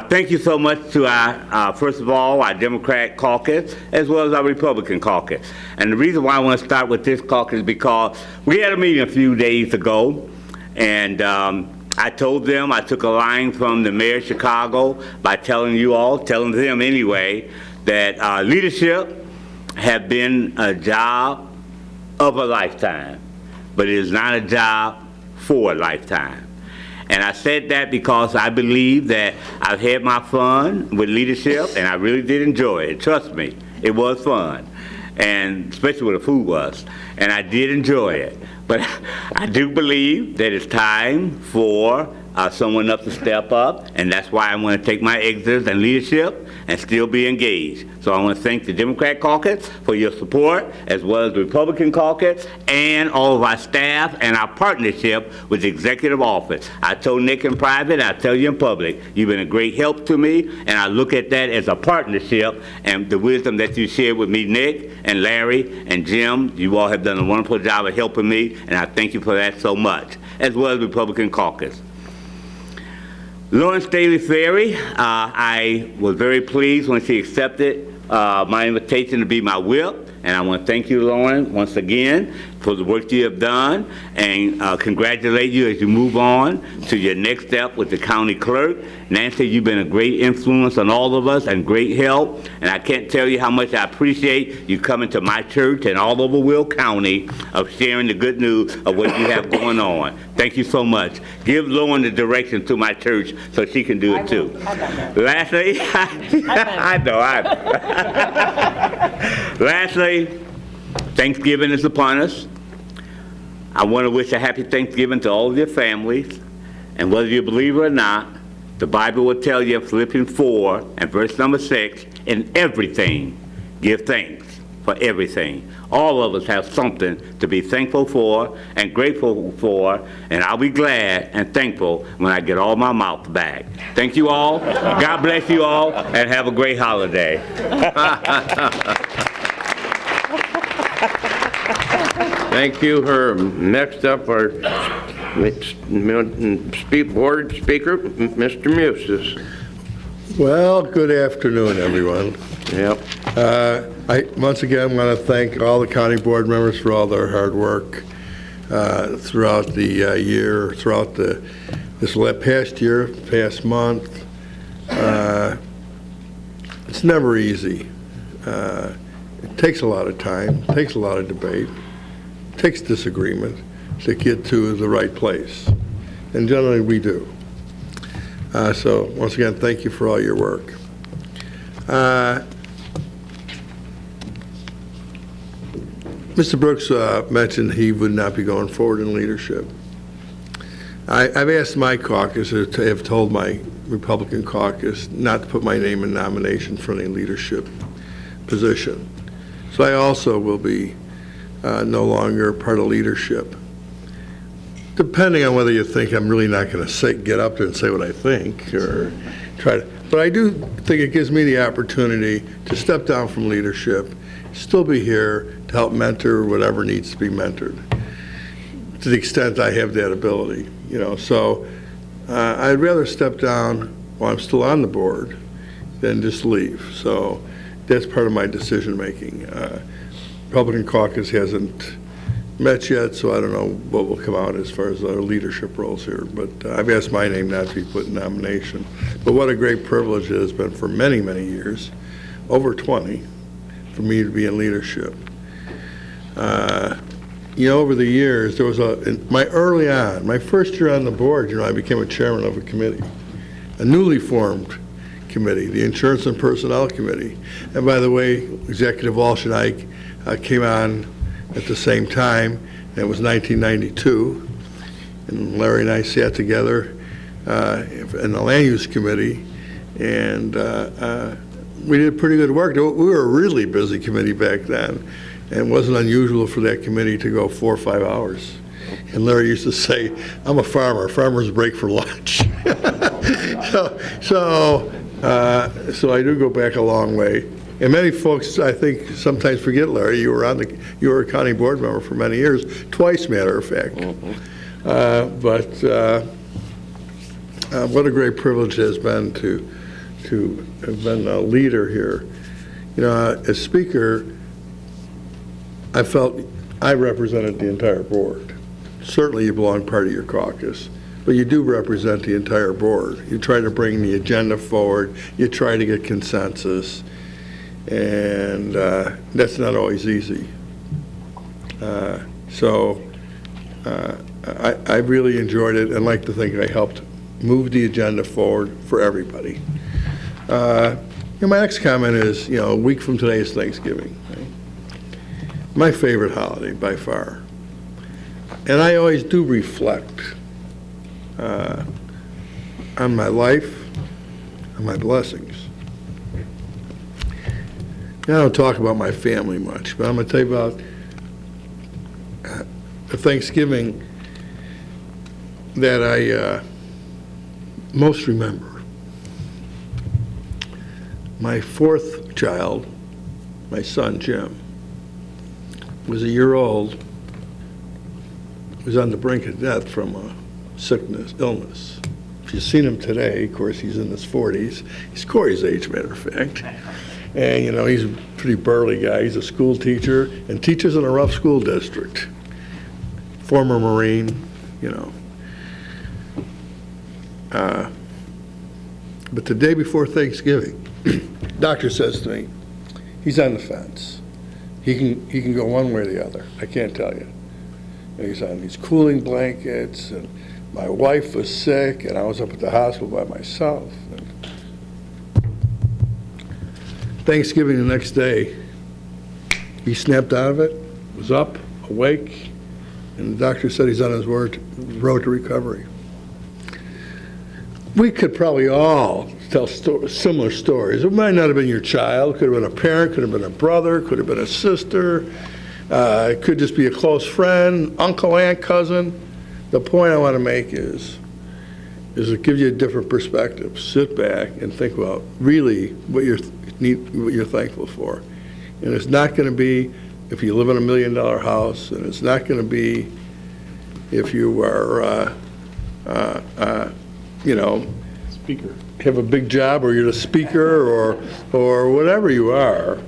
Thank you so much to our, first of all, our Democrat caucus, as well as our Republican caucus. And the reason why I want to start with this caucus is because we had a meeting a few days ago, and I told them, I took a line from the mayor of Chicago by telling you all, telling them anyway, that leadership have been a job of a lifetime, but it is not a job for a lifetime. And I said that because I believe that I've had my fun with leadership, and I really did enjoy it. Trust me, it was fun, and especially where the food was, and I did enjoy it. But I do believe that it's time for someone else to step up, and that's why I want to take my exits and leadership and still be engaged. So I want to thank the Democrat caucus for your support, as well as the Republican caucus and all of our staff and our partnership with the executive office. I told Nick in private, I tell you in public, you've been a great help to me, and I look at that as a partnership, and the wisdom that you shared with me, Nick and Larry and Jim, you all have done a wonderful job of helping me, and I thank you for that so much, as well as the Republican caucus. Lawrence Daly Ferry, I was very pleased when she accepted my invitation to be my whip, and I want to thank you, Lauren, once again for the work you have done, and congratulate you as you move on to your next step with the county clerk. Nancy, you've been a great influence on all of us and great help, and I can't tell you how much I appreciate you coming to my church and all over Will County of sharing the good news of what you have going on. Thank you so much. Give Lauren the direction to my church so she can do it too. Lastly, I know. Lastly, Thanksgiving is upon us. I want to wish a happy Thanksgiving to all of your families. And whether you believe it or not, the Bible will tell you in Philippians 4 and verse number 6, in everything, give thanks, for everything. All of us have something to be thankful for and grateful for, and I'll be glad and thankful when I get all my mouth back. Thank you all. God bless you all, and have a great holiday. Thank you, Herb. Next up, our board speaker, Mr. Musis. Well, good afternoon, everyone. Yep. I once again want to thank all the county board members for all their hard work throughout the year, throughout this past year, past month. It's never easy. It takes a lot of time, takes a lot of debate, takes disagreement to get to the right place. And generally we do. So once again, thank you for all your work. Mr. Brooks mentioned he would not be going forward in leadership. I've asked my caucus, or have told my Republican caucus, not to put my name in nomination for any leadership position. So I also will be no longer part of leadership. Depending on whether you think I'm really not going to get up there and say what I think, or try to, but I do think it gives me the opportunity to step down from leadership, still be here to help mentor whatever needs to be mentored, to the extent I have that ability, you know. So I'd rather step down while I'm still on the board than just leave. So that's part of my decision making. Republican caucus hasn't met yet, so I don't know what will come out as far as our leadership roles here. But I've asked my name not to be put in nomination. But what a great privilege it has been for many, many years, over 20, for me to be in leadership. You know, over the years, there was my first year on the board, you know, I became a chairman of a committee, a newly formed committee, the Insurance and Personnel Committee. And by the way, Executive Walsh and I came on at the same time, and it was 1992, and Larry and I sat together in the Land Use Committee, and we did pretty good work. We were a really busy committee back then, and it wasn't unusual for that committee to go 4 or 5 hours. And Larry used to say, I'm a farmer, farmers break for lunch. So I do go back a long way. And many folks, I think, sometimes forget, Larry, you were a county board member for many years, twice, matter of fact. What a great privilege it has been to have been a leader here. You know, as speaker, I felt I represented the entire board. Certainly you belong part of your caucus, but you do represent the entire board. You try to bring the agenda forward, you try to get consensus, and that's not always easy. I really enjoyed it and like to think I helped move the agenda forward for everybody. My next comment is, a week from today is Thanksgiving. Right? My favorite holiday by far. And I always do reflect on my life, on my blessings. I don't talk about my family much, but I'm going to tell you about the Thanksgiving that I most remember. My fourth child, my son Jim, was a year old, was on the brink of death from a illness. If you've seen him today, of course, he's in his 40s. He's Corey's age, matter of fact. And, he's a pretty burly guy. He's a school teacher and teaches in a rough school district. Former Marine, But the day before Thanksgiving, doctor says to me, he's on the fence. He can go one way or the other. I can't tell you. He's on these cooling blankets, and my wife was sick, and I was up at the hospital by myself. And Thanksgiving the next day, he snapped out of it, was up, awake, and the doctor said he's on his road to recovery. We could probably all tell similar stories. It might not have been your child, could have been a parent, could have been a brother, could have been a sister, it could just be a close friend, uncle, aunt, cousin. The point I want to make is it gives you a different perspective. Sit back and think about really what you're thankful for. And it's not going to be if you live in $1 million house, and it's not going to be if you are, Speaker. have a big job, or you're the speaker, or whatever you are.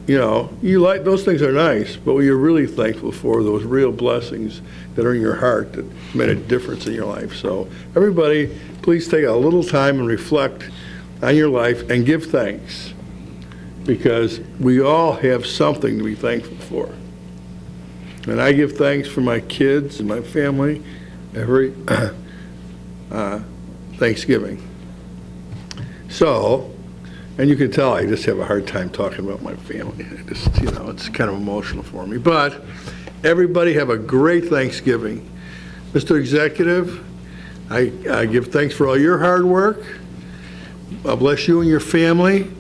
You like, those things are nice, but what you're really thankful for, those real blessings that are in your heart that made a difference in your life. So everybody, please take a little time and reflect on your life and give thanks, because we all have something to be thankful for. And I give thanks for my kids and my family every Thanksgiving. So, and you can tell I just have a hard time talking about my family. I just, it's kind of emotional for me. But everybody have a great Thanksgiving. Mr. Executive, I give thanks for all your hard work. I bless you and your family.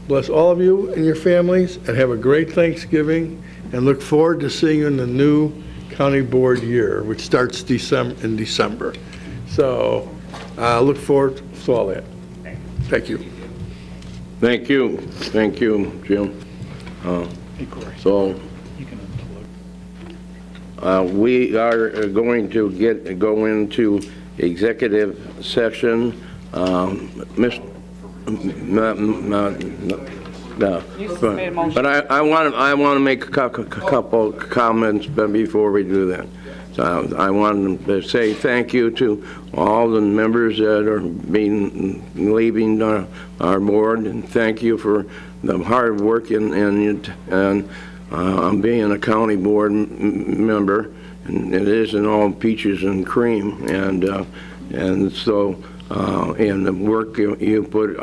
Bless all of you and your families, and have a great Thanksgiving, and look forward to seeing you in the new county board year, which starts in December. So look forward to all that. Thank you. Thank you. Thank you, Jim. So we are going to go into executive session. But I want to make a couple comments before we do that. So I want to say thank you to all the members that are leaving our board, and thank you for the hard work and being a county board member. And it isn't all peaches and cream, and so. And the work you put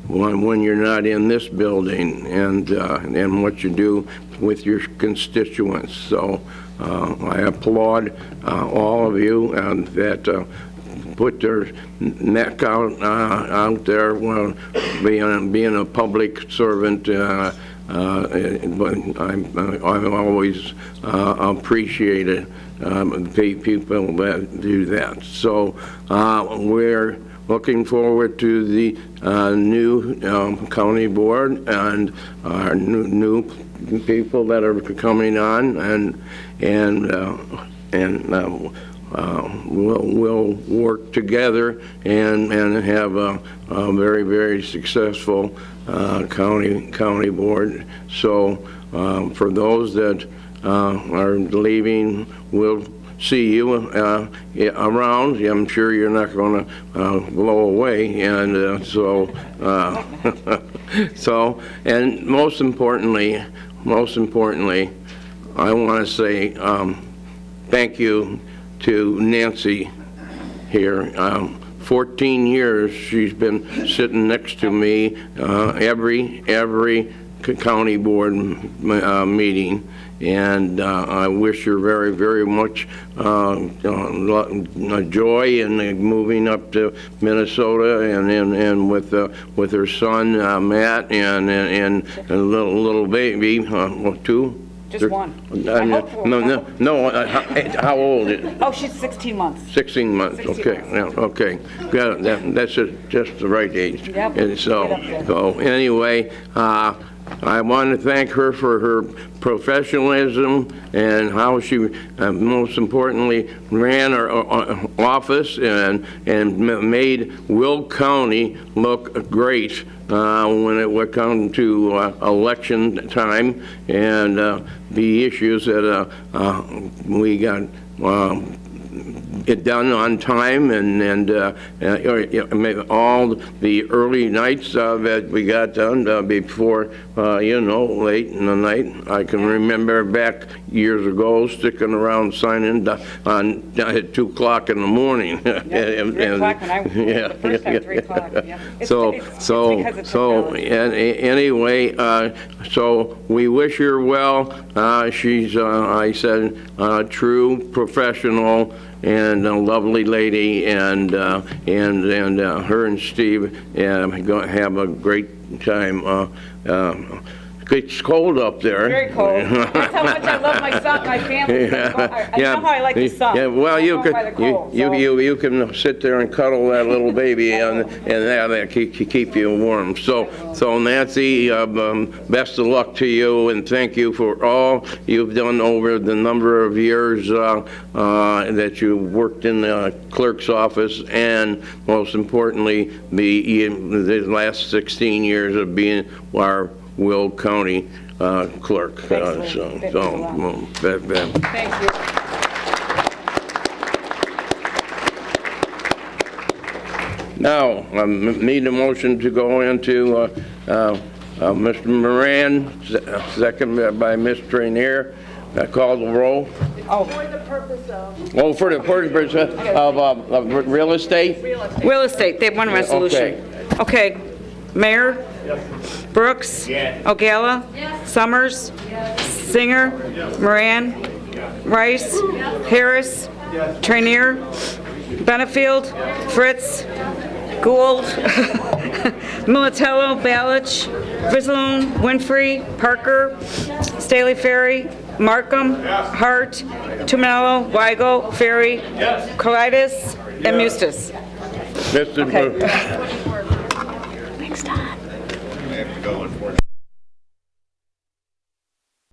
when you're not in this building, and what you do with your constituents. So I applaud all of you that put their neck out there, being a public servant. But I've always appreciated people that do that. So we're looking forward to the new county board and our new people that are coming on, and we'll work together and have a very, very successful county board. So for those that are leaving, we'll see you around. I'm sure you're not going to blow away, and so and most importantly, I want to say thank you to Nancy here. 14 years she's been sitting next to me every county board meeting, and I wish her very, very much joy in moving up to Minnesota, and with her son Matt and a little baby, two. Just one. No. How old is it? Oh, she's 16 months. 16 months. 16 Okay. months. Yeah, okay. Got it. That's just the right age. Yep. And so anyway, I want to thank her for her professionalism and how she, most importantly, ran her office and made Will County look great when it would come to election time, and the issues that we got it done on time, and all the early nights that we got done before, late in the night. I can remember back years ago sticking around signing at 2 o'clock in the morning. 3 o'clock when I went the first time, 3 o'clock, yeah. Anyway, so we wish her well. She's, I said, a true professional, and a lovely lady, and her and Steve gonna have a great time. It's cold up there. Very cold. That's how much I love my son, my family. I know how I like the sun. Yeah, well, you by the cold, so. you can sit there and cuddle that little baby, and that keep you warm. So Nancy, best of luck to you, and thank you for all you've done over the number of years that you worked in the clerk's office, and most importantly, the last 16 years of being our Will County clerk. Thank you. Now, I need a motion to go into Mr. Moran, second by Ms. Trainier. Call the roll. Oh. For the purpose of real estate? Real estate, they have one resolution. Okay. Mayor? Brooks? O'Gala? Summers? Singer? Moran? Rice? Harris? Trainier? Benefield? Fritz? Gould? Militello? Balich? Vizloon? Winfrey? Parker? Staley Ferry? Markham? Hart? Tuminello? Weigel? Ferry? Colitis? And Mustis. Mr. Okay. Thanks, Todd. I have to go, unfortunately.